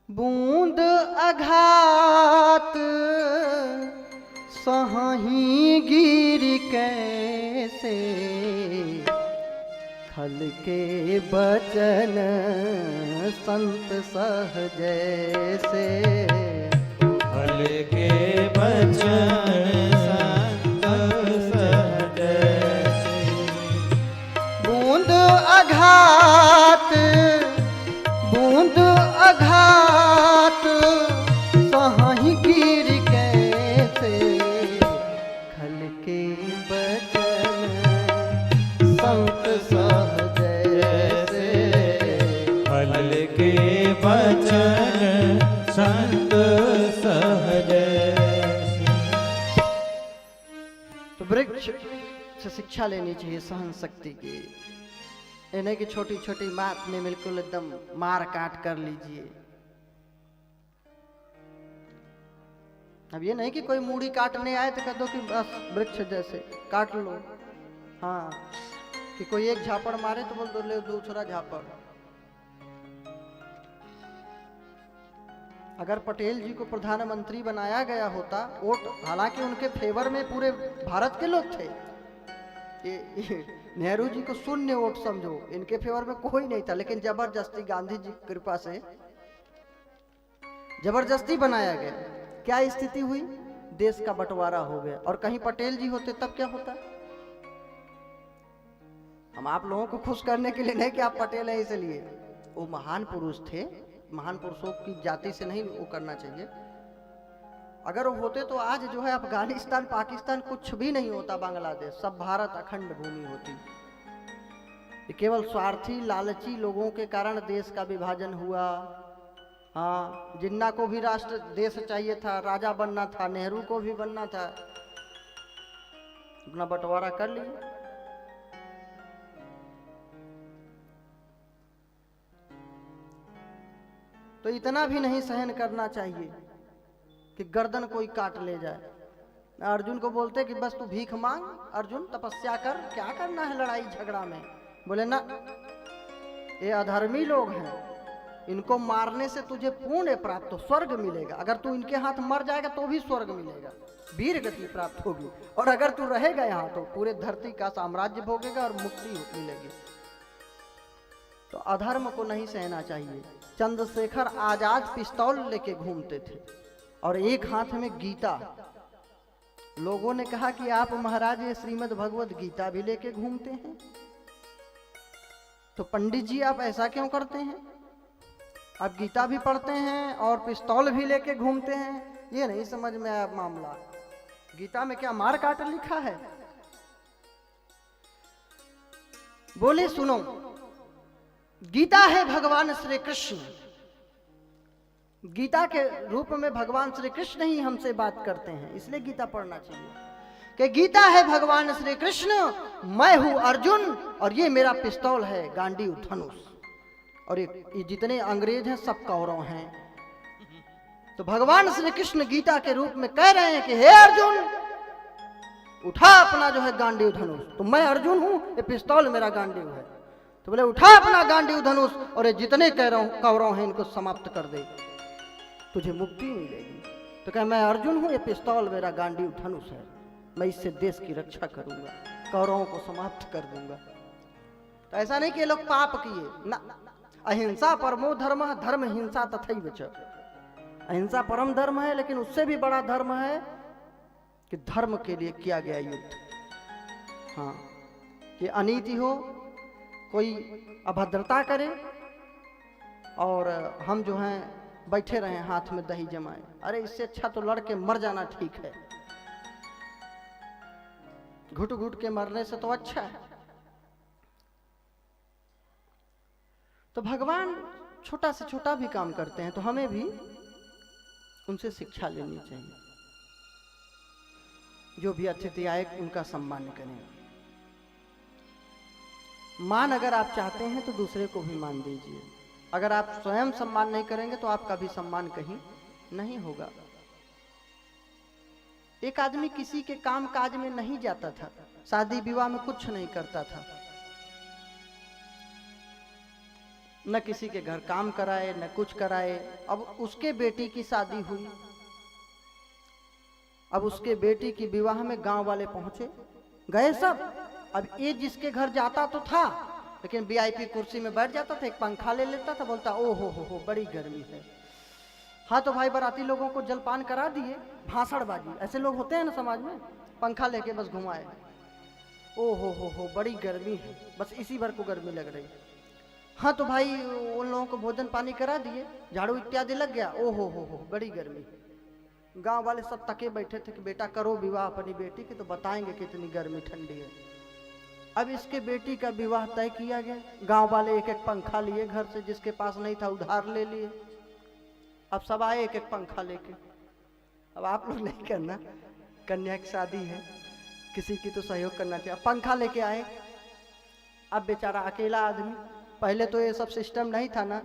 बूंद आघात सही गिर कैसे, खल के बचन संत सह जैसे।
फल
फल के बचन संत सहज से।
बूंद आघात सहाही गिर कैसे, खल के बचन संत सहज से।
फल के बचन संत सहज से।
तो वृक्ष से शिक्षा लेनी चाहिए सहन शक्ति की। इन्हें की छोटी छोटी बात में बिल्कुल एकदम मार काट कर लीजिए। अब ये नहीं कि कोई मूड़ी काटने आए तो कह दो कि बस वृक्ष जैसे काट लो। हाँ, कि कोई एक झापड़ मारे तो बोल दो ले दूसरा झापड़। अगर पटेल जी को प्रधानमंत्री बनाया गया होता, वोट हालांकि उनके फेवर में पूरे भारत के लोग थे, ये नेहरू जी को शून्य वोट समझो, इनके फेवर में कोई नहीं था, लेकिन जबरदस्ती गांधी जी की कृपा से जबरदस्ती बनाया गया। क्या स्थिति हुई? देश का बंटवारा हो गया। और कहीं पटेल जी होते तब क्या होता? हम आप लोगों को खुश करने के लिए नहीं कि आप पटेल हैं इसलिए, वो महान पुरुष थे। महान पुरुषों की जाति से नहीं वो करना चाहिए। अगर वो होते तो आज जो है अफगानिस्तान पाकिस्तान कुछ भी नहीं होता, बांग्लादेश सब भारत अखंड भूमि होती। ये केवल स्वार्थी लालची लोगों के कारण देश का विभाजन हुआ। हाँ, जिन्ना को भी राष्ट्र देश चाहिए था, राजा बनना था, नेहरू को भी बनना था, अपना बंटवारा कर लिया। तो इतना भी नहीं सहन करना चाहिए कि गर्दन कोई काट ले जाए। अर्जुन को बोलते कि बस तू भीख मांग, अर्जुन तपस्या कर, क्या करना है लड़ाई झगड़ा में। बोले ना, ये अधर्मी लोग हैं, इनको मारने से तुझे पुण्य प्राप्त हो, स्वर्ग मिलेगा। अगर तू इनके हाथ मर जाएगा तो भी स्वर्ग मिलेगा, वीर गति प्राप्त होगी। और अगर तू रहेगा यहाँ तो पूरे धरती का साम्राज्य भोगेगा और मुक्ति मिलेगी। तो अधर्म को नहीं सहना चाहिए। चंद्रशेखर आजाद पिस्तौल लेके घूमते थे और एक हाथ में गीता। लोगों ने कहा कि आप महाराज ये श्रीमद् भगवत गीता भी लेके घूमते हैं, तो पंडित जी आप ऐसा क्यों करते हैं? आप गीता भी पढ़ते हैं और पिस्तौल भी लेके घूमते हैं, ये नहीं समझ में आया मामला। गीता में क्या मार काट लिखा है? बोले सुनो, गीता है भगवान श्री कृष्ण। गीता के रूप में भगवान श्री कृष्ण ही हमसे बात करते हैं, इसलिए गीता पढ़ना चाहिए। कि गीता है भगवान श्री कृष्ण, मैं हूं अर्जुन और ये मेरा पिस्तौल है गांडीव धनुष, और ये जितने अंग्रेज हैं सब कौरव हैं। तो भगवान श्री कृष्ण गीता के रूप में कह रहे हैं कि हे अर्जुन, उठा अपना जो है गांडीव धनुष। तो मैं अर्जुन हूं, ये पिस्तौल मेरा गांडीव है। तो बोले उठा अपना गांडीव धनुष और ये जितने कौरव हैं इनको समाप्त कर दे, तुझे मुक्ति मिलेगी। तो कहे मैं अर्जुन हूं, ये पिस्तौल मेरा गांडीव धनुष है, मैं इससे देश की रक्षा करूंगा, कौरवों को समाप्त कर दूंगा। तो ऐसा नहीं कि ये लोग पाप किए ना। अहिंसा परमो धर्म, धर्म हिंसा तथैव च। अहिंसा परम धर्म है, लेकिन उससे भी बड़ा धर्म है कि धर्म के लिए किया गया युद्ध। हाँ, कि अनीति हो, कोई अभद्रता करे और हम जो हैं बैठे रहे हाथ में दही जमाए, अरे इससे अच्छा तो लड़ के मर जाना ठीक है। घुट घुट के मरने से तो अच्छा है। तो भगवान छोटा से छोटा भी काम करते हैं, तो हमें भी उनसे शिक्षा लेनी चाहिए। जो भी अतिथि आए उनका सम्मान करें। मान अगर आप चाहते हैं तो दूसरे को भी मान दीजिए। अगर आप स्वयं सम्मान नहीं करेंगे तो आपका भी सम्मान कहीं नहीं होगा। एक आदमी किसी के काम काज में नहीं जाता था, शादी विवाह में कुछ नहीं करता था, न किसी के घर काम कराए न कुछ कराए। अब उसके बेटी की शादी हुई, अब उसके बेटी की विवाह में गांव वाले पहुंचे, गए सब। अब ये जिसके घर जाता तो था, लेकिन वीआईपी कुर्सी में बैठ जाता था, एक पंखा ले लेता था, बोलता ओ हो बड़ी गर्मी है, हाँ तो भाई बाराती लोगों को जलपान करा दिए, भाषणबाजी, ऐसे लोग होते हैं ना समाज में, पंखा लेके बस घुमाए। ओ हो बड़ी गर्मी है, बस इसी भर को गर्मी लग रही। हाँ तो भाई उन लोगों को भोजन पानी करा दिए, झाड़ू इत्यादि लग गया। ओ हो बड़ी गर्मी। गांव वाले सब तके बैठे थे कि बेटा करो विवाह अपनी बेटी की, तो बताएंगे कितनी गर्मी ठंडी है। अब इसके बेटी का विवाह तय किया गया। गांव वाले एक एक पंखा लिए घर से, जिसके पास नहीं था उधार ले लिए। अब सब आए एक एक पंखा लेके। अब आप लोग नहीं करना, कन्या की शादी है, किसी की तो सहयोग करना चाहिए। अब पंखा लेके आए। अब बेचारा अकेला आदमी, पहले तो ये सब सिस्टम नहीं था ना,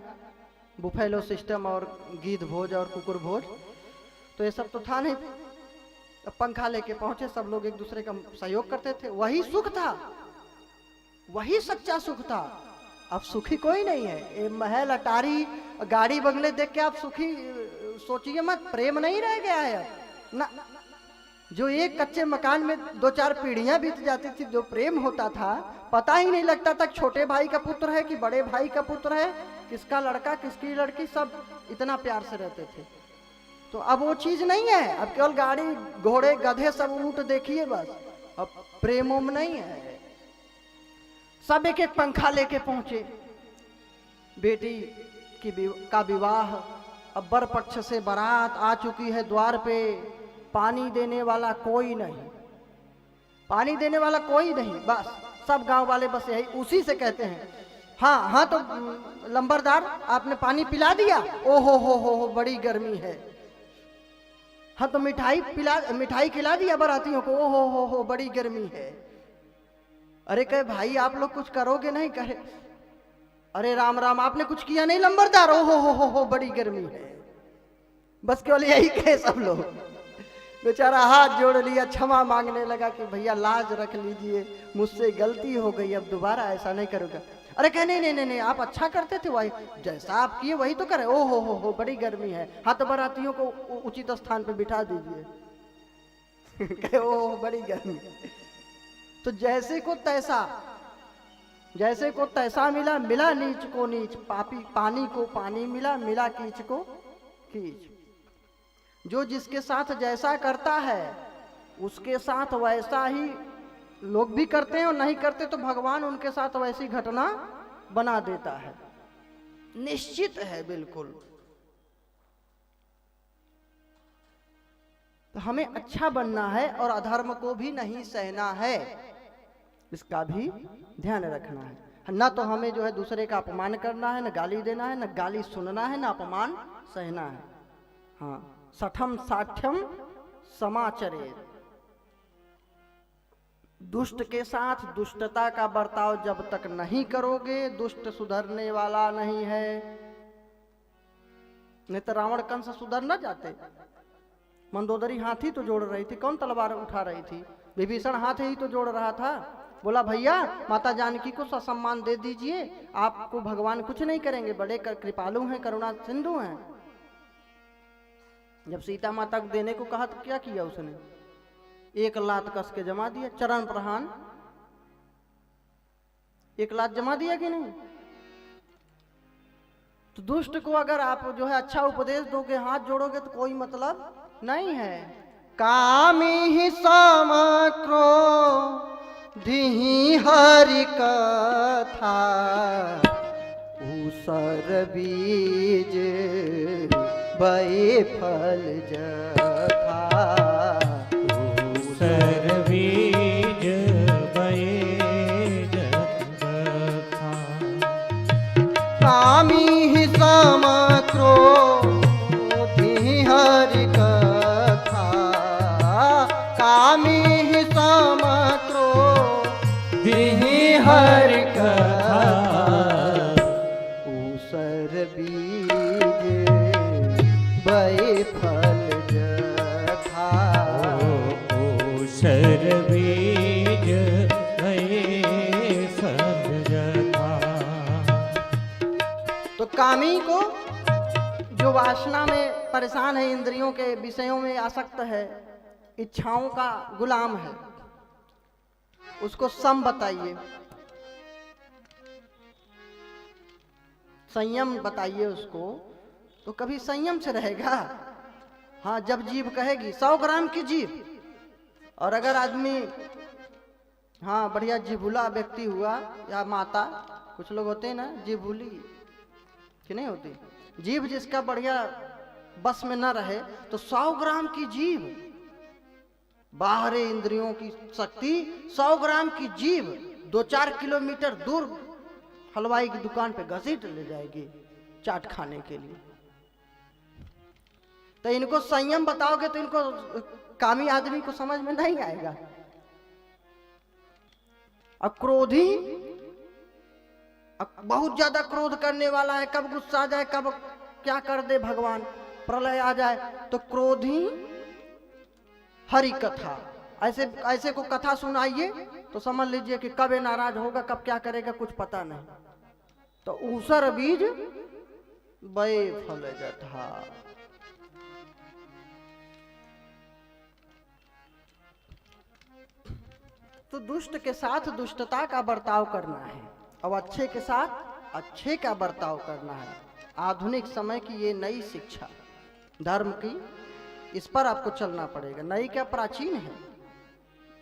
बुफेलो सिस्टम और गीध भोज और कुकुर भोज, तो ये सब तो था नहीं। अब पंखा लेके पहुंचे, सब लोग एक दूसरे का सहयोग करते थे, वही सुख था, वही सच्चा सुख था। अब सुखी कोई नहीं है। ये महल अटारी गाड़ी बंगले देख के आप सुखी सोचिए मत, प्रेम नहीं रह गया है अब ना। जो एक कच्चे मकान में 2-4 पीढ़ियां बीत जाती थी, जो प्रेम होता था, पता ही नहीं लगता था छोटे भाई का पुत्र है कि बड़े भाई का पुत्र है, किसका लड़का किसकी लड़की, सब इतना प्यार से रहते थे। तो अब वो चीज नहीं है। अब केवल गाड़ी घोड़े गधे सब ऊंट देखिए बस, अब प्रेमों में नहीं है। सब एक एक पंखा लेके पहुंचे। बेटी का विवाह, अब बर पक्ष से बारात आ चुकी है द्वार पे। पानी देने वाला कोई नहीं, पानी देने वाला कोई नहीं, बस सब गांव वाले बस यही उसी से कहते हैं, हाँ तो लंबरदार आपने पानी पिला दिया। ओ हो बड़ी गर्मी है। हाँ तो मिठाई खिला दिया बारातियों को। ओ हो बड़ी गर्मी है। अरे कहे भाई आप लोग कुछ करोगे नहीं? कहे अरे राम राम आपने कुछ किया नहीं लंबरदार। ओ हो बड़ी गर्मी है। बस केवल यही कहे सब लोग। बेचारा हाथ जोड़ लिया, क्षमा मांगने लगा कि भैया लाज रख लीजिए, मुझसे गलती हो गई, अब दोबारा ऐसा नहीं करूँगा। अरे कहे नहीं आप अच्छा करते थे, वही जैसा आप किए वही तो करे। ओ हो बड़ी गर्मी है। हाँ तो बारातियों को उचित स्थान पे बिठा दीजिए। कहे ओ बड़ी गर्मी। तो जैसे को तैसा मिला नीच को नीच, पानी को पानी मिला कीच को कीच। जो जिसके साथ जैसा करता है उसके साथ वैसा ही लोग भी करते हैं, और नहीं करते तो भगवान उनके साथ वैसी घटना बना देता है। निश्चित है बिल्कुल। तो हमें अच्छा बनना है और अधर्म को भी नहीं सहना है, इसका भी ध्यान रखना है। ना तो हमें जो है दूसरे का अपमान करना है, न गाली देना है, न गाली सुनना है, न अपमान सहना है। हाँ, सठम साठ्यम समाचरे। दुष्ट के साथ दुष्टता का बर्ताव जब तक नहीं करोगे, दुष्ट सुधरने वाला नहीं है। नहीं तो रावण कंस सुधर न जाते। मंदोदरी हाथी तो जोड़ रही थी, कौन तलवार उठा रही थी? विभीषण हाथी ही तो जोड़ रहा था। बोला भैया माता जानकी को सम्मान दे दीजिए, आपको भगवान कुछ नहीं करेंगे, बड़े कृपालु हैं, करुणा सिंधु हैं। जब सीता माता को देने को कहा तो क्या किया उसने? 1 लात कस के जमा दिया, चरण प्रहान। 1 लात जमा दिया कि नहीं? तो दुष्ट को अगर आप जो है अच्छा उपदेश दोगे, हाथ जोड़ोगे, तो कोई मतलब नहीं है। कामी ही समक्रो धिहि हरि कथा, उसर बीज बई फल जथा।
उसर बीज बई जथा।
कामी ही समक्रो धिहि हरि कथा, कामी ही समक्रो धिहि हरि कथा। उसर बीज बई फल जथा।
उसर बीज बई फल जथा।
तो कामी को जो वासना में परेशान है, इंद्रियों के विषयों में आसक्त है, इच्छाओं का गुलाम है, उसको सम बताइए, संयम बताइए उसको, तो कभी संयम से रहेगा। हाँ, जब जीभ कहेगी 100 ग्राम की जीभ, और अगर आदमी हाँ बढ़िया जीभुला व्यक्ति हुआ या माता, कुछ लोग होते हैं ना जीभुली कि नहीं होती, जीभ जिसका बढ़िया बस में न रहे तो 100 ग्राम की जीभ, बाहरी इंद्रियों की शक्ति, 100 ग्राम की जीभ 2-4 किलोमीटर दूर हलवाई की दुकान पे घसीट ले जाएगी चाट खाने के लिए। तो इनको संयम बताओगे तो इनको कामी आदमी को समझ में नहीं आएगा। अब क्रोधी, अब बहुत ज्यादा क्रोध करने वाला है, कब गुस्सा आ जाए, कब क्या कर दे भगवान, प्रलय आ जाए, तो क्रोधी हरि कथा, ऐसे ऐसे को कथा सुनाइए तो समझ लीजिए कि कब ये नाराज होगा, कब क्या करेगा कुछ पता नहीं। तो ऊसर बीज बे फल जथा। तो दुष्ट के साथ दुष्टता का बर्ताव करना है और अच्छे के साथ अच्छे का बर्ताव करना है। आधुनिक समय की ये नई शिक्षा धर्म की, इस पर आपको चलना पड़ेगा। नई क्या, प्राचीन है।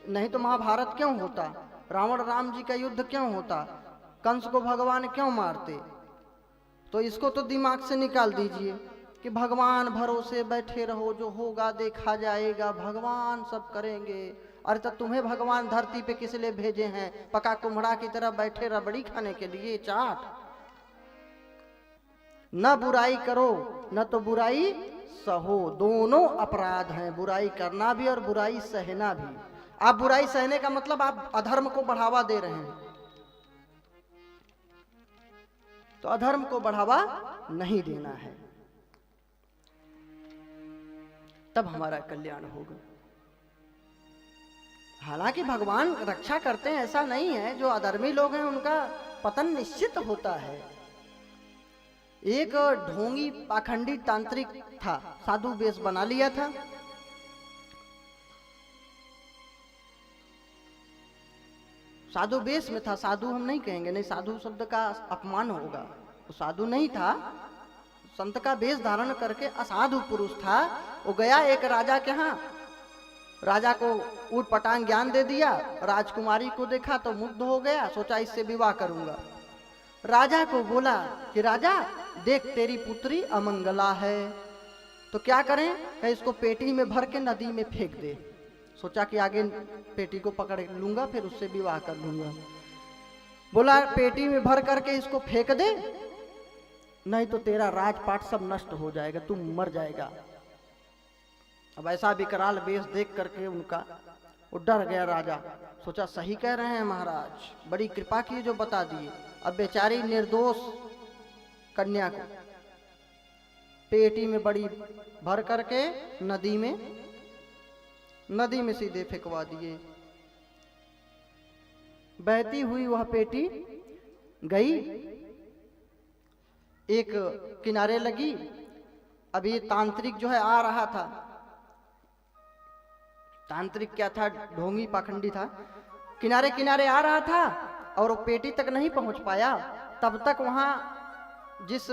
नहीं तो महाभारत क्यों होता, रावण राम जी का युद्ध क्यों होता, कंस को भगवान क्यों मारते? तो इसको तो दिमाग से निकाल दीजिए कि भगवान भरोसे बैठे रहो, जो होगा देखा जाएगा, भगवान सब करेंगे। अरे तो तुम्हें भगवान धरती पे किस लिए भेजे हैं? पका कुम्हड़ा की तरह बैठे रबड़ी खाने के लिए, चाट। न बुराई करो न तो बुराई सहो, दोनों अपराध हैं, बुराई करना भी और बुराई सहना भी। आप बुराई सहने का मतलब आप अधर्म को बढ़ावा दे रहे हैं, तो अधर्म को बढ़ावा नहीं देना है, तब हमारा कल्याण होगा। हालांकि भगवान रक्षा करते हैं, ऐसा नहीं है। जो अधर्मी लोग हैं उनका पतन निश्चित होता है। एक ढोंगी पाखंडी तांत्रिक था, साधु वेश बना लिया था, साधु वेश में था, साधु हम नहीं कहेंगे, नहीं साधु शब्द का अपमान होगा, वो साधु नहीं था, संत का वेश धारण करके असाधु पुरुष था। वो गया एक राजा के यहाँ, राजा को ऊट पटांग ज्ञान दे दिया, राजकुमारी को देखा तो मुग्ध हो गया, सोचा इससे विवाह करूंगा। राजा को बोला कि राजा देख तेरी पुत्री अमंगला है, तो क्या करें? है इसको पेटी में भर के नदी में फेंक दे। सोचा कि आगे पेटी को पकड़ लूंगा फिर उससे विवाह कर लूंगा। बोला पेटी में भर करके इसको फेंक दे, नहीं तो तेरा राजपाट सब नष्ट हो जाएगा, तू मर जाएगा। अब ऐसा विकराल वेश देख करके उनका वो डर गया राजा, सोचा सही कह रहे हैं महाराज, बड़ी कृपा की जो बता दिए। अब बेचारी निर्दोष कन्या को पेटी में बड़ी भर करके नदी में सीधे फेंकवा दिए। बहती हुई वह पेटी गई, एक किनारे लगी। अब ये तांत्रिक जो है आ रहा था, तांत्रिक क्या था, ढोंगी पाखंडी था, किनारे किनारे आ रहा था और वो पेटी तक नहीं पहुंच पाया। तब तक वहां जिस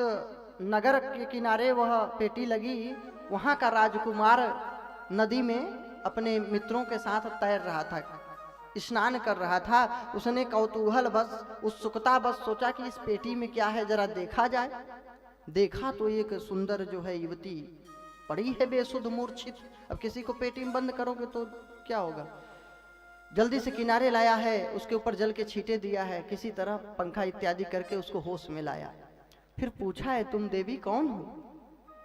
नगर के किनारे वह पेटी लगी, वहां का राजकुमार नदी में अपने मित्रों के साथ तैर रहा था, स्नान कर रहा था। उसने कौतूहल बस, उत्सुकता बस सोचा कि इस पेटी में क्या है, जरा देखा जाए। देखा तो एक सुंदर जो है युवती पड़ी है बेसुध मूर्छित। अब किसी को पेटी में बंद करोगे तो क्या होगा? जल्दी से किनारे लाया है, उसके ऊपर जल के छींटे दिया है, किसी तरह पंखा इत्यादि करके उसको होश में लाया। फिर पूछा है तुम देवी कौन हो,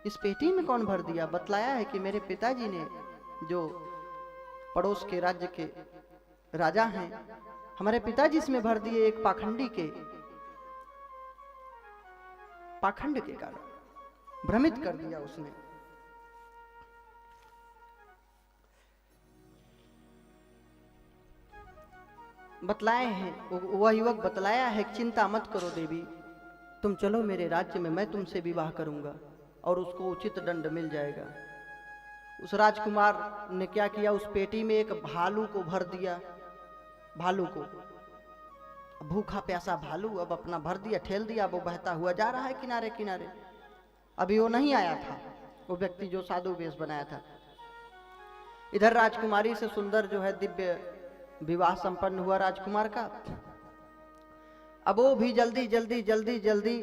इस पेटी में कौन भर दिया? बतलाया है कि मेरे पिताजी ने, जो पड़ोस के राज्य के राजा हैं, हमारे पिताजी इसमें भर दिए। एक पाखंडी के पाखंड के कारण भ्रमित कर दिया उसने। बतलाए हैं, वह युवक बतलाया है, चिंता मत करो देवी, तुम चलो मेरे राज्य में, मैं तुमसे विवाह करूंगा और उसको उचित दंड मिल जाएगा। उस राजकुमार ने क्या किया, उस पेटी में एक भालू को भर दिया। भालू को, भूखा प्यासा भालू अब अपना भर दिया, ठेल दिया, वो बहता हुआ जा रहा है किनारे किनारे। अभी वो नहीं आया था, वो व्यक्ति जो साधु वेश बनाया था। इधर राजकुमारी से सुंदर जो है दिव्य विवाह संपन्न हुआ राजकुमार का। अब वो भी जल्दी जल्दी जल्दी जल्दी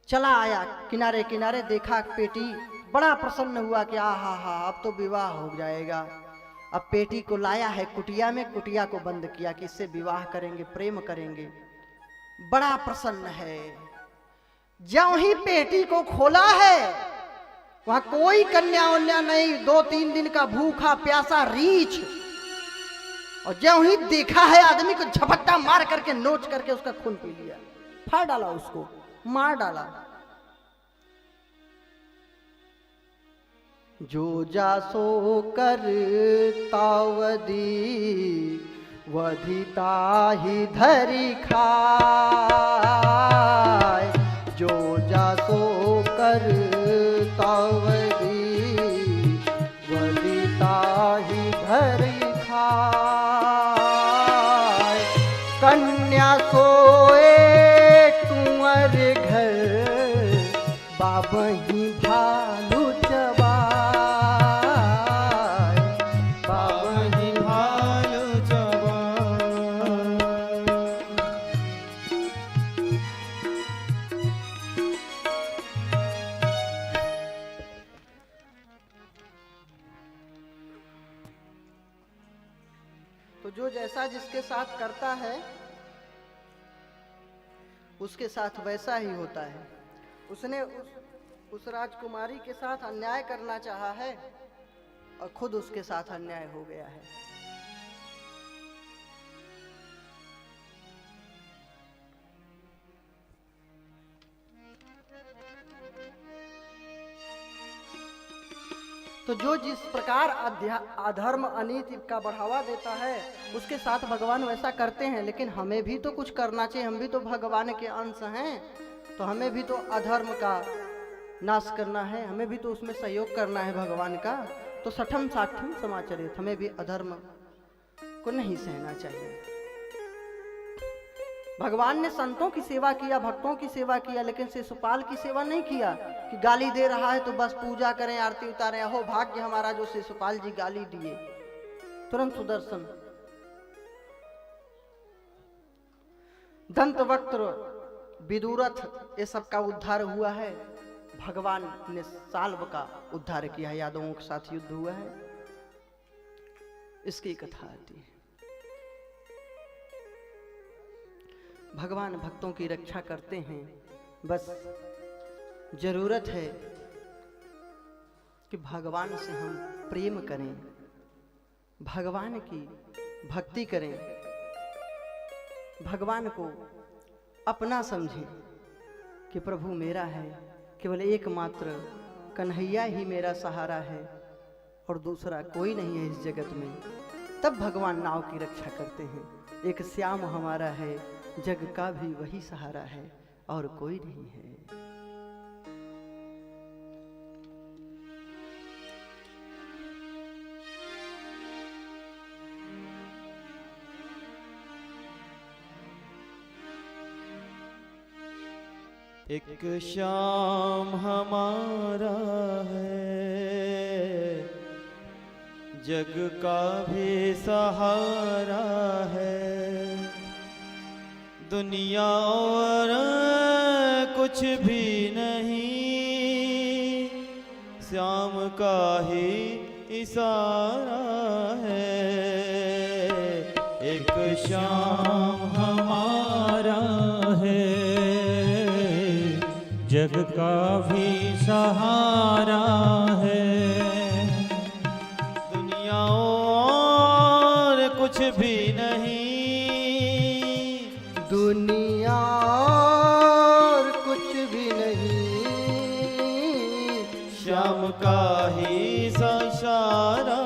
चला आया किनारे किनारे, देखा पेटी, बड़ा प्रसन्न हुआ कि आहा हा अब तो विवाह हो जाएगा। अब पेटी को लाया है कुटिया में, कुटिया को बंद किया कि इससे विवाह करेंगे, प्रेम करेंगे, बड़ा प्रसन्न है। ज्यों ही पेटी को खोला है वहां कोई कन्या वन्या नहीं, 2-3 दिन का भूखा प्यासा रीछ, और ज्यों ही देखा है आदमी को झपट्टा मार करके नोच करके उसका खून पी लिया, फाड़ डाला, उसको मार डाला। जो जासो कर तावदी वधिता ही धरी खाए, जो जासो कर तावदी वधिता ही धरी खाए। कन्या सोए कुंवर घर बाबही भालू चबाए, बाबही
भालू
तो जो जैसा जिसके साथ करता है उसके साथ वैसा ही होता है। उसने उस राजकुमारी के साथ अन्याय करना चाहा है और खुद उसके साथ अन्याय हो गया है। तो जो जिस प्रकार अधर्म अनीति का बढ़ावा देता है उसके साथ भगवान वैसा करते हैं। लेकिन हमें भी तो कुछ करना चाहिए, हम भी तो भगवान के अंश हैं, तो हमें भी तो अधर्म का नाश करना है, हमें भी तो उसमें सहयोग करना है भगवान का। तो सठम साठम समाचरित, हमें भी अधर्म को नहीं सहना चाहिए। भगवान ने संतों की सेवा किया, भक्तों की सेवा किया, लेकिन शिशुपाल की सेवा नहीं किया कि गाली दे रहा है तो बस पूजा करें, आरती उतारें। अहो भाग्य हमारा जो शिशुपाल जी गाली दिए। तुरंत सुदर्शन, दंतवक्त्र, विदुरथ, ये सब का उद्धार हुआ है। भगवान ने साल्व का उद्धार किया है, यादवों के साथ युद्ध हुआ है, इसकी कथा आती है। भगवान भक्तों की रक्षा करते हैं, बस जरूरत है कि भगवान से हम प्रेम करें, भगवान की भक्ति करें, भगवान को अपना समझें कि प्रभु मेरा है, केवल एकमात्र कन्हैया ही मेरा सहारा है और दूसरा कोई नहीं है इस जगत में। तब भगवान नाव की रक्षा करते हैं। एक श्याम हमारा है, जग का भी वही सहारा है और कोई नहीं है।
एक श्याम हमारा है, जग का भी सहारा है। दुनिया और कुछ भी नहीं, श्याम का ही इशारा है। एक श्याम
हमारा है, जग का भी सहारा है।
दुनिया और कुछ भी नहीं,
दुनिया और कुछ भी नहीं,
श्याम का ही इशारा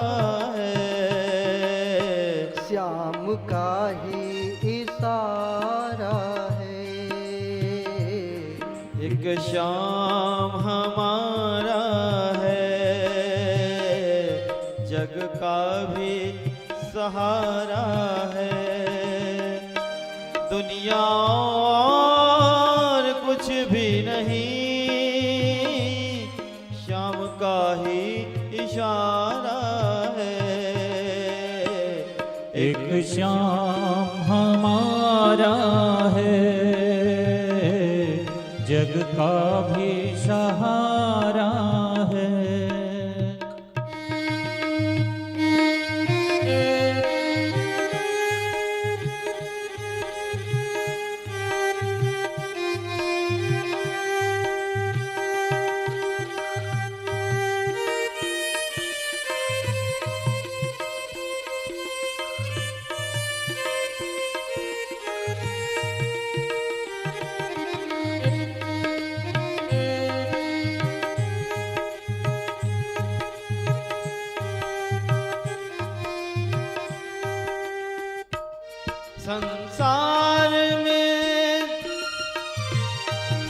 है।
श्याम का ही इशारा है।
एक श्याम हमारा है, जग का भी सहारा है। दुनिया और कुछ भी नहीं, श्याम का ही इशारा है।
एक श्याम हमारा है, जग का भी सहारा है।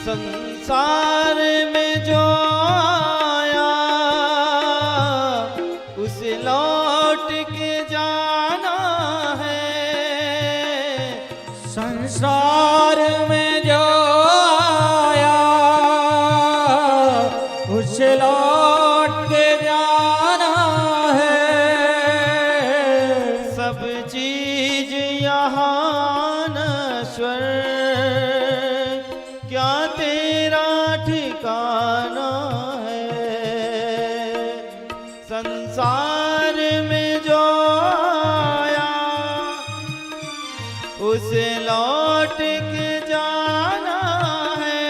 संसार में जो आया उसे लौट के जाना है।
संसार में जो आया उसे लौट के जाना है।
सब चीज यहाँ नश्वर, क्या तेरा ठिकाना है। संसार में जो आया उसे लौट के जाना है।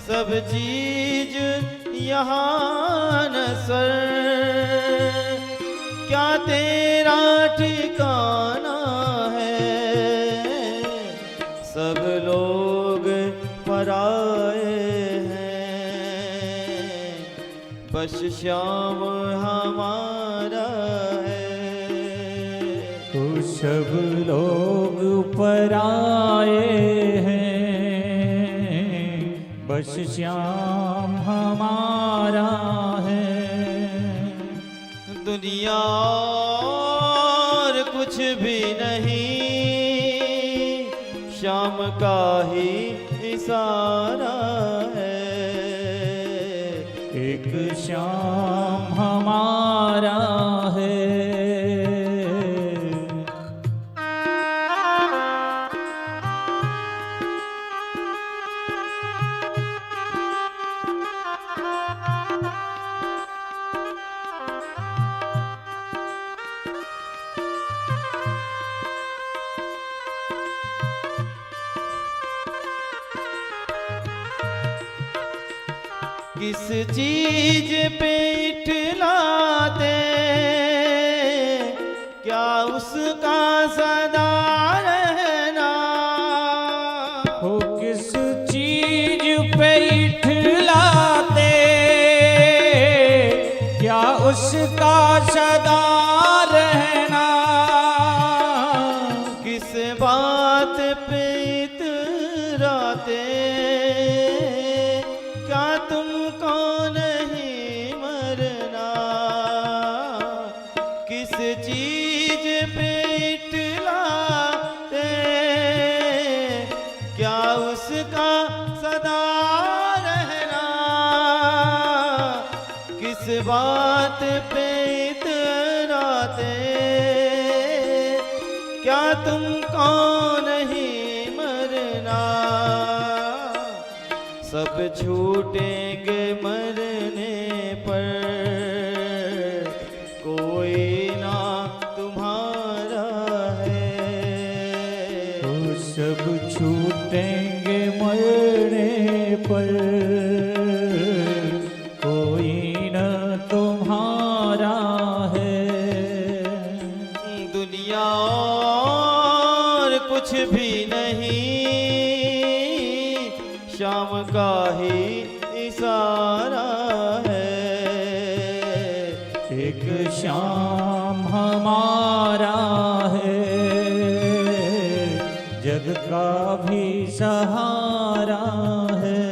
सब चीज यहाँ नश्वर, क्या तेरा ठिकाना है। सब लोग पराए हैं, बस श्याम हमारा है।
तो सब लोग पराए हैं, बस श्याम हमारा है।
दुनिया और कुछ भी नहीं, श्याम का ही इशारा है।
एक श्याम हमारा है।
किस चीज पे इठलाते, क्या उसका सदा रहना।
हो किस चीज पे इठलाते, क्या उसका सदा रहना।
किस बात पे इतराते, क्या तुमको नहीं मरना। किस चीज पे इठलाते, क्या उसका सदा रहना। किस बात पे इतराते, क्या तुमको नहीं मरना। सब छूटेंगे मरने पर, कोई ना तुम्हारा है।
तो सब छूटेंगे मरने पर, कोई न तुम्हारा है।
दुनिया और कुछ भी नहीं, श्याम का ही इशारा है।
एक श्याम हमारा है, जग का भी सहारा है।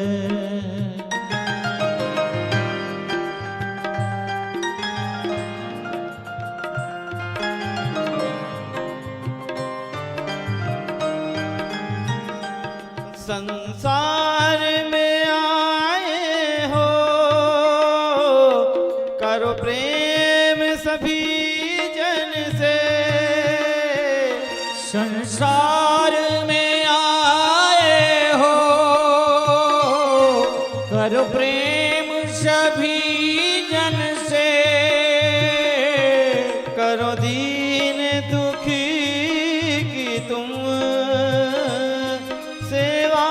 संसार संसार में आए हो, करो प्रेम सभी जन से।
संसार में आए हो, करो प्रेम सभी जन से।
करो दीन दुखी की तुम सेवा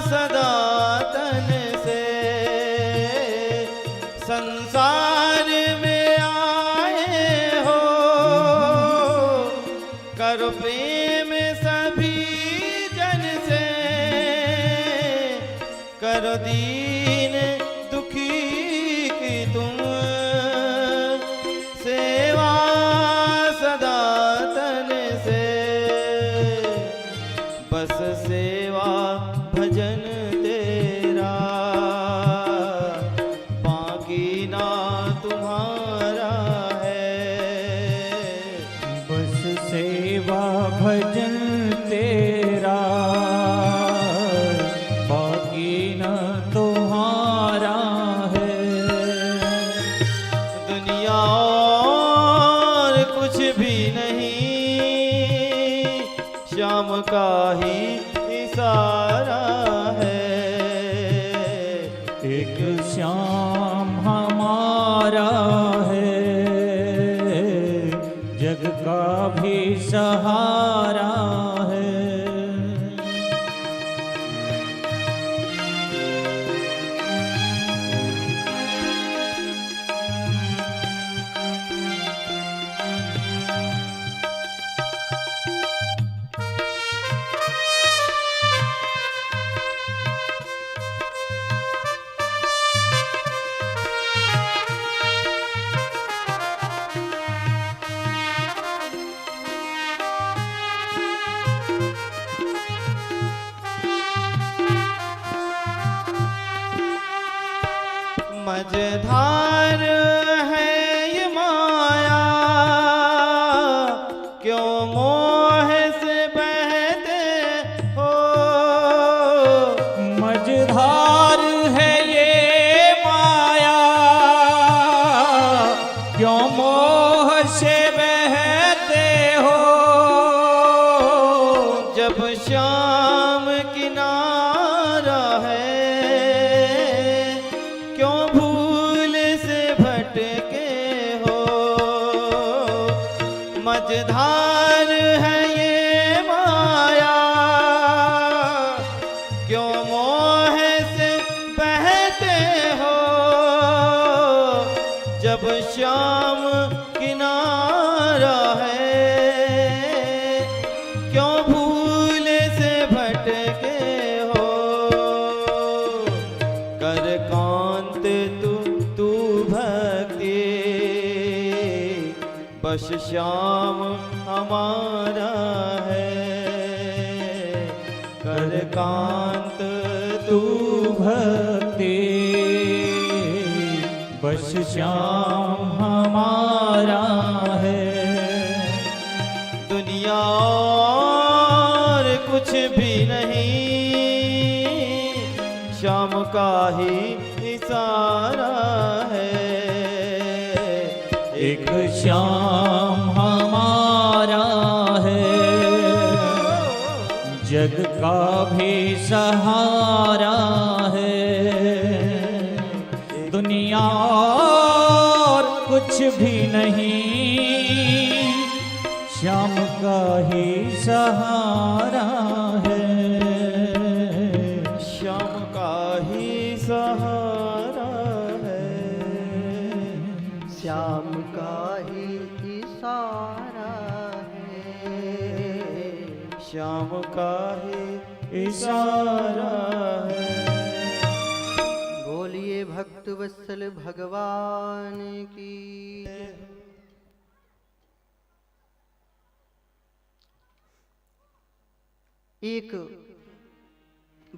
सदा तन से। संसार में आए हो, करो प्रेम सभी जन से। करो दीन दुखी की तुम सेवा सदा तन से। बस सेवा भजन तेरा, बाकी ना तुम्हारा है।
बस सेवा भजन तेरा, बाकी न तुम्हारा है।
दुनिया और कुछ भी नहीं, श्याम का ही इशारा है।
एक श्याम हमारा है, जग का भी सहारा है।
मझधार है ये माया, क्यों मोह से बहते हो।
मझधार है ये माया, क्यों मोह से बहते हो।
जब श्याम किनारा है, क्यों भूल से भटके हो। मझधार है ये माया, क्यों मोह से बहते हो। जब श्याम किनारा है, क्यों भूल से भटके हो। कर कांत तू भक्ति, बस श्याम हमारा है। कर कांत तू
भक्ति, बस श्याम हमारा है।
दुनिया और कुछ भी नहीं, श्याम का ही इशारा है।
एक श्याम हमारा है, जग का भी सहारा है। दुनिया और कुछ भी नहीं, श्याम का ही सहारा है।
श्याम का ही सहारा है।
श्याम का ही इशारा है।
श्याम का ही इशारा है।
बोलिए भक्त वत्सल भगवान की। एक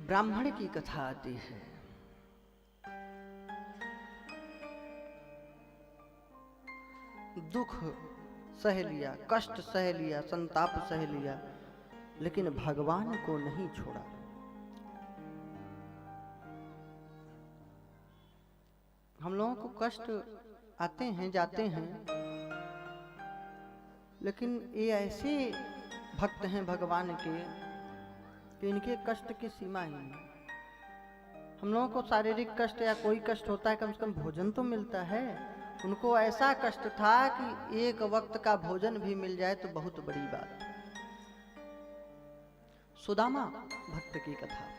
ब्राह्मण की कथा आती है। दुख सह लिया, कष्ट सह लिया, संताप सह लिया, लेकिन भगवान को नहीं छोड़ा। हम लोगों को कष्ट आते हैं जाते हैं, लेकिन ये ऐसे भक्त हैं भगवान के कि इनके कष्ट की सीमा ही नहीं। हम लोगों को शारीरिक कष्ट या कोई कष्ट होता है, कम से कम भोजन तो मिलता है। उनको ऐसा कष्ट था कि एक वक्त का भोजन भी मिल जाए तो बहुत बड़ी बात। सुदामा भक्त की कथा।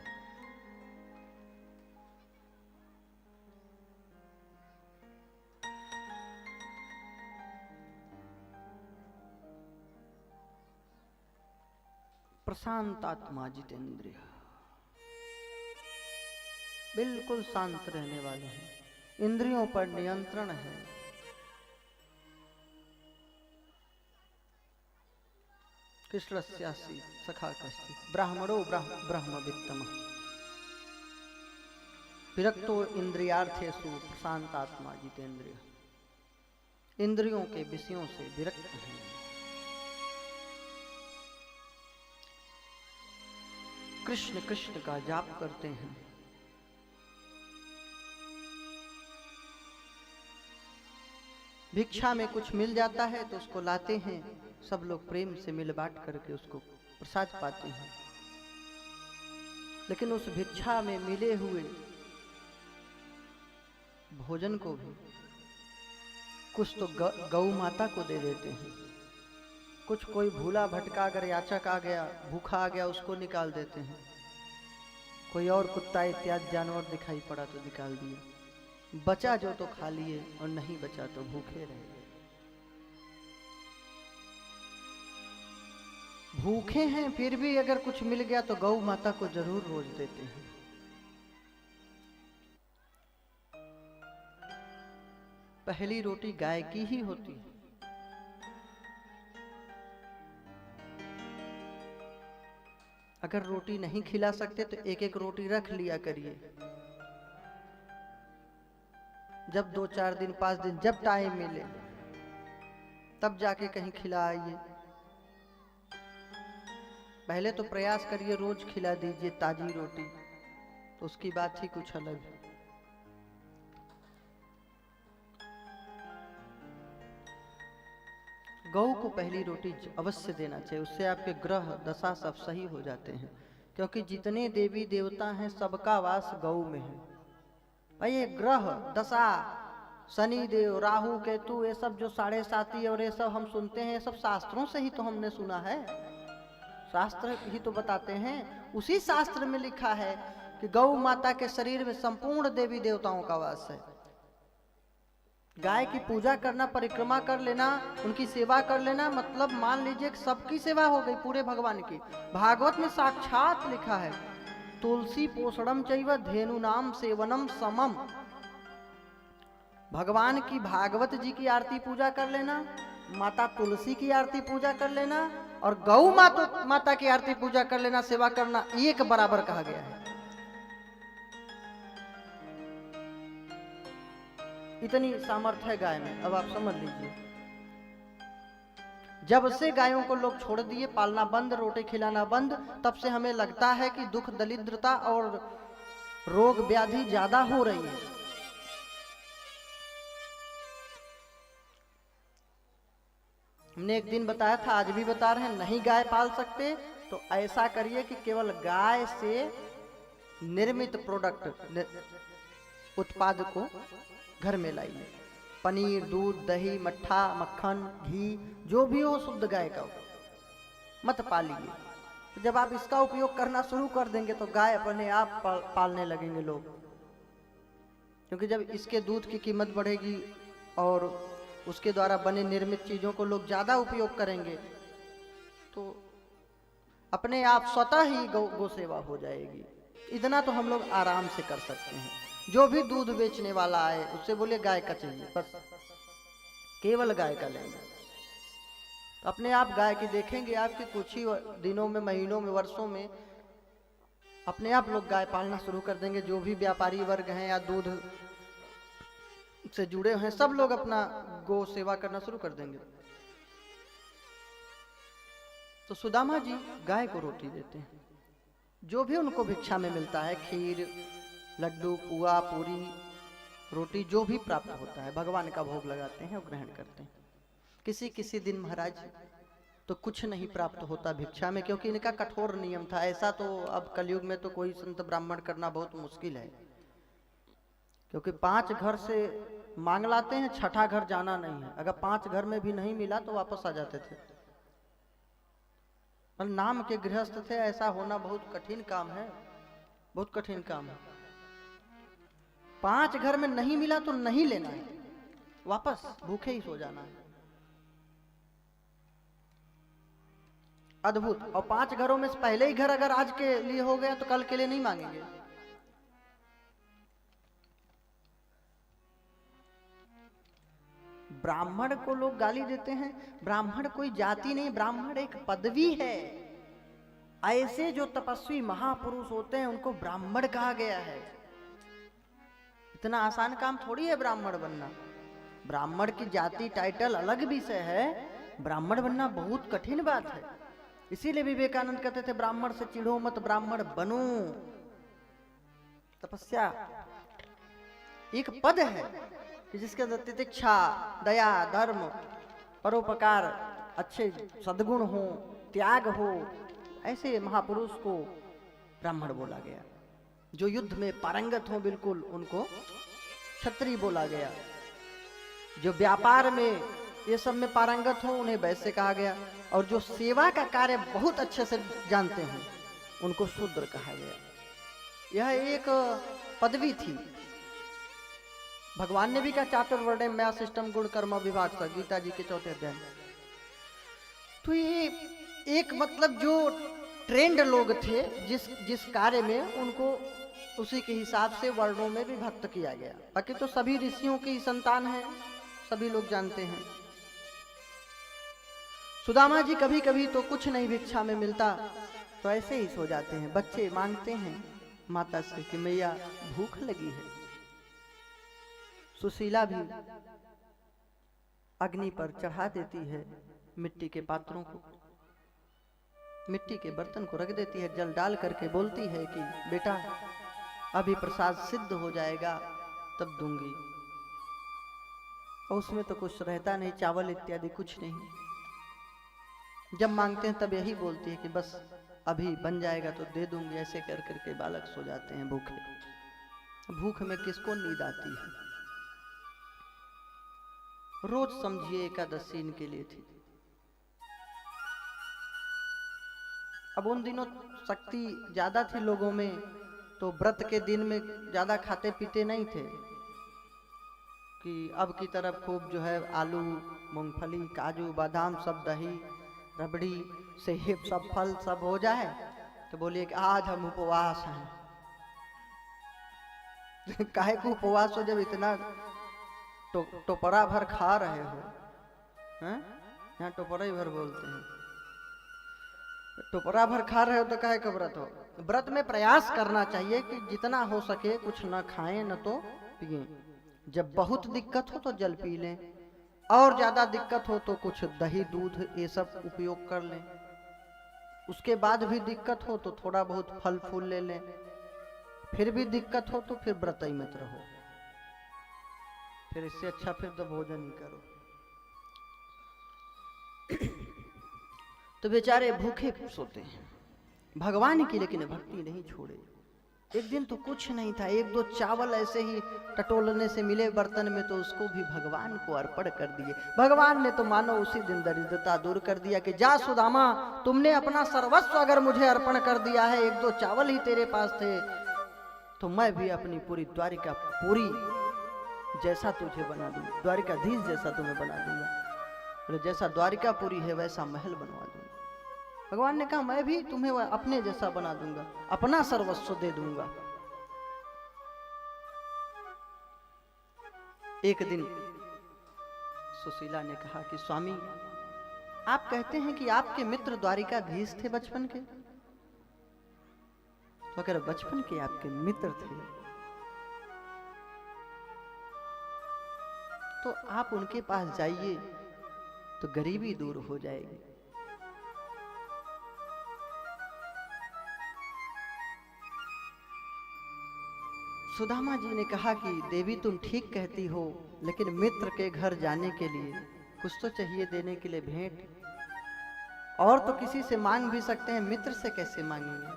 प्रशांत आत्मा जितेंद्रिय, बिल्कुल शांत रहने वाले हैं, इंद्रियों पर नियंत्रण है। कृष्णस्यासि सखा कश्चित् ब्राह्मणो ब्रह्मवित्तमः विरक्तो इंद्रियार्थेषु प्रशांत आत्मा जितेंद्रिय। इंद्रियों के विषयों से विरक्त हैं। कृष्ण कृष्ण का जाप करते हैं। भिक्षा में कुछ मिल जाता है तो उसको लाते हैं, सब लोग प्रेम से मिल बांट करके उसको प्रसाद पाते हैं। लेकिन उस भिक्षा में मिले हुए भोजन को भी कुछ तो गौ माता को दे देते हैं, कुछ कोई भूला भटका अगर याचक आ गया, भूखा आ गया, उसको निकाल देते हैं। कोई और कुत्ता इत्यादि जानवर दिखाई पड़ा तो निकाल दिया। बचा जो तो खा लिए और नहीं बचा तो भूखे रह गए। भूखे हैं फिर भी अगर कुछ मिल गया तो गौ माता को जरूर रोज देते हैं। पहली रोटी गाय की ही होती है। अगर रोटी नहीं खिला सकते तो एक एक रोटी रख लिया करिए। जब 2-4 दिन 5 दिन जब टाइम मिले तब जाके कहीं खिलाइए। पहले तो प्रयास करिए रोज खिला दीजिए ताजी रोटी, तो उसकी बात ही कुछ अलग है। गौ को पहली रोटी अवश्य देना चाहिए, उससे आपके ग्रह दशा सब सही हो जाते हैं। क्योंकि जितने देवी देवता हैं सबका वास गौ में है। भाई ये ग्रह दशा, शनि देव, राहु केतु, ये सब जो 7.5 और ये सब हम सुनते हैं, ये सब शास्त्रों से ही तो हमने सुना है। शास्त्र ही तो बताते हैं। उसी शास्त्र में लिखा है कि गौ माता के शरीर में संपूर्ण देवी देवताओं का वास है। गाय की पूजा करना, परिक्रमा कर लेना, उनकी सेवा कर लेना, मतलब मान लीजिए कि सबकी सेवा हो गई पूरे भगवान की। भागवत में साक्षात लिखा है तुलसी पोषणम चैव धेनु नाम सेवनम समम। भगवान की भागवत जी की आरती पूजा कर लेना, माता तुलसी की आरती पूजा कर लेना और गौ माता की आरती पूजा कर लेना, सेवा करना एक बराबर कहा गया है। इतनी सामर्थ्य है गाय में। अब आप समझ लीजिए, जब से गायों को लोग छोड़ दिए, पालना बंद, रोटी खिलाना बंद, तब से हमें लगता है कि दुख दरिद्रता और रोग व्याधि ज्यादा हो रही है। हमने एक दिन बताया था, आज भी बता रहे हैं, नहीं गाय पाल सकते तो ऐसा करिए कि केवल गाय से निर्मित प्रोडक्ट, उत्पाद को घर में लाइए। पनीर, दूध, दही, मट्ठा, मक्खन, घी, जो भी हो शुद्ध गाय का हो, मत पालिए। तो जब आप इसका उपयोग करना शुरू कर देंगे तो गाय अपने आप पालने लगेंगे लोग। क्योंकि जब इसके दूध की कीमत बढ़ेगी और उसके द्वारा बने निर्मित चीजों को लोग ज्यादा उपयोग करेंगे तो अपने आप स्वतः ही गौ सेवा हो जाएगी। इतना तो हम लोग आराम से कर सकते हैं। जो भी दूध बेचने वाला आए उससे बोले गाय का चाहिए, बस केवल गाय का लेंगे। अपने आप गाय की देखेंगे आपके कुछ ही दिनों में, महीनों में, वर्षों में अपने आप लोग गाय पालना शुरू कर देंगे। जो भी व्यापारी वर्ग हैं या दूध से जुड़े हैं, सब लोग अपना गौ सेवा करना शुरू कर देंगे। तो सुदामा जी गाय को रोटी देते हैं, जो भी उनको भिक्षा में मिलता है, खीर, लड्डू, पुआ, पूरी, रोटी जो भी प्राप्त होता है भगवान का भोग लगाते हैं और ग्रहण करते हैं। किसी किसी दिन महाराज तो कुछ नहीं प्राप्त होता भिक्षा में, क्योंकि इनका कठोर नियम था। ऐसा तो अब कलयुग में तो कोई संत ब्राह्मण करना बहुत मुश्किल है, क्योंकि 5 घर से मांग लाते हैं, 6ठा घर जाना नहीं है। अगर 5 घर में भी नहीं मिला तो वापस आ जाते थे। और नाम के गृहस्थ थे, ऐसा होना बहुत कठिन काम है, बहुत कठिन काम है। 5 घर में नहीं मिला तो नहीं लेना है, वापस भूखे ही सो जाना है। अद्भुत। और 5 घरों में से पहले ही घर अगर आज के लिए हो गया तो कल के लिए नहीं मांगेंगे। ब्राह्मण को लोग गाली देते हैं, ब्राह्मण कोई जाति नहीं, ब्राह्मण एक पदवी है। ऐसे जो तपस्वी महापुरुष होते हैं उनको ब्राह्मण कहा गया है। इतना आसान काम थोड़ी है ब्राह्मण बनना। ब्राह्मण की जाति टाइटल अलग विषय है, ब्राह्मण बनना बहुत कठिन बात है। इसीलिए विवेकानंद कहते थे ब्राह्मण से चिढ़ो मत, ब्राह्मण बनो। तपस्या एक पद है कि जिसके अंदर तितिक्षा, दया, धर्म, परोपकार, अच्छे सद्गुण हो, त्याग हो, ऐसे महापुरुष को ब्राह्मण बोला गया। जो युद्ध में पारंगत हो बिल्कुल उनको क्षत्रिय बोला गया। जो व्यापार में ये सब में पारंगत हो उन्हें वैश्य कहा गया। और जो सेवा का कार्य बहुत अच्छे से जानते हैं उनको शूद्र कहा गया। यह एक पदवी थी। भगवान ने भी कहा चातुर्वर्ण्य मया सिस्टम गुण कर्म विभाग सा, गीता जी के 4थे अध्याय। तो ये एक मतलब जो ट्रेंड लोग थे जिस कार्य में उनको उसी के हिसाब से वर्णों में भी भक्त किया गया। बाकी तो सभी ऋषियों की संतान है, सभी लोग जानते हैं। सुदामा जी कभी कभी तो कुछ नहीं भिक्षा में मिलता तो ऐसे ही सो जाते हैं। बच्चे मांगते हैं माता से कि मैया भूख लगी है। सुशीला भी अग्नि पर चढ़ा देती है मिट्टी के पात्रों को, मिट्टी के बर्तन को रख देती है, जल डाल करके बोलती है कि बेटा अभी प्रसाद सिद्ध हो जाएगा तब दूंगी। और उसमें तो कुछ रहता नहीं, चावल इत्यादि कुछ नहीं। जब मांगते हैं तब यही बोलती है कि बस अभी बन जाएगा तो दे दूंगी। ऐसे कर करके बालक सो जाते हैं भूखे। भूख में किसको नींद आती है। रोज समझिए एकादशी इनके लिए थी। अब उन दिनों शक्ति ज्यादा थी लोगों में, तो व्रत के दिन में ज्यादा खाते पीते नहीं थे कि अब की तरफ खूब जो है आलू, मूंगफली, काजू, बादाम, सब दही, रबड़ी, सेब, सब फल सब हो जाए तो बोलिए कि आज हम उपवास हैं। काहे को उपवास हो जब इतना टोपरा भर खा रहे हो। यहाँ टोपरा ही भर बोलते हैं। टोपरा भर खा रहे हो तो काहे का व्रत हो। व्रत में प्रयास करना चाहिए कि जितना हो सके कुछ न खाएं न तो पिए। जब बहुत दिक्कत हो तो जल पी लें, और ज्यादा दिक्कत हो तो कुछ दही दूध ये सब उपयोग कर लें। उसके बाद भी दिक्कत हो तो थोड़ा बहुत फल फूल ले लें। फिर भी दिक्कत हो तो फिर व्रत ही मत रहो। फिर इससे अच्छा फिर तो भोजन ही करो। तो बेचारे भूखे सोते हैं भगवान की, लेकिन भक्ति नहीं छोड़े। एक दिन तो कुछ नहीं था, 1-2 चावल ऐसे ही टटोलने से मिले बर्तन में तो उसको भी भगवान को अर्पण कर दिए। भगवान ने तो मानो उसी दिन दरिद्रता दूर कर दिया कि जा सुदामा, तुमने अपना सर्वस्व अगर मुझे अर्पण कर दिया है, 1-2 चावल ही तेरे पास थे, तो मैं भी अपनी पूरी द्वारिका पूरी जैसा तुझे बना दूंगा, द्वारिकाधीश जैसा तुम्हें बना दूंगा। जैसा द्वारिकापुरी है वैसा महल बनवा दूंगा। भगवान ने कहा मैं भी तुम्हें अपने जैसा बना दूंगा, अपना सर्वस्व दे दूंगा। एक दिन सुशीला ने कहा कि स्वामी, आप कहते हैं कि आपके मित्र द्वारिकाधीश थे बचपन के, तो अगर बचपन के आपके मित्र थे तो आप उनके पास जाइए तो गरीबी दूर हो जाएगी। सुदामा जी ने कहा कि देवी तुम ठीक कहती हो, लेकिन मित्र के घर जाने के लिए कुछ तो चाहिए देने के लिए भेंट। और तो किसी से मांग भी सकते हैं, मित्र से कैसे मांगेंगे?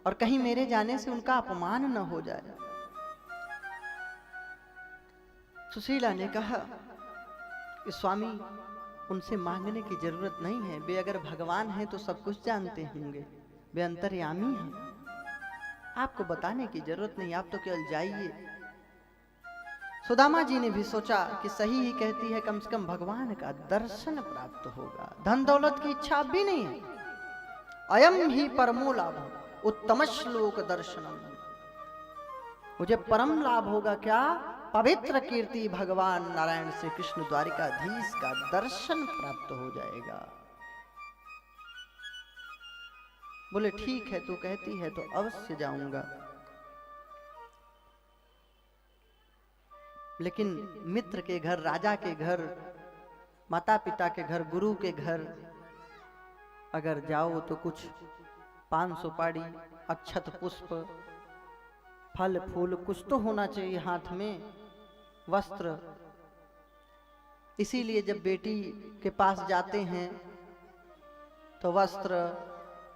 और कहीं मेरे जाने से उनका अपमान न हो जाए। सुशीला ने कहा कि स्वामी उनसे मांगने की जरूरत नहीं है, वे अगर भगवान हैं तो सब कुछ जानते होंगे, वे अंतर्यामी हैं, आपको बताने की जरूरत नहीं, आप तो केवल जाइए। सुदामा जी ने भी सोचा कि सही ही कहती है, कम से कम भगवान का दर्शन प्राप्त होगा, धन दौलत की इच्छा भी नहीं है। अयम ही परमो लाभ उत्तम श्लोक दर्शनम, मुझे परम लाभ होगा क्या? पवित्र कीर्ति भगवान नारायण श्री कृष्ण द्वारिकाधीश का दर्शन प्राप्त हो जाएगा। बोले ठीक है, तू कहती है तो अवश्य जाऊंगा, लेकिन मित्र के घर, राजा के घर, माता पिता के घर, गुरु के घर अगर जाओ तो कुछ 500 पाड़ी, अक्षत पुष्प, फल फूल कुछ तो होना चाहिए हाथ में, वस्त्र। इसीलिए जब बेटी के पास जाते हैं तो वस्त्र,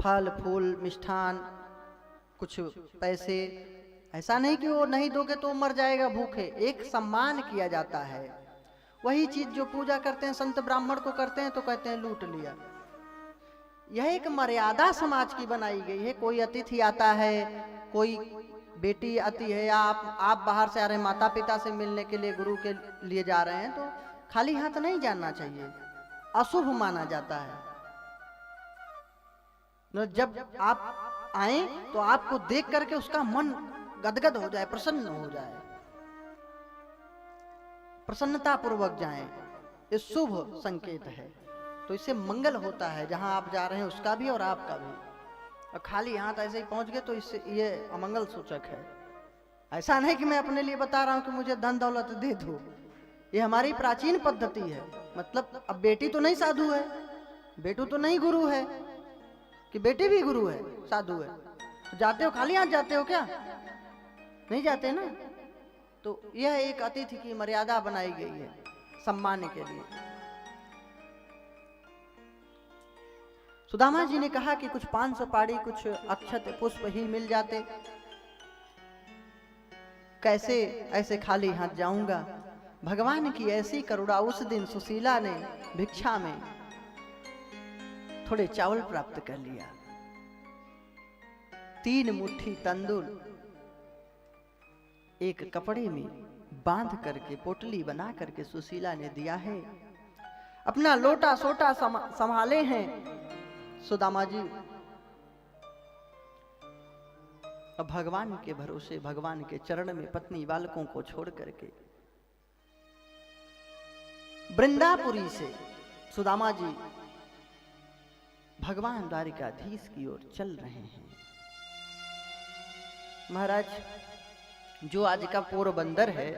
फल फूल, मिष्ठान, कुछ पैसे, ऐसा नहीं कि वो नहीं दोगे तो मर जाएगा भूखे, एक सम्मान किया जाता है। वही चीज जो पूजा करते हैं संत ब्राह्मण को करते हैं तो कहते हैं लूट लिया। यह एक मर्यादा समाज की बनाई गई है। कोई अतिथि आता है, कोई बेटी आती है, या आप बाहर से आ रहे हैं, माता पिता से मिलने के लिए, गुरु के लिए जा रहे हैं, तो खाली हाथ नहीं जाना चाहिए, अशुभ माना जाता है। जब आप आए तो आपको देख करके उसका मन गदगद हो जाए, प्रसन्न हो जाए, प्रसन्नता पूर्वक जाएं, ये शुभ संकेत है। तो इससे मंगल होता है, जहां आप जा रहे हैं उसका भी और आपका भी। और खाली हाथ ऐसे ही पहुंच गए तो इससे ये अमंगल सूचक है। ऐसा नहीं कि मैं अपने लिए बता रहा हूं कि मुझे धन दौलत दे दो, ये हमारी प्राचीन पद्धति है। मतलब अब बेटी तो नहीं साधु है, बेटू तो नहीं गुरु है, कि बेटे भी गुरु है, साधु है, तो जाते हो खाली हाथ जाते हो क्या? नहीं जाते ना। तो यह एक अतिथि की मर्यादा बनाई गई है सम्मान के लिए। सुदामा जी ने कहा कि कुछ 500 पाड़ी, कुछ अक्षत पुष्प ही मिल जाते, कैसे ऐसे खाली हाथ जाऊंगा। भगवान की ऐसी करुणा, उस दिन सुशीला ने भिक्षा में थोड़े चावल प्राप्त कर लिया, 3 मुट्ठी तंदूर एक कपड़े में बांध करके, पोटली बना करके सुशीला ने दिया है। अपना लोटा सोटा संभाले हैं सुदामा जी। अब भगवान के भरोसे, भगवान के चरण में पत्नी बालकों को छोड़ करके वृंदापुरी से सुदामा जी भगवान द्वारिकाधीश की ओर चल रहे हैं। महाराज, जो आज का पोरबंदर है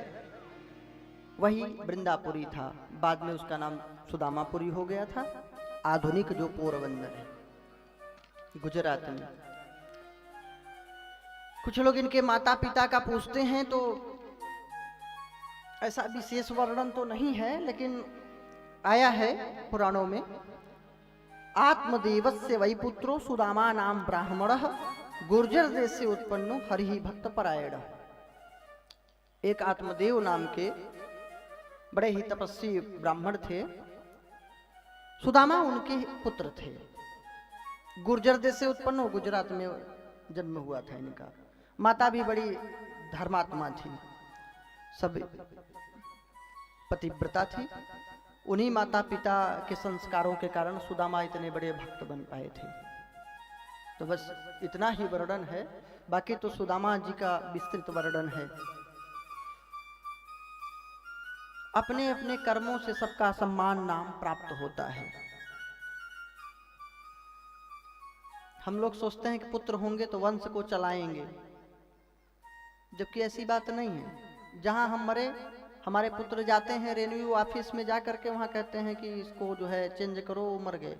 वही वृंदापुरी था, बाद में उसका नाम सुदामापुरी हो गया था। आधुनिक जो पोरबंदर है गुजरात में। कुछ लोग इनके माता पिता का पूछते हैं तो ऐसा विशेष वर्णन तो नहीं है, लेकिन आया है पुराणों में। आत्मदेवस्य वै पुत्रो सुदामा नाम ब्राह्मणः गुर्जर देश से उत्पन्नो हरि भक्त परायण। एक आत्मदेव नाम के बड़े ही तपस्वी ब्राह्मण थे, सुदामा उनके पुत्र थे। गुर्जर देश से उत्पन्न हो, गुजरात में जन्म हुआ था इनका। माता भी बड़ी धर्मात्मा थी, सब पतिव्रता थी। उन्हीं माता पिता के संस्कारों के कारण सुदामा इतने बड़े भक्त बन पाए थे। तो बस इतना ही वर्णन है, बाकी तो सुदामा जी का विस्तृत वर्णन है। अपने अपने कर्मों से सबका सम्मान नाम प्राप्त होता है। हम लोग सोचते हैं कि पुत्र होंगे तो वंश को चलाएंगे, जबकि ऐसी बात नहीं है। जहां हम मरे, हमारे पुत्र जाते हैं रेन्यू ऑफिस में जा करके, वहां कहते हैं कि इसको जो है चेंज करो, वो मर गए,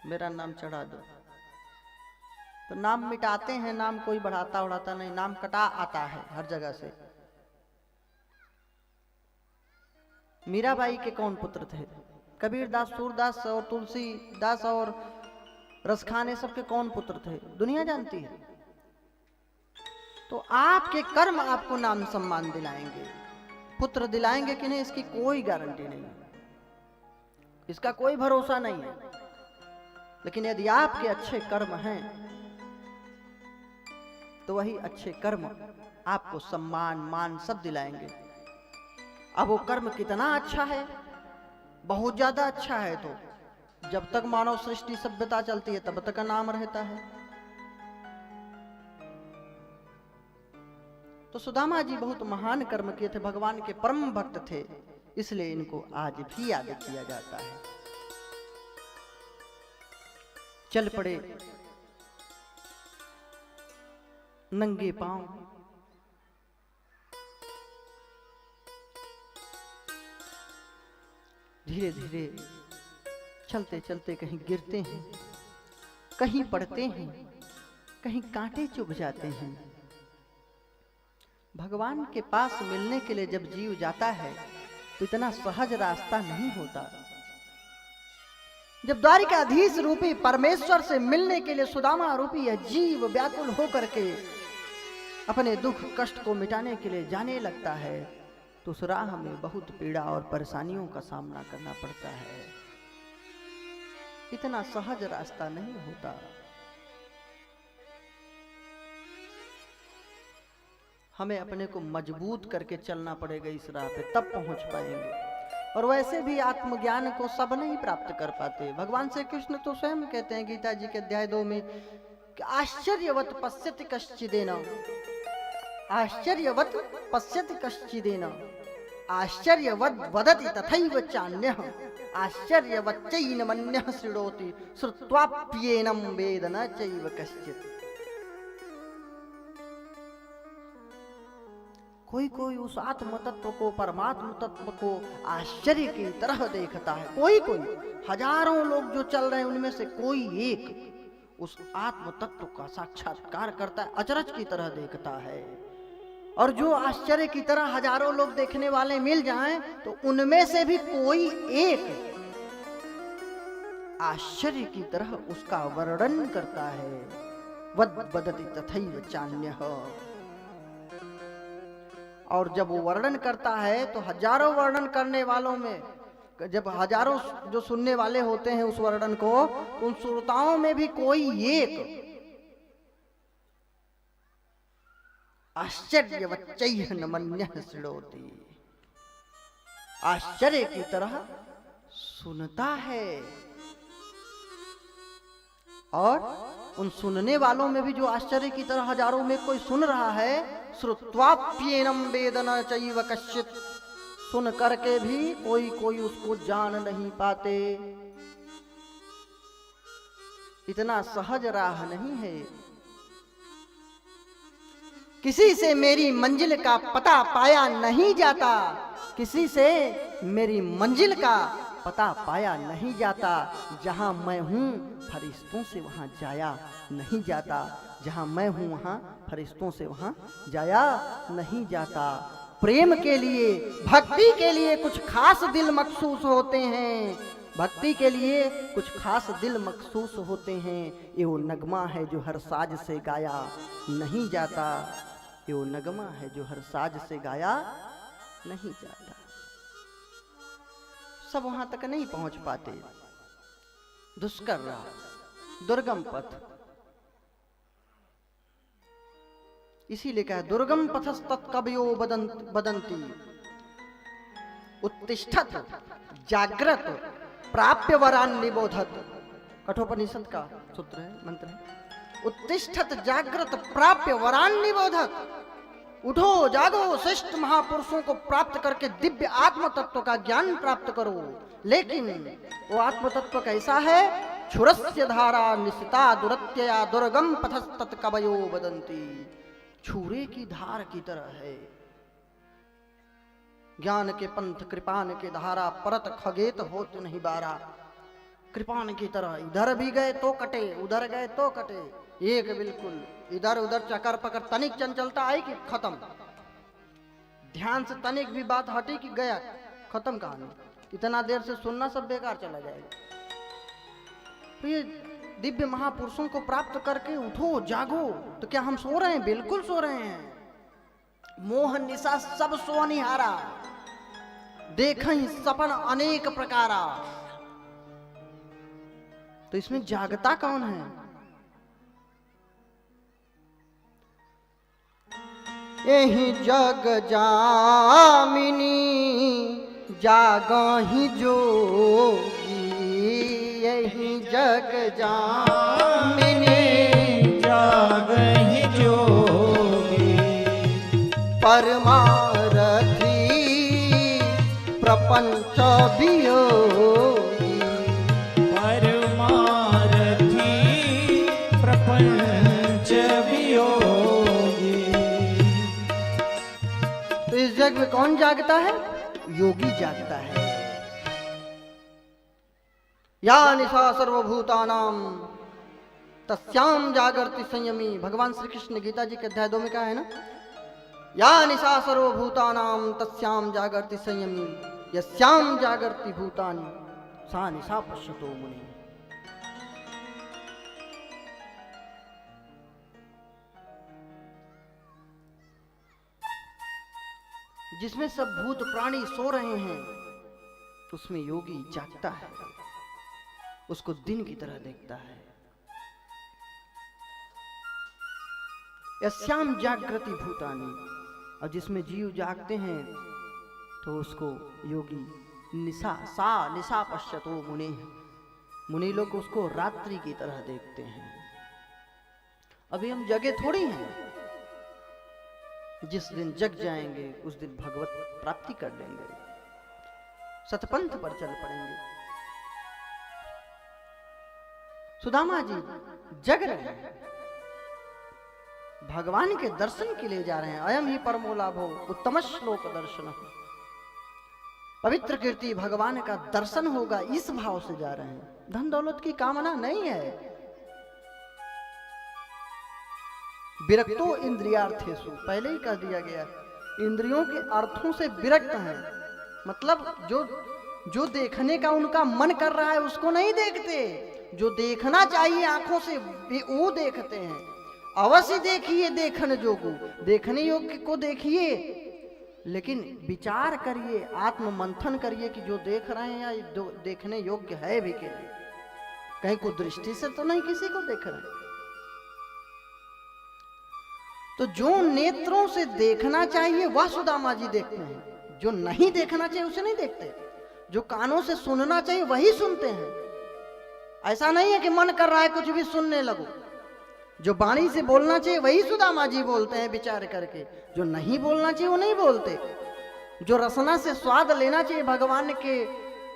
मेरा नाम चढ़ा दो। तो नाम मिटाते हैं, नाम कोई बढ़ाता उड़ाता नहीं, नाम कटा आता है हर जगह से। मीराबाई के कौन पुत्र थे? कबीरदास, सूरदास और तुलसीदास और रसखाने सबके कौन पुत्र थे? दुनिया जानती है। तो आपके कर्म आपको नाम सम्मान दिलाएंगे, पुत्र दिलाएंगे कि नहीं इसकी कोई गारंटी नहीं, इसका कोई भरोसा नहीं है। लेकिन यदि आपके अच्छे कर्म हैं तो वही अच्छे कर्म आपको सम्मान मान सब दिलाएंगे। अब वो कर्म कितना अच्छा है, बहुत ज्यादा अच्छा है, तो जब तक मानव सृष्टि सभ्यता चलती है तब तक का नाम रहता है। तो सुदामा जी बहुत महान कर्म किए थे, भगवान के परम भक्त थे, इसलिए इनको आज भी याद किया जाता है। चल पड़े नंगे पांव, धीरे धीरे चलते चलते कहीं गिरते हैं, कहीं पड़ते हैं, कहीं कांटे चुभ जाते हैं। भगवान के पास मिलने के लिए जब जीव जाता है तो इतना सहज रास्ता नहीं होता। जब द्वारिकाधीश रूपी परमेश्वर से मिलने के लिए सुदामा रूपी यह जीव व्याकुल होकर के अपने दुख कष्ट को मिटाने के लिए जाने लगता है तो उस राह में बहुत पीड़ा और परेशानियों का सामना करना पड़ता है। इतना सहज रास्ता नहीं होता। हमें अपने को मजबूत करके चलना पड़ेगा इस राह पे, तब पहुंच पाएंगे। और वैसे भी आत्मज्ञान को सब नहीं प्राप्त कर पाते। भगवान श्री कृष्ण तो स्वयं कहते हैं गीता जी के अध्याय 2 में कि आश्चर्यवत पश्यति कश्चिदेन, आश्चर्यवत पश्यति कश्चिदेन, आश्चर्यवद वदति तथैव चान्यः, आश्चर्यवच्चैनमन्यः शृणोति, श्रुत्वाप्येनं वेद न चैव कश्चित्। कोई कोई उस आत्म तत्व को, परमात्म तत्व को आश्चर्य की तरह देखता है। कोई कोई, हजारों लोग जो चल रहे हैं उनमें से कोई एक उस आत्म तत्व का साक्षात्कार करता है, अचरज की तरह देखता है। और जो आश्चर्य की तरह हजारों लोग देखने वाले मिल जाएं तो उनमें से भी कोई एक आश्चर्य की तरह उसका वर्णन करता है। वद वदति तथैव चान्यः। और जब वो वर्णन करता है तो हजारों वर्णन करने वालों में, जब हजारों जो सुनने वाले होते हैं उस वर्णन को, तो उन श्रोताओं में भी कोई एक आश्चर्यवच्चैनमन्यः शृणोति, आश्चर्य की तरह सुनता है। और उन सुनने वालों में भी जो आश्चर्य की तरह हजारों में कोई सुन रहा है, श्रुत्वाप्येनं वेद न चैव कश्चित्, सुन करके भी कोई कोई उसको जान नहीं पाते। इतना सहज राह नहीं है। किसी से मेरी मंजिल का पता पाया नहीं जाता, किसी से मेरी मंजिल का पता पाया नहीं जाता। जहां मैं हूं फरिश्तों से वहां जाया नहीं जाता, जहां मैं हूं वहां फरिश्तों से वहां जाया नहीं जाता। प्रेम के लिए, भक्ति के लिए कुछ खास दिल मखसूस होते हैं, भक्ति के लिए कुछ खास दिल मखसूस होते हैं। ये वो नगमा है जो हर साज से गाया नहीं जाता, ये वो नगमा है जो हर साज से गाया नहीं जाता। सब वहां तक नहीं पहुंच पाते। दुष्कर राह, दुर्गम पथ, इसीलिए कहा दुर्गम पथस्तत्कवयो बदंती, उत्तिष्ठत जागृत प्राप्य वरान निबोधत। कठोपनिषद का सूत्र है, मंत्र है। उत्तिष्ठत जागृत प्राप्य वरान निबोधत। उठो जागो, श्रेष्ठ महापुरुषों को प्राप्त करके दिव्य आत्म तत्व का ज्ञान प्राप्त करो। लेकिन वो आत्म तत्व कैसा है? छुरस्य धारा निशिता दुरत्यया दुर्गम पथस्तत्कवयो बदंती। छुरे की धार की तरह है। ज्ञान के पंथ कृपान के धारा, परत खगेत होत नहीं बारा। कृपान की तरह इधर भी गए तो कटे, उधर गए तो कटे। एक बिल्कुल इधर उधर चक्कर पकड़, तनिक चंचलता आई कि खत्म, ध्यान से तनिक भी बात हटी कि गया, खत्म कहानी। इतना देर से सुनना सब बेकार चला जाएगा। तो ये दिव्य महापुरुषों को प्राप्त करके उठो जागो। तो क्या हम सो रहे हैं? बिल्कुल सो रहे हैं। मोह निशा सब सोनिहारा, देखहीं सपन अनेक प्रकारा। तो इसमें जागता कौन है? यही जग जामिनी जागहि जोगी, यही जग जामिनी
जागहि जोगी,
परमारथी प्रपंच वियोगी,
परमारथी प्रपंच वियोगी।
तो इस जग में कौन जागता है? योगी जागता है। या निशा सर्वभूतानाम तस्याम जागर्ति संयमी। भगवान श्री कृष्ण गीता जी के अध्याय 2 में कहा है ना, या निशा सर्वभूतानाम तस्याम जागर्ति संयमी, यस्याम जागर्ति भूतानि सा निशा पश्यतो मुनि। जिसमें सब भूत प्राणी सो रहे हैं उसमें योगी जागता है, उसको दिन की तरह देखता है। यस्याम जागृति भूतानि, और जिसमें जीव जागते हैं तो उसको योगी निशा सा निशा पश्यतो मुनि, मुनि लोग उसको रात्रि की तरह देखते हैं। अभी हम जगे थोड़ी हैं, जिस दिन जग जाएंगे उस दिन भगवत प्राप्ति कर लेंगे, सतपंथ पर चल पड़ेंगे। सुदामा जी जग रहे हैं, भगवान के दर्शन के लिए जा रहे हैं। अयम ही परमो लाभो उत्तम श्लोक दर्शन, पवित्र कीर्ति भगवान का दर्शन होगा, इस भाव से जा रहे हैं। धन दौलत की कामना नहीं है। विरक्तो इंद्रियार्थेषु, पहले ही कह दिया गया, इंद्रियों के अर्थों से विरक्त हैं। मतलब जो देखने का उनका मन कर रहा है उसको नहीं देखते, जो देखना चाहिए आंखों से वो देखते हैं। अवश्य देखिए देखने जोगो, देखने योग्य को देखिए, लेकिन विचार करिए, आत्म मंथन करिए कि जो देख रहे हैं या जो देखने योग्य है भी कि नहीं, कहीं को दृष्टि से तो नहीं किसी को देख रहे हैं। तो जो नेत्रों से देखना चाहिए वह सुदामा जी देखते हैं, जो नहीं देखना चाहिए उसे नहीं देखते। जो कानों से सुनना चाहिए वही सुनते हैं। ऐसा नहीं है कि मन कर रहा है कुछ भी सुनने लगो। जो वाणी से बोलना चाहिए वही सुदामा जी बोलते हैं विचार करके, जो नहीं बोलना चाहिए वो नहीं बोलते। जो रसना से स्वाद लेना चाहिए भगवान के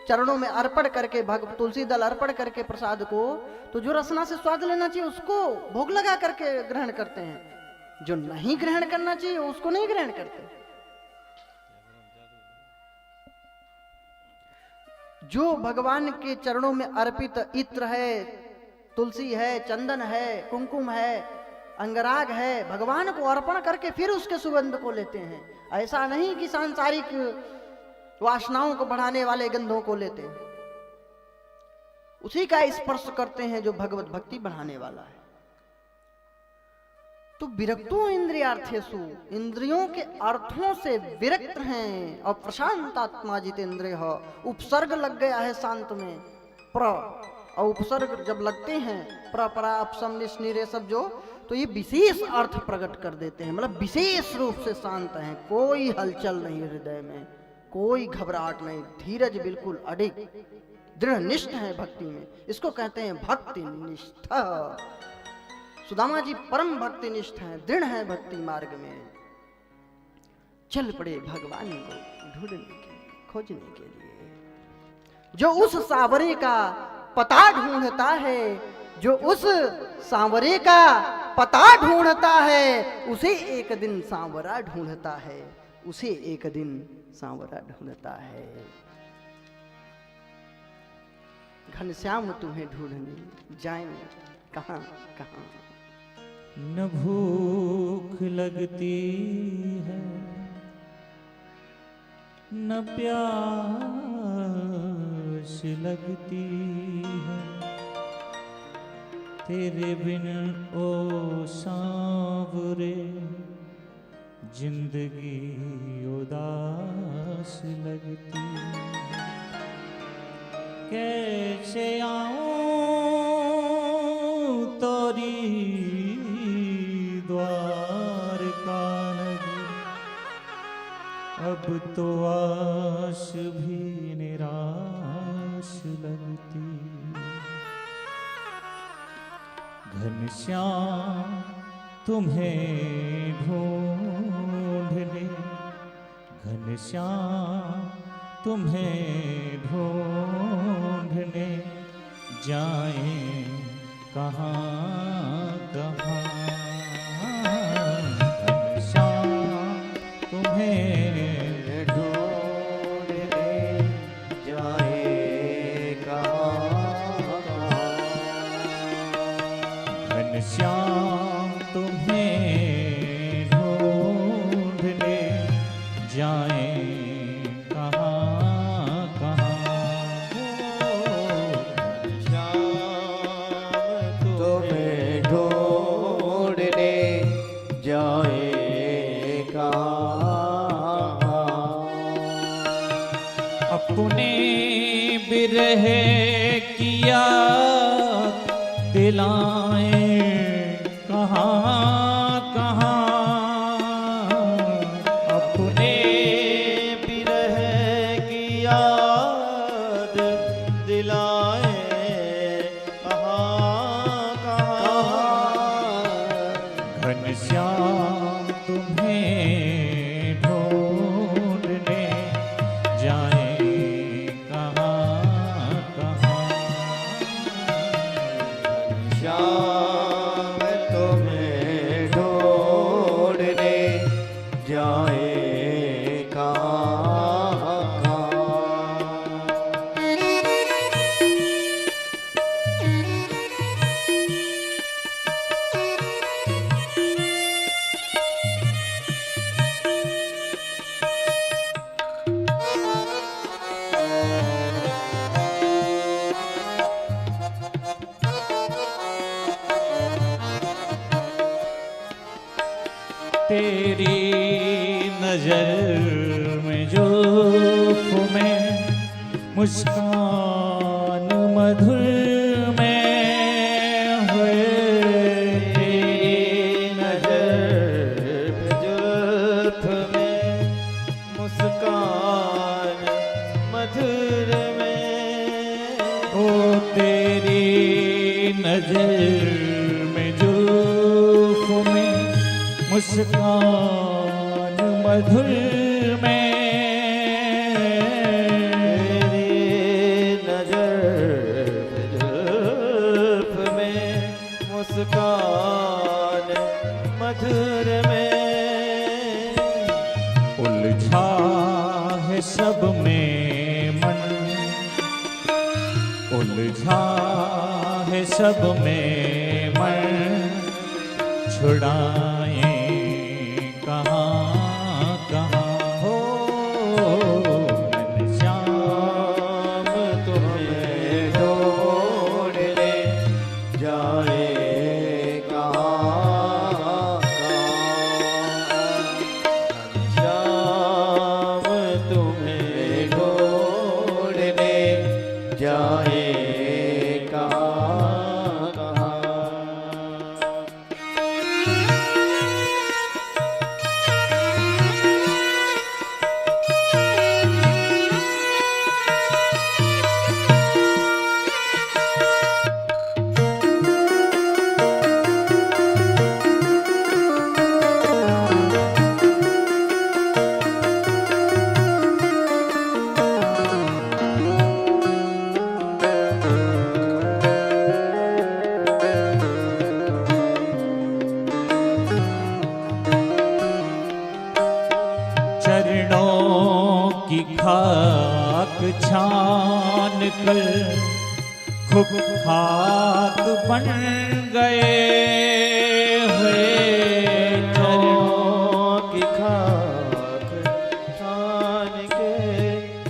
चरणों में अर्पण करके, तुलसी दल अर्पण करके प्रसाद को, तो जो रसना से स्वाद लेना चाहिए उसको भोग लगा करके ग्रहण करते हैं। जो नहीं ग्रहण करना चाहिए उसको नहीं ग्रहण करते। जो भगवान के चरणों में अर्पित इत्र है, तुलसी है, चंदन है, कुमकुम है, अंगराग है, भगवान को अर्पण करके फिर उसके सुगंध को लेते हैं। ऐसा नहीं कि सांसारिक वासनाओं को बढ़ाने वाले गंधों को लेते हैं। उसी का स्पर्श करते हैं जो भगवत भक्ति बढ़ाने वाला है। तो विरक्तो इंद्रियार्थेषु, इंद्रियों के अर्थों से विरक्त हैं। और प्रशांत आत्मा जितेंद्रियः, उपसर्ग लग गया है शांत में, प्र, और उपसर्ग जब लगते हैं प्र, परा, अपसम, निश्निरे सब जो, तो ये विशेष अर्थ प्रकट कर देते हैं। मतलब विशेष रूप से शांत हैं, कोई हलचल नहीं हृदय में, कोई घबराहट नहीं, धीरज बिल्कुल अडिग, दृढ़ निष्ठ है भक्ति में। इसको कहते हैं भक्ति निष्ठा। सुदामा जी परम भक्ति निष्ठ हैं, दृढ़ हैं भक्ति मार्ग में। चल पड़े भगवान को ढूंढने के लिए, खोजने के लिए। जो उस सांवरे का पता ढूंढता है, जो उस सांवरे का पता ढूंढता है, उसे एक दिन सांवरा ढूंढता है, उसे एक दिन सांवरा ढूंढता है। घनश्याम तुम्हें ढूंढने जाएं कहां कहां।
न भूख लगती है न प्यास लगती है, तेरे बिन ओ सांवरे जिंदगी उदास लगती। कैसे आऊं तोरी द्वारका नगरी, अब तो आस भी निराश लगती। घनश्याम तुम्हें ढूंढने, घनश्याम तुम्हें ढूंढने जाएं कहाँ कहाँ। घनश्याम तुम्हें
ढूंढने जाए कहाँ कहाँ।
घनश्याम तुम्हें ढूंढने जाएं अपने बिरह किया दिलाएं कहाँ कहाँ। अपने
बिरह की याद दिलाए कहाँ कहाँ।
घनश्याम तुम्हें ढूंढने जाए
श्याम तुम्हें ढूंढने जाए कहाँ कहाँ।
तेरी नजर में जुल्फ में मुस्कान मधुर में हुए।
तेरी नजर पे जुल्फ में मुस्कान मधुर में।
ओ तेरी नजर में जुल्फ में मुस्कान मधुर में।
तेरी नजर पे जुल्फ में मुस्कान मधुर में।
उलझा है सब में मन, उलझा है सब में मन, छुड़ाए कहाँ कहाँ। हो
घनश्याम तुम्हें
ढूंढने जाए कहाँ कहाँ।
घनश्याम तुम्हें
ढूंढने जाए कहाँ कहाँ।
चरणों की खाक छान कर खुद खाक बन गए हुए।
चरणों की खाक छान के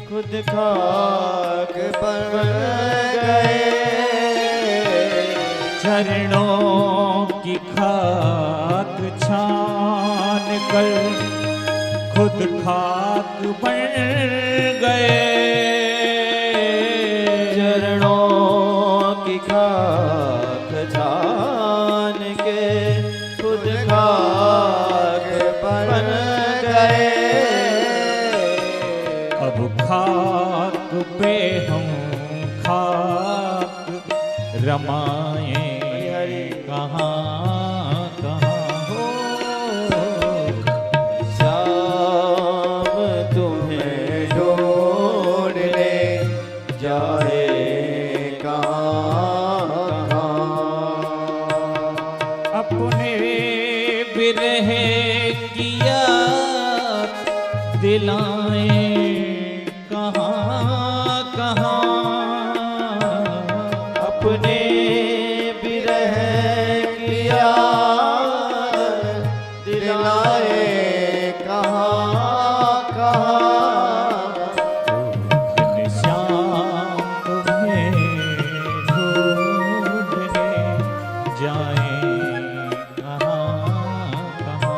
खुद खाक बन गए।
चरणों की खाक छान कर खुद खाक बन गए।
चरणों की खाक छान के खुद खाक बन गए।
अब खाक पे हम खाक रमाए कहाँ कहाँ हो।
शाम तुम्हें ढूंढ ले जाए कहाँ।
अपने बिरह की याद दिलाए कहाँ कहाँ।
अपने बिरह की याद दिलाए कहाँ कहाँ।
श्याम तुम्हें ढूंढने जाए कहाँ कहाँ।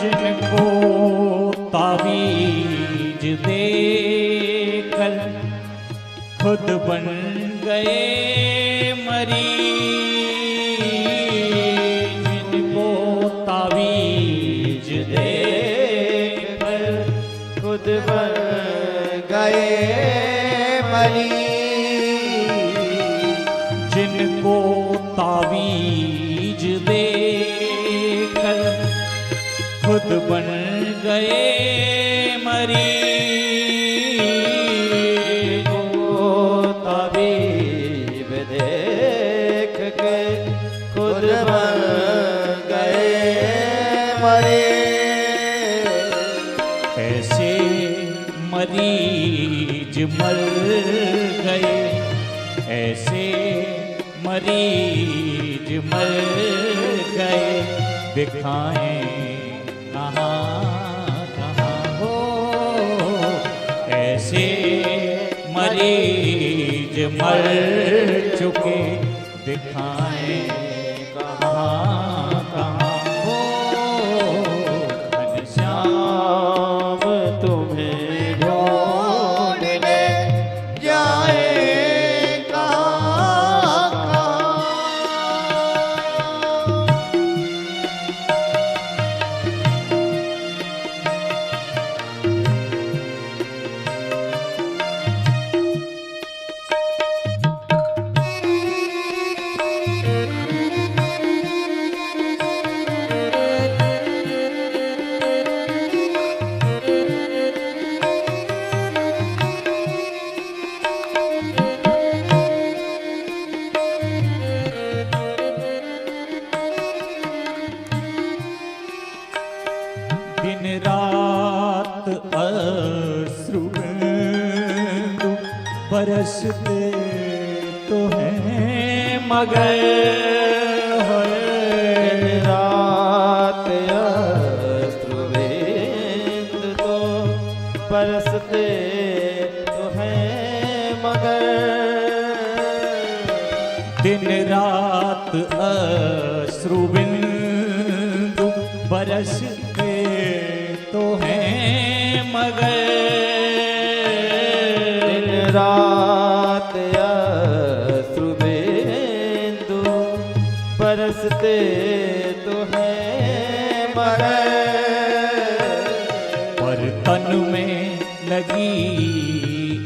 जिनको तावीज देकर खुद बन गए मरीज। जिनको तावीज
देकर खुद बन गए मरीज।
जिनको तावीज देकर खुद बन गए मरीज।
को ताबीब देख के खुद बन गए मरीज।
ऐसे मरीज मर गए। ऐसे मरीज मर गए। दिखाएं कहाँ कहाँ हो। ऐसे मरीज मर चुके दिखाएं कहाँ कहाँ हो। घनश्याम
शाम तुम्हें ढूंढ ले जाए कहाँ कहाँ।
दिन रात अश्रु बिंदु बरसते तो हैं मगर
दिन रात अश्रुबिंदु तो बरसते तो हैं मगर।
दिन रात अश्रु बिंदु बरसते तो हैं मगर।
दिन रात अश्रुबिंदु बरसते तो हैं मगर।
पर तन में लगी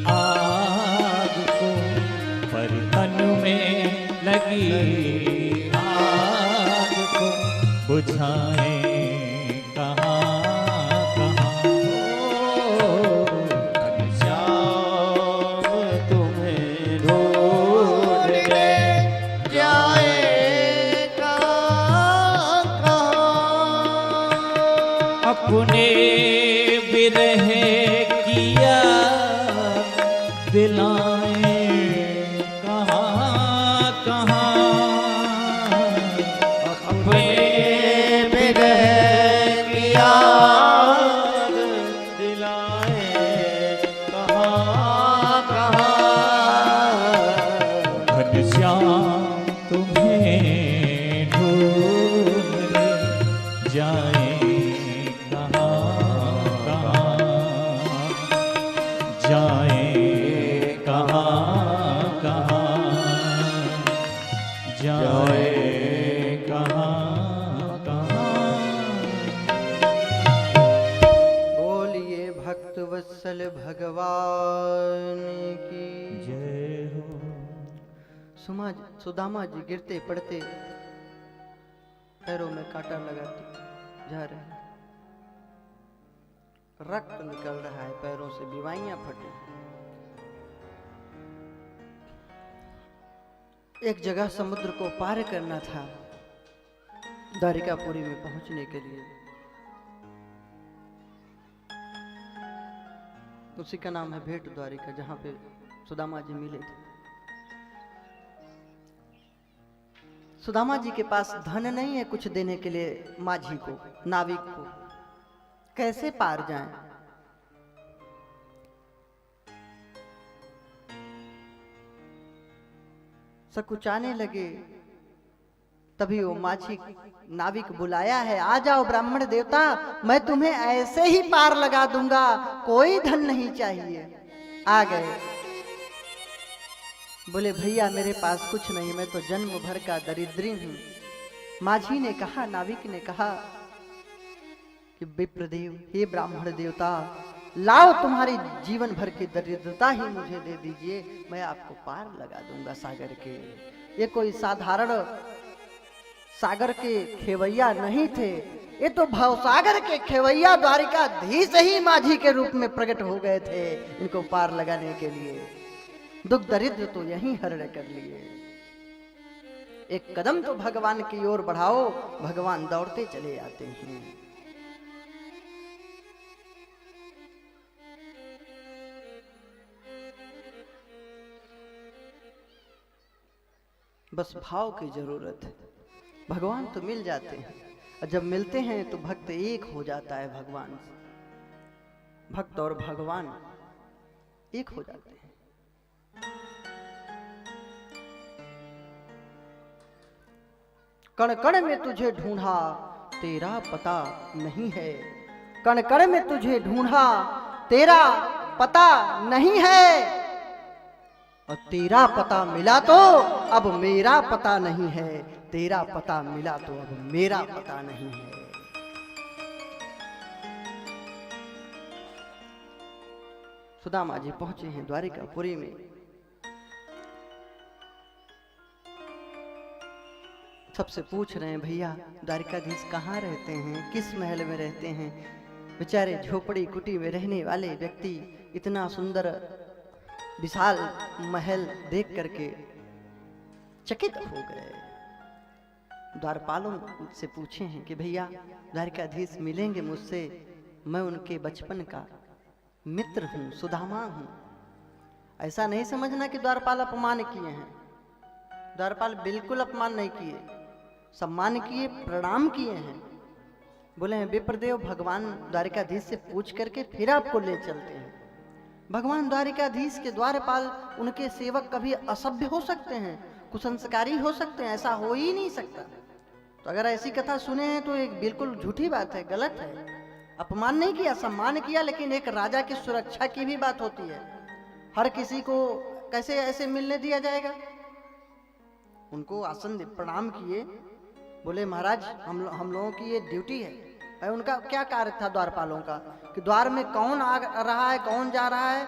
आग को लगी आग को बुझाए कहाँ कहाँ।
श्याम तुम्हें ढूंढने
जाएगा कहाँ।
अपने बिरह किया दिलाए कहाँ कहाँ। अपने
बिरह की याद
दिलाए कहाँ
कहाँ।
घनश्याम तुम्हें ढूंढने जाए कहाँ कहाँ। जाए कहाँ कहाँ। जाए कहाँ कहाँ।
बोलिए भक्त वत्सल भगवान की।
जय हो।
सुदामा जी गिरते पड़ते पैरों में कांटा लगाते जा रहे हैं। रक्त निकल रहा है पैरों से, बीमारियां फटी। एक जगह समुद्र को पार करना था द्वारिकापुरी में पहुंचने के लिए। उसी का नाम है भेंट द्वारिका, जहां पे सुदामा जी मिले थे। सुदामा जी के पास धन नहीं है कुछ देने के लिए माझी को, नाविक को। कैसे पार जाएं? सकुचाने लगे। तभी वो माझी नाविक बुलाया है, आ जाओ ब्राह्मण देवता, मैं तुम्हें ऐसे ही पार लगा दूंगा, कोई धन नहीं चाहिए। आ गए। बोले भैया मेरे पास कुछ नहीं, मैं तो जन्म भर का दरिद्री हूं। माझी ने कहा, नाविक ने कहा कि विप्रदेव, हे ब्राह्मण देवता, लाओ तुम्हारी जीवन भर की दरिद्रता ही मुझे दे दीजिए, मैं आपको पार लगा दूंगा सागर के। ये कोई साधारण सागर के खेवैया नहीं थे, ये तो भवसागर के खेवैया द्वारिकाधीश ही माझी के रूप में प्रकट हो गए थे इनको पार लगाने के लिए। दुख दरिद्र तो यहीं हरण कर लिए। एक कदम तो भगवान की ओर बढ़ाओ, भगवान दौड़ते चले आते हैं। बस भाव की जरूरत है। भगवान तो मिल जाते हैं, और जब मिलते हैं तो भक्त एक हो जाता है भगवान से। भक्त और भगवान एक हो जाते हैं। कण कण में तुझे ढूंढा, तेरा पता नहीं है। कण कण में तुझे ढूंढा, तेरा पता नहीं है। और तेरा पता मिला तो अब मेरा पता नहीं है। तेरा पता मिला तो अब मेरा पता नहीं है। सुदामा जी पहुंचे हैं द्वारिकापुरी में। सबसे पूछ रहे हैं, भैया द्वारिकाधीश कहाँ रहते हैं, किस महल में रहते हैं? बेचारे झोपड़ी कुटी में रहने वाले व्यक्ति इतना सुंदर विशाल महल देख करके चकित हो गए। द्वारपालों से पूछे हैं कि भैया द्वारिकाधीश मिलेंगे मुझसे, मैं उनके बचपन का मित्र हूँ, सुदामा हूँ। ऐसा नहीं समझना कि द्वारपाल अपमान किए हैं। द्वारपाल बिल्कुल अपमान नहीं किए, सम्मान किए, प्रणाम किए हैं। बोले हैं विप्रदेव, भगवान द्वारिकाधीश से पूछ करके फिर आपको ले चलते हैं। भगवान द्वारिकाधीश के द्वारपाल, उनके सेवक कभी असभ्य हो सकते हैं, कुसंस्कारी हो सकते हैं? ऐसा हो ही नहीं सकता। तो अगर ऐसी कथा सुने हैं तो एक बिल्कुल झूठी बात है, गलत है। अपमान नहीं किया, सम्मान किया, लेकिन एक राजा की सुरक्षा की भी बात होती है। हर किसी को कैसे ऐसे मिलने दिया जाएगा? उनको आसन प्रणाम किए। बोले महाराज हम लोगों की ये ड्यूटी है। और उनका क्या कार्य था द्वारपालों का, कि द्वार में कौन आ रहा है, कौन जा रहा है,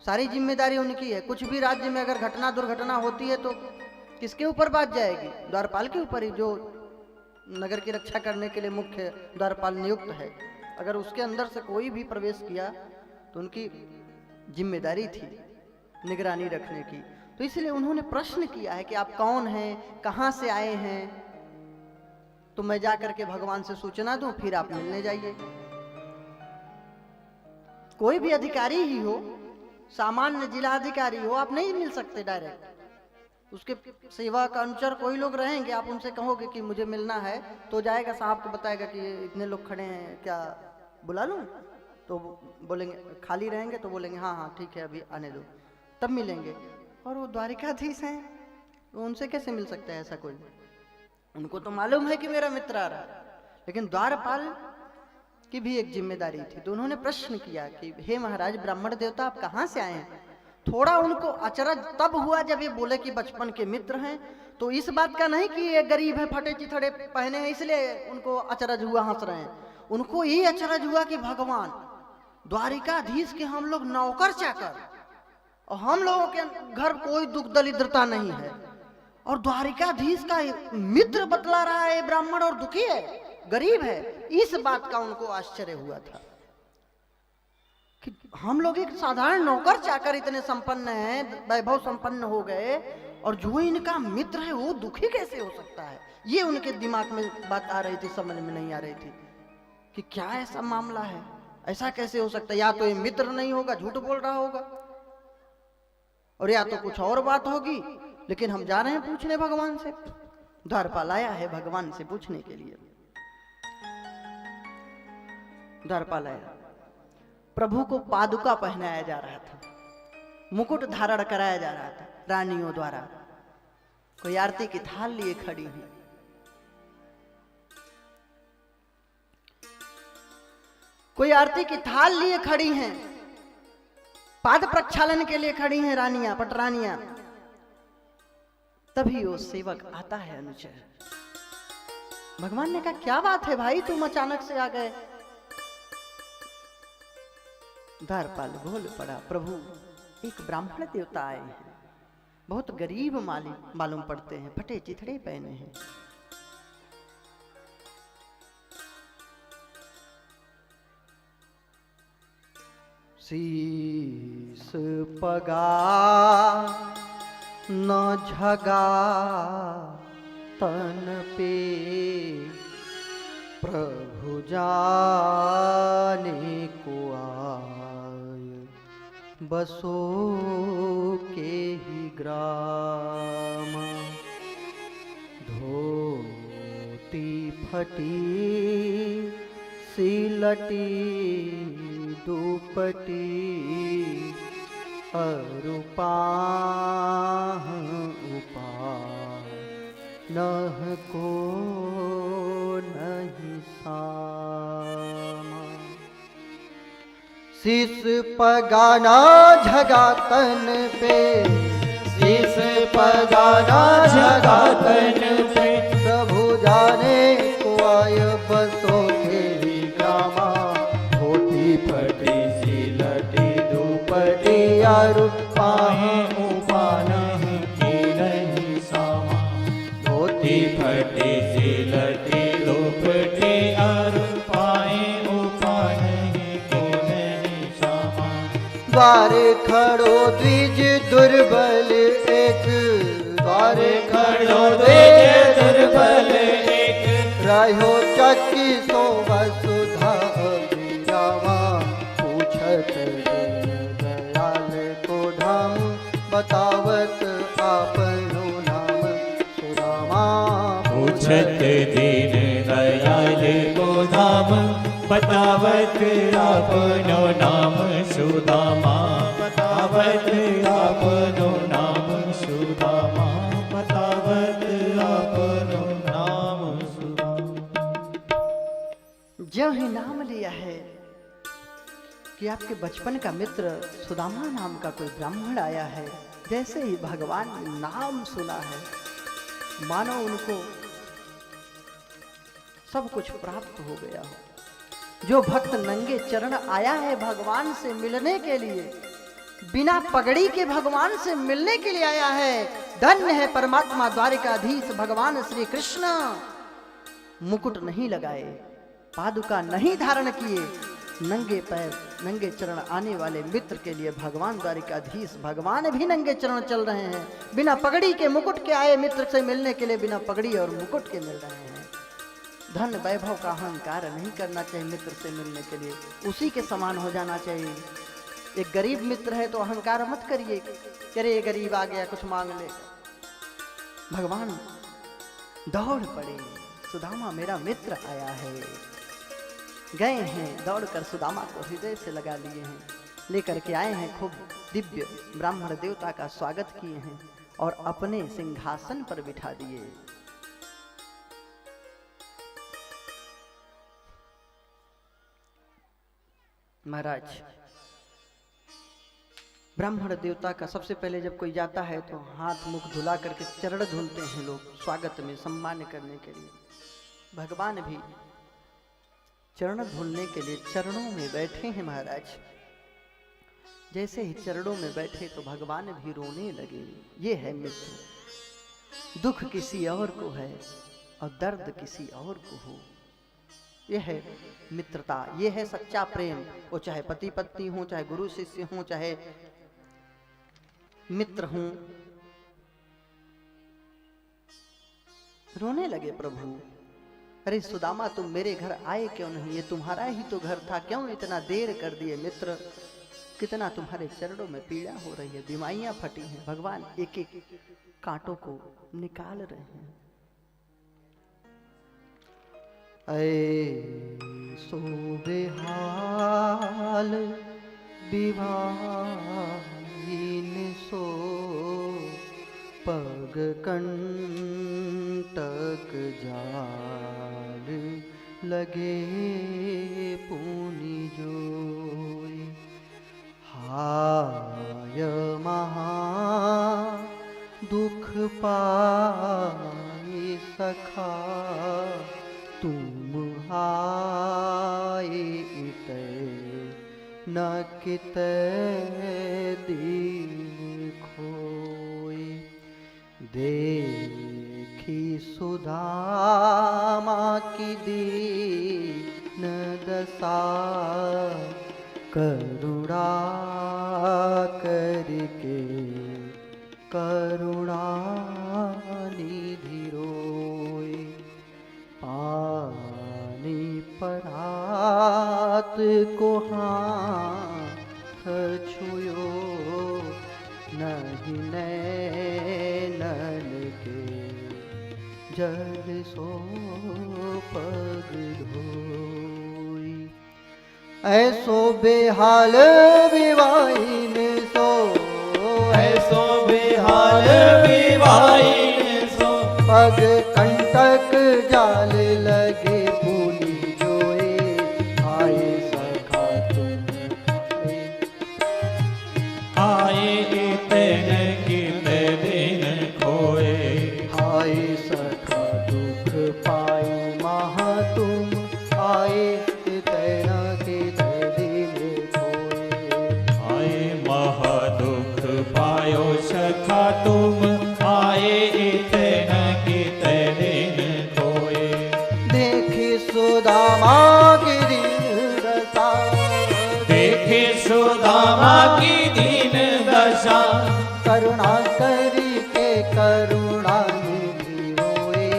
सारी जिम्मेदारी उनकी है। कुछ भी राज्य में अगर घटना दुर्घटना होती है तो किसके ऊपर बात जाएगी? द्वारपाल के ऊपर ही, जो नगर की रक्षा करने के लिए मुख्य द्वारपाल नियुक्त है। अगर उसके अंदर से कोई भी प्रवेश किया तो उनकी जिम्मेदारी थी निगरानी रखने की। तो इसलिए उन्होंने प्रश्न किया है कि आप कौन हैं, कहां से आए हैं, तो मैं जाकर के भगवान से सूचना दूं, फिर आप मिलने जाइए। कोई भी अधिकारी ही हो, सामान्य जिला अधिकारी हो, आप नहीं मिल सकते डायरेक्ट। उसके सेवा का अनुचर कोई लोग रहेंगे, आप उनसे कहोगे कि मुझे मिलना है, तो जाएगा, साहब को बताएगा कि इतने लोग खड़े हैं, क्या बुला लूं? तो बोलेंगे, खाली रहेंगे तो बोलेंगे हाँ हाँ ठीक है अभी आने दो, तब मिलेंगे। और वो द्वारिकाधीश हैं, वो उनसे कैसे मिल सकता है ऐसा कोई? उनको तो मालूम है कि मेरा मित्र आ रहा है, लेकिन द्वारपाल की भी एक जिम्मेदारी थी। तो उन्होंने प्रश्न किया कि हे महाराज ब्राह्मण देवता, आप कहाँ से आए हैं? थोड़ा उनको अचरज तब हुआ जब ये बोले कि बचपन के मित्र हैं। तो इस बात का नहीं कि ये गरीब है, फटे चिथड़े पहने हैं इसलिए उनको अचरज हुआ, हंस रहे हैं। उनको ये अचरज हुआ कि भगवान द्वारिकाधीश के हम लोग नौकर चाकर, और हम लोगों के घर कोई दुख दरिद्रता नहीं है, और द्वारिकाधीश का मित्र बतला रहा है ब्राह्मण और दुखी है, गरीब है। इस बात का उनको आश्चर्य हुआ था कि हम लोग एक साधारण नौकर चाकर इतने संपन्न हैं, वैभव संपन्न हो गए, और जो इनका मित्र है वो दुखी कैसे हो सकता है? ये उनके दिमाग में बात आ रही थी, समझ में नहीं आ रही थी कि क्या ऐसा मामला है, ऐसा कैसे हो सकता है? या तो ये मित्र नहीं होगा, झूठ बोल रहा होगा, और या तो कुछ और बात होगी। लेकिन हम जा रहे हैं पूछने भगवान से। द्वारपाल आया है भगवान से पूछने के लिए। द्वारपाल आया, प्रभु को पादुका पहनाया जा रहा था, मुकुट धारण कराया जा रहा था रानियों द्वारा। कोई आरती की थाल लिए खड़ी हुई, कोई आरती की थाल लिए खड़ी हैं, पाद प्रक्षालन के लिए खड़ी हैं रानियां, पटरानियां। तभी वो सेवक आता है अनुचर। भगवान ने कहा क्या बात है भाई, तुम अचानक से आ गए? द्वारपाल बोल पड़ा, प्रभु एक ब्राह्मण देवता आए हैं, बहुत गरीब मालूम पड़ते हैं, फटे चिथड़े पहने हैं। शीस पगा न झगा तन पे, प्रभु जाने को आय, बसो के ही ग्राम। धोती फटी सिलटी दुपटी, अरुपाह नह को नहीं सामा। शीस पगाना झगा तन पे, शीस पगाना झगा तन पे, प्रभु जाने को आय, बसो तेरी ग्रामा। धोती फटी सिलटी दुपटी, अरुपाह
फटे सिलटी दुपटी, अरुपाए उपाने को नहीं सामा।
द्वार खड़ो द्विज दुर्बल एक, द्वार खड़ो द्विज दुर्बल एक, रहो चक्की सो वसुधा अभिरामा। पूछत दयाल को धाम, बतावत आपनो नाम सुदामा।
पूछत दीन दयाल को धाम, बतावत आपनो नाम सुदामा। बतावत आपनो नाम सुदामा, बतावत आपनो नाम सुदामा।
जो ही नाम लिया है कि आपके बचपन का मित्र सुदामा नाम का कोई ब्राह्मण आया है, जैसे ही भगवान ने नाम सुना है, मानो उनको सब कुछ प्राप्त हो गया हो। जो भक्त नंगे चरण आया है भगवान से मिलने के लिए, बिना पगड़ी के भगवान से मिलने के लिए आया है, धन्य है परमात्मा द्वारिकाधीश भगवान श्री कृष्ण। मुकुट नहीं लगाए, पादुका नहीं धारण किए, नंगे पैर नंगे चरण आने वाले मित्र के लिए भगवान द्वारिकाधीश भगवान भी नंगे चरण चल रहे हैं। बिना पगड़ी के मुकुट के आए मित्र से मिलने के लिए, बिना पगड़ी और मुकुट के मिल रहे हैं। धन वैभव का अहंकार नहीं करना चाहिए मित्र से मिलने के लिए, उसी के समान हो जाना चाहिए। एक गरीब मित्र है तो अहंकार मत करिए, अरे गरीब आ गया कुछ मांग ले। भगवान दौड़ पड़े, सुदामा मेरा मित्र आया है। गए हैं दौड़कर सुदामा को हृदय से लगा लिए हैं, लेकर के आए हैं, खूब दिव्य ब्राह्मण देवता का स्वागत किए हैं और अपने सिंहासन पर बिठा दिए। महाराज, ब्राह्मण देवता का सबसे पहले जब कोई जाता है तो हाथ मुख धुला करके चरण धुलते हैं लोग, स्वागत में सम्मान करने के लिए। भगवान भी चरण धुलने के लिए चरणों में बैठे हैं महाराज। जैसे ही चरणों में बैठे तो भगवान भी रोने लगे। ये है मित्र, दुख किसी और को है और दर्द किसी और को हो। यह है मित्रता, ये है सच्चा प्रेम। वो चाहे पति पत्नी हो, चाहे गुरु शिष्य हो, चाहे मित्र हूं। रोने लगे प्रभु, अरे सुदामा तुम मेरे घर आए क्यों नहीं? ये तुम्हारा ही तो घर था, क्यों इतना देर कर दिए मित्र? कितना तुम्हारे चरणों में पीड़ा हो रही है, बीमारियां फटी हैं। भगवान एक एक कांटों को निकाल रहे हैं। ऐ सो बेहाल विवाहिन सो, पग कंटक जाल लगे पुनि जोई। हाय महा दुख पाई सखा, तुम आए इते न किते दीन खोई। देखी सुदामा की दीन दशा, करुणा करके करुणा निधि रोई। पानी परात को हाथ छुयो, नहीं नैनन के जल सो पग धोई। ऐसो बेहाल विवाहिन सो,
ऐसो बेहाल विवाहिन सो,
पग कंटक जाल लगे पुनि जोए। आए सखा तुम
आए इतन कित दिन खोए।
आए सखा दुख पाई महा तुम, आए इतना कित दिन खोए।
आए महा दुख पायो सखा तुम, आए इतन कित दिन खोए।
देखी सुदामा की दीन दशा,
देखे सुदामा की दीन दशा,
करुणा करी के करुणा निधि रोए।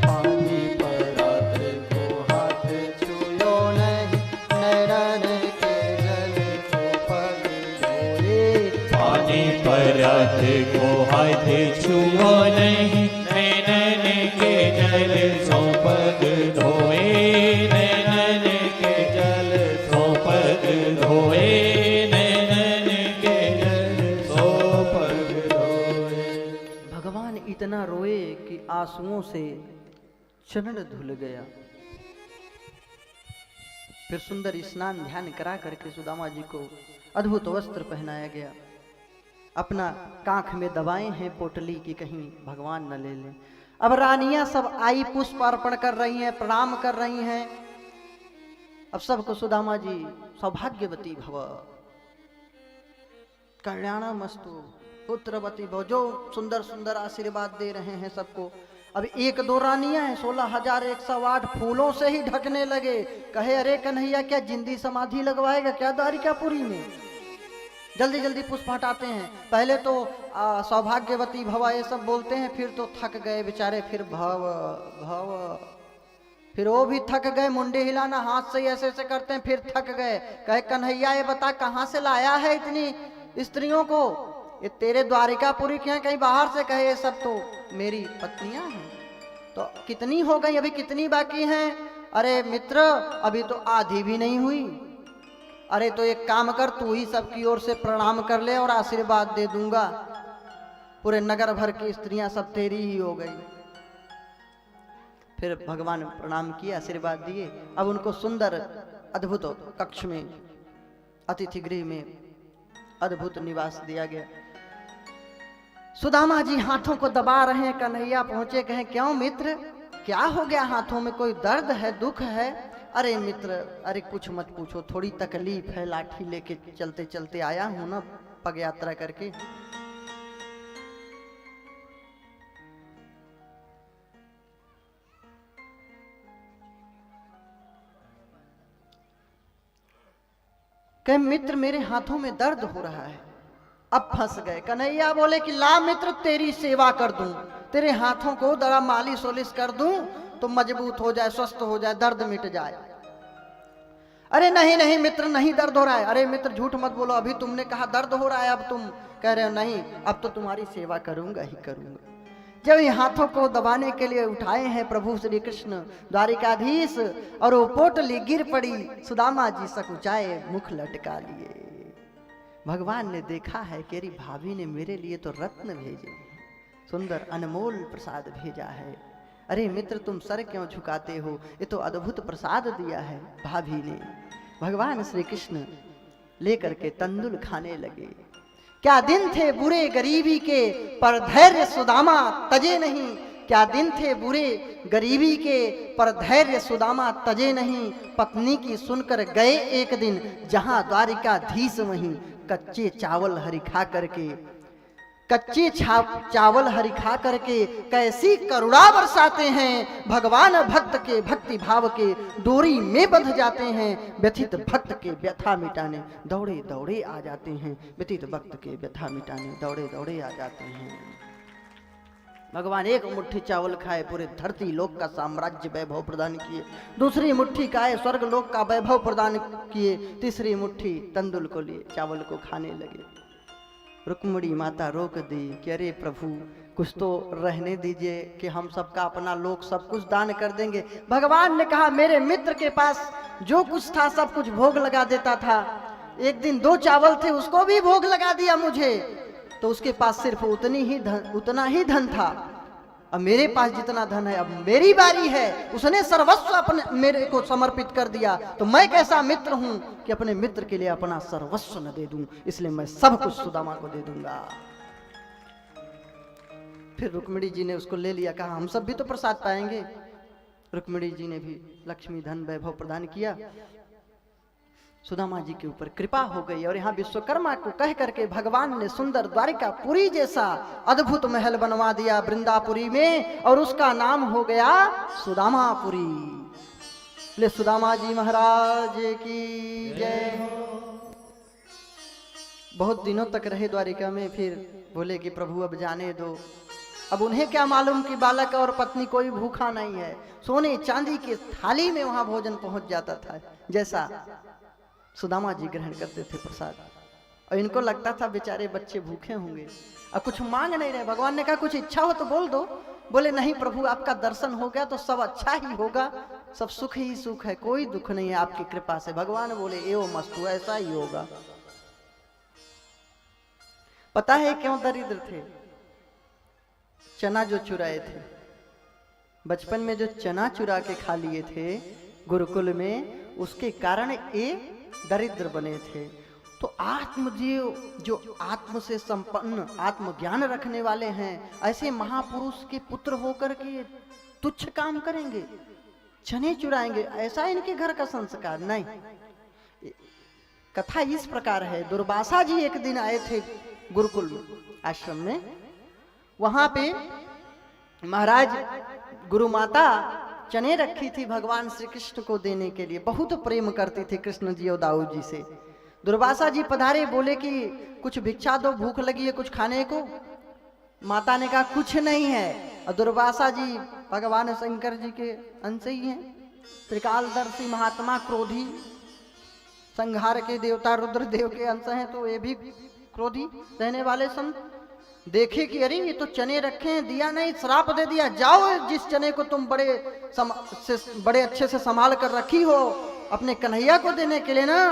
पानी परात को हाथ छुयो नहीं, नैनन के जल को पग धोए।
पानी परत को हाथ छुओ नहीं, नैनन के जल सो पग धोए। नैनन के जल सो पग धोए। नैनन के जल सो पग धोए।
भगवान इतना रोए कि आंसुओं से चरण धुल गया। फिर सुंदर स्नान ध्यान करा करके सुदामा जी को अद्भुत वस्त्र पहनाया गया। अपना कांख में दबाए हैं पोटली की कहीं भगवान न ले लें। अब रानियां सब आई पुष्प अर्पण कर रही हैं, प्रणाम कर रही हैं। अब सबको सुदामा जी सौभाग्यवती भव, कल्याणमस्तु, पुत्रवती भव, जो सुंदर सुंदर आशीर्वाद दे रहे हैं सबको। अब एक दो रानियां हैं, 16,108 फूलों से ही ढकने लगे। कहे अरे कन्हैया क्या जिंदी समाधि लगवाएगा क्या द्वारिकापुरी में? जल्दी जल्दी पुष्प हटाते हैं। पहले तो सौभाग्यवती भव ये सब बोलते हैं, फिर तो थक गए बेचारे, फिर भव भव, फिर वो भी थक गए, मुंडे हिलाना हाथ से ऐसे ऐसे करते हैं, फिर थक गए। कहे कन्हैया ये बता कहाँ से लाया है इतनी स्त्रियों को? ये तेरे द्वारिकापुरी के हैं कहीं बाहर से? कहे ये सब तो मेरी पत्नियां हैं। तो कितनी हो गई, अभी कितनी बाकी हैं? अरे मित्र अभी तो आधी भी नहीं हुई। अरे तो एक काम कर, तू ही सबकी ओर से प्रणाम कर ले और आशीर्वाद दे दूंगा। पूरे नगर भर की स्त्रियां सब तेरी ही हो गई। फिर भगवान प्रणाम किए, आशीर्वाद दिए। अब उनको सुंदर अद्भुत कक्ष में, अतिथि गृह में अद्भुत निवास दिया गया। सुदामा जी हाथों को दबा रहे हैं। कन्हैया पहुंचे, कहें क्यों मित्र, क्या हो गया? हाथों में कोई दर्द है, दुख है? अरे मित्र अरे कुछ मत पूछो, थोड़ी तकलीफ है, लाठी लेके चलते चलते आया हूं ना, पग यात्रा करके। कहे मित्र मेरे हाथों में दर्द हो रहा है। अब फंस गए। कन्हैया बोले कि ला मित्र तेरी सेवा कर दूं, तेरे हाथों को जरा मालिश वोलिश कर दूं तो मजबूत हो जाए, स्वस्थ हो जाए, दर्द मिट जाए। अरे नहीं नहीं मित्र नहीं दर्द हो रहा है। अरे मित्र झूठ मत बोलो, अभी तुमने कहा दर्द हो रहा है, अब तुम कह रहे हो नहीं, अब तो तुम्हारी सेवा करूंगा ही करूंगा। जब ये हाथों को दबाने के लिए उठाए हैं प्रभु श्री कृष्ण द्वारिकाधीश, और वो पोटली गिर पड़ी, सुदामा जी सकुचाए मुख लटका लिए। भगवान ने देखा है कि अरे भाभी ने मेरे लिए तो रत्न भेजे हैं, सुंदर अनमोल प्रसाद भेजा है। अरे मित्र तुम सर क्यों झुकाते हो, ये तो अद्भुत प्रसाद दिया है भाभी ने। भगवान श्री कृष्ण लेकर के तंदुल खाने लगे। क्या दिन थे बुरे गरीबी के, पर धैर्य सुदामा तजे नहीं। क्या दिन थे बुरे गरीबी के, पर धैर्य सुदामा तजे नहीं। पत्नी की सुनकर गए एक दिन, जहां द्वारिकाधीश वहीं कच्चे चावल हरि खा करके, कच्चे चावल हरि खा करके कैसी करुणा बरसाते हैं। भगवान भक्त के भक्ति भाव के डोरी में बंध जाते हैं। व्यथित भक्त के व्यथा मिटाने दौड़े दौड़े आ जाते हैं। व्यथित भक्त के व्यथा मिटाने दौड़े दौड़े आ जाते हैं। भगवान एक मुट्ठी चावल खाए, पूरे धरती लोक का साम्राज्य वैभव प्रदान किए। दूसरी मुट्ठी खाए, स्वर्ग लोक का वैभव प्रदान किए। तीसरी मुट्ठी तंदुल को लिए चावल को खाने लगे। रुक्मिणी माता रोक दी कि अरे प्रभु कुछ तो रहने दीजिए कि हम सबका अपना लोक सब कुछ दान कर देंगे। भगवान ने कहा मेरे मित्र के पास जो कुछ था सब कुछ भोग लगा देता था। एक दिन 2 चावल थे उसको भी भोग लगा दिया मुझे, तो उसके पास सिर्फ उतना ही धन था। अब मेरे पास जितना धन है अब मेरी बारी है। उसने सर्वस्व अपने मेरे को समर्पित कर दिया, तो मैं कैसा मित्र हूं कि अपने मित्र के लिए अपना सर्वस्व न दे दूं। इसलिए मैं सब कुछ सुदामा को दे दूंगा। फिर रुक्मिणी जी ने उसको ले लिया, कहा हम सब भी तो प्रसाद पाएंगे। रुक्मिणी जी ने भी लक्ष्मी धन वैभव प्रदान किया। सुदामा जी के ऊपर कृपा हो गई, और यहाँ विश्वकर्मा को कह करके भगवान ने सुंदर द्वारिकापुरी जैसा अद्भुत महल बनवा दिया वृंदापुरी में, और उसका नाम हो गया सुदामापुरी। ले सुदामा जी महाराज की जय। बहुत दिनों तक रहे द्वारिका में, फिर बोले कि प्रभु अब जाने दो। अब उन्हें क्या मालूम कि बालक और पत्नी कोई भूखा नहीं है। सोने चांदी की थाली में वहां भोजन पहुंच जाता था, जैसा सुदामा जी ग्रहण करते थे प्रसाद। और इनको लगता था बेचारे बच्चे भूखे होंगे, और कुछ मांग नहीं रहे। भगवान ने कहा कुछ इच्छा हो तो बोल दो। बोले नहीं प्रभु आपका दर्शन हो गया तो सब अच्छा ही होगा, सब सुख ही सुख है, कोई दुख नहीं है आपकी कृपा से। भगवान बोले एवं मस्तु, ऐसा ही होगा। पता है क्यों दरिद्र थे? चना जो चुराए थे बचपन में, जो चना चुरा के खा लिए थे गुरुकुल में, उसके कारण ये दरिद्र बने थे। तो आत्मजीव जो आत्म से संपन्न आत्मज्ञान रखने वाले हैं, ऐसे महापुरुष के पुत्र होकर के तुच्छ काम करेंगे, चने चुराएंगे, ऐसा इनके घर का संस्कार नहीं। कथा इस प्रकार है, दुर्वासा जी एक दिन आए थे गुरुकुल आश्रम में। वहां पे महाराज गुरु माता चने रखी थी भगवान श्री कृष्ण को देने के लिए, बहुत प्रेम करती थी कृष्ण जी और दाऊ जी से। दुर्वासा जी पधारे, बोले कि कुछ भिक्षा दो, भूख लगी है कुछ खाने को। माता ने कहा कुछ नहीं है। और दुर्वासा जी भगवान शंकर जी के अंश ही हैं, त्रिकालदर्शी महात्मा, क्रोधी, संहार के देवता रुद्रदेव के अंश हैं, तो ये भी क्रोधी रहने वाले संत देखे कि अरे ये तो चने रखे हैं, दिया नहीं, श्राप दे दिया। जाओ जिस चने को तुम बड़े अच्छे से संभाल कर रखी हो अपने कन्हैया को देने के लिए ना,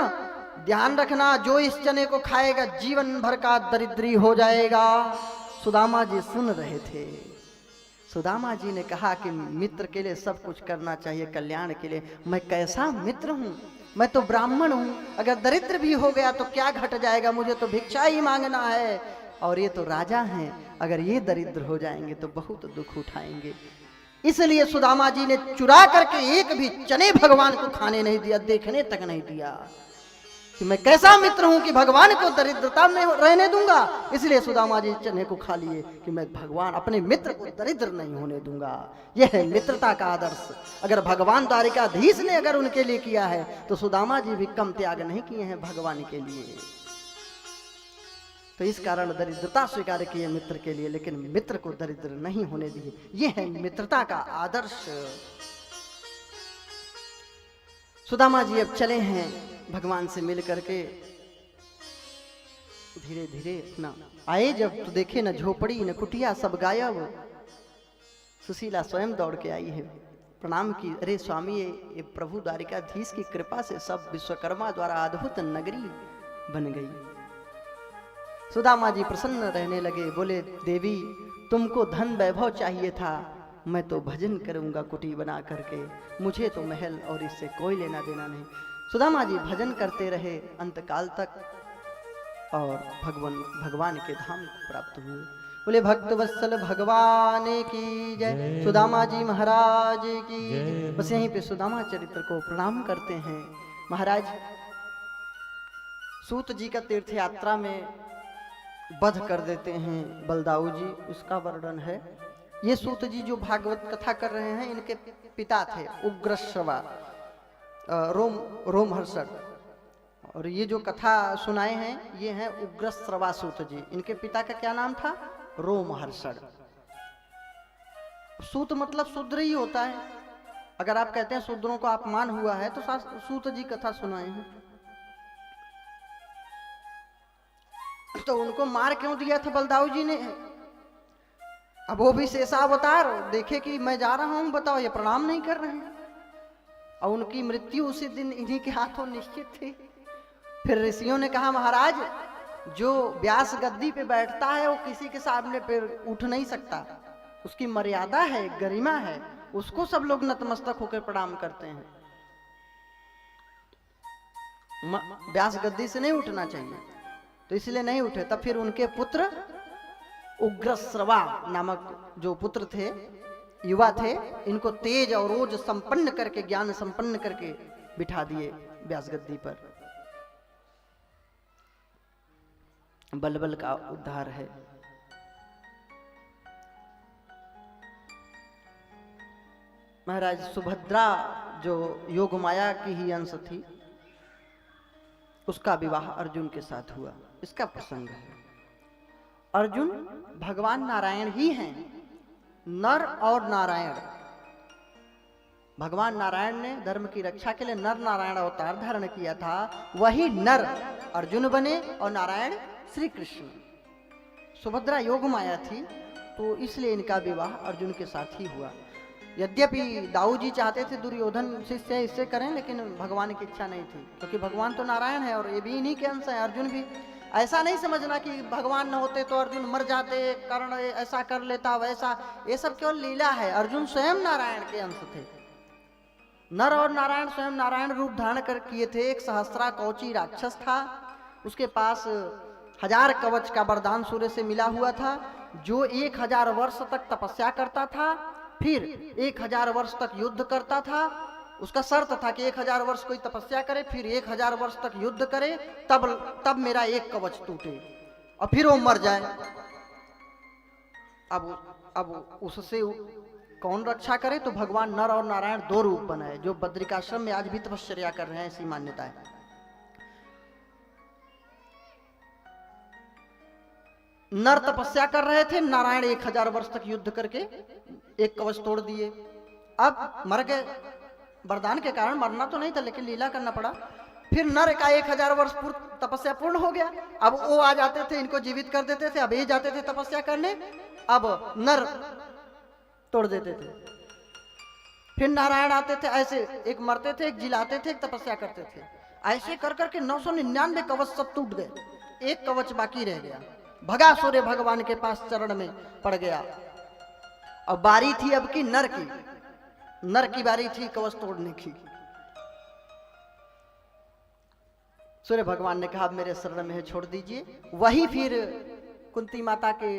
ध्यान रखना जो इस चने को खाएगा जीवन भर का दरिद्री हो जाएगा। सुदामा जी सुन रहे थे। सुदामा जी ने कहा कि मित्र के लिए सब कुछ करना चाहिए, कल्याण के लिए। मैं कैसा मित्र हूँ, मैं तो ब्राह्मण हूँ, अगर दरिद्र भी हो गया तो क्या घट जाएगा, मुझे तो भिक्षा ही मांगना है। और ये तो राजा हैं, अगर ये दरिद्र हो जाएंगे तो बहुत दुख उठाएंगे। इसलिए सुदामा जी ने चुरा करके एक भी चने भगवान को खाने नहीं दिया, देखने तक नहीं दिया कि मैं कैसा मित्र हूं कि भगवान को दरिद्रता में रहने दूंगा। इसलिए सुदामा जी चने को खा लिए कि मैं भगवान अपने मित्र को दरिद्र नहीं होने दूंगा। यह है मित्रता का आदर्श। अगर भगवान द्वारिकाधीश ने अगर उनके लिए किया है तो सुदामा जी भी कम त्याग नहीं किए हैं भगवान के लिए। तो इस कारण दरिद्रता स्वीकार किए मित्र के लिए, लेकिन मित्र को दरिद्र नहीं होने दिए। यह है मित्रता का आदर्श। सुदामा जी अब चले हैं भगवान से मिल करके, धीरे धीरे अपना आए जब तो देखे न झोपड़ी न कुटिया सब गायब। सुशीला स्वयं दौड़ के आई है, प्रणाम की। अरे स्वामी, ये प्रभु द्वारिकाधीश की कृपा से सब विश्वकर्मा द्वारा अद्भुत नगरी बन गई। सुदामा जी प्रसन्न रहने लगे, बोले देवी तुमको धन वैभव चाहिए था, मैं तो भजन करूंगा कुटी बना करके, मुझे तो महल और इससे कोई लेना देना नहीं। सुदामा जी भजन करते रहे अंतकाल तक और भगवान के धाम को प्राप्त हुए। बोले भक्त वत्सल भगवान की जय, सुदामा जी महाराज की जय। बस यहीं पे सुदामा चरित्र को प्रणाम करते हैं। महाराज सूत जी का तीर्थ यात्रा में वध कर देते हैं बलदाऊ जी, उसका वर्णन है। ये सूत जी जो भागवत कथा कर रहे हैं, इनके पिता थे उग्रश्रवा रोमहर्षण, और ये जो कथा सुनाए हैं ये हैं उग्रश्रवा सूत जी। इनके पिता का क्या नाम था? रोमहर्षण। सूत मतलब शूद्र ही होता है। अगर आप कहते हैं शूद्रों को अपमान हुआ है तो सूत जी कथा सुनाए हैं। तो उनको मार क्यों दिया था बलदाऊ जी ने? अब वो भी शेषावतार देखे कि मैं जा रहा हूं, बताओ ये प्रणाम नहीं कर रहे हैं, और उनकी मृत्यु उसी दिन इन्हीं के हाथों निश्चित थी। फिर ऋषियों ने कहा महाराज जो व्यास गद्दी पे बैठता है वो किसी के सामने फिर उठ नहीं सकता, उसकी मर्यादा है, गरिमा है, उसको सब लोग नतमस्तक होकर प्रणाम करते हैं। व्यास गद्दी से नहीं उठना चाहिए, तो इसलिए नहीं उठे। तब फिर उनके पुत्र उग्रश्रवा नामक जो पुत्र थे, युवा थे, इनको तेज और रोज संपन्न करके, ज्ञान संपन्न करके बिठा दिए व्यास गद्दी पर। बलबल का उद्धार है। महाराज सुभद्रा जो योग माया की ही अंश थी, उसका विवाह अर्जुन के साथ हुआ। इसका प्रसंग है। अर्जुन भगवान नारायण ही हैं, नर और नारायण। भगवान नारायण ने धर्म की रक्षा के लिए नर नारायण अवतार धारण किया था। वही नर अर्जुन बने और नारायण श्री कृष्ण। सुभद्रा योग माया थी, तो इसलिए इनका विवाह अर्जुन के साथ ही हुआ। यद्यपि दाऊ जी चाहते थे दुर्योधन शिष्य इससे करें, लेकिन भगवान की इच्छा नहीं थी, क्योंकि भगवान तो नारायण है और ये भी इन्हीं के अंश है। अर्जुन भी ऐसा नहीं समझना कि भगवान न होते तो अर्जुन मर जाते, कर्ण ऐसा कर लेता वैसा, ये सब केवल लीला है। अर्जुन स्वयं नारायण के अंश थे। नर और नारायण स्वयं नारायण रूप धारण कर किए थे। एक सहस्त्रा कौची राक्षस था, उसके पास 1000 कवच का वरदान सूर्य से मिला हुआ था, जो 1000 वर्ष तक तपस्या करता था, फिर 1000 वर्ष तक युद्ध करता था। उसका शर्त था कि 1000 वर्ष कोई तपस्या करे, फिर 1000 वर्ष तक युद्ध करे, तब मेरा एक कवच टूटे। और फिर वो मर जाए। अब उससे कौन रक्षा करे? तो भगवान नर और नारायण दो रूप बनाए, जो बद्रिकाश्रम में आज भी तपश्चर्या कर रहे हैं, ऐसी मान्यता है। नर तपस्या कर रहे थे, नारायण 1000 वर्ष तक युद्ध करके एक कवच तोड़ दिए। अब मर गए, वरदान के कारण मरना तो नहीं था, लेकिन लीला करना पड़ा। फिर नर का 1000 वर्ष पूर्व तपस्या पूर्ण हो गया। अब वो आ जाते थे, इनको जीवित कर देते थे। अब ये जाते थे तपस्या करने, अब नर तोड़ देते थे। फिर नारायण आते थे, ऐसे एक मरते थे, एक जिलाते थे, एक तपस्या करते थे। ऐसे कर करके 999 कवच सब टूट गए, एक कवच बाकी रह गया। भगा सूर्य भगवान के पास चरण में पड़ गया। अब बारी थी अब की नर की, नर की बारी थी कवच तोड़ने की। सूर्य भगवान ने कहा मेरे शरण में है, छोड़ दीजिए। वही फिर कुंती माता के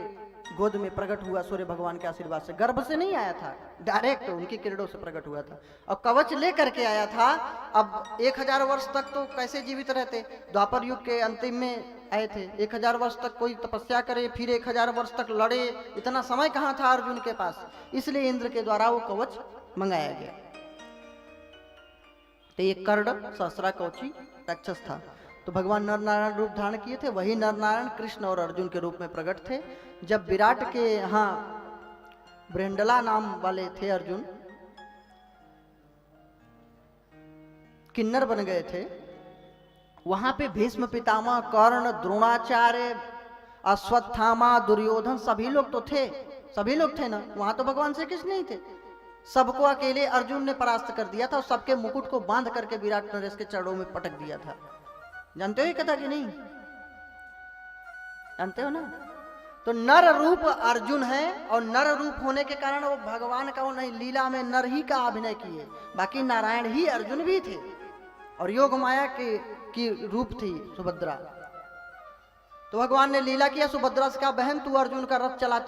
गोद में प्रकट हुआ सूर्य भगवान के आशीर्वाद से। गर्भ से नहीं आया था, डायरेक्ट उनकी किरणों से प्रकट हुआ था। और कवच लेकर के आया था। अब 1000 वर्ष तक तो कैसे जीवित रहते? द्वापर युग के अंतिम में आए थे। 1000 वर्ष तक कोई तपस्या करे, फिर 1000 वर्ष तक लड़े, इतना समय कहाँ था अर्जुन के पास? इसलिए इंद्र के द्वारा वो कवच मंगाया गया। तो ये कर्ण सहस्रा कवची राक्षस था। तो भगवान नर नारायण रूप धारण किए थे। वही नर नारायण कृष्ण और अर्जुन के रूप में प्रकट थे। जब विराट के यहाँ ब्रेंडला नाम वाले थे अर्जुन, किन्नर बन गए थे, वहां पे भीष्म पितामह, कर्ण, द्रोणाचार्य, अश्वत्थामा, दुर्योधन सभी लोग तो थे, सभी लोग थे ना। वहां तो भगवान श्री कृष्ण नहीं थे। सबको अकेले अर्जुन ने परास्त कर दिया था और सबके मुकुट को बांध करके विराट नरेश के चरणों में पटक दिया था। जानते हो ये कथा कि नहीं? जानते हो ना? तो नर रूप अर्जुन है, और नर रूप होने के कारण वो भगवान का वो नहीं, लीला में नर ही का अभिनय किए। बाकी नारायण ही अर्जुन भी थे। और योग माया की रूप थी सुभद्रा। तो भगवान ने लीला किया, सुभद्रा से कहा बहन तू अर्जुन का रथ चलाते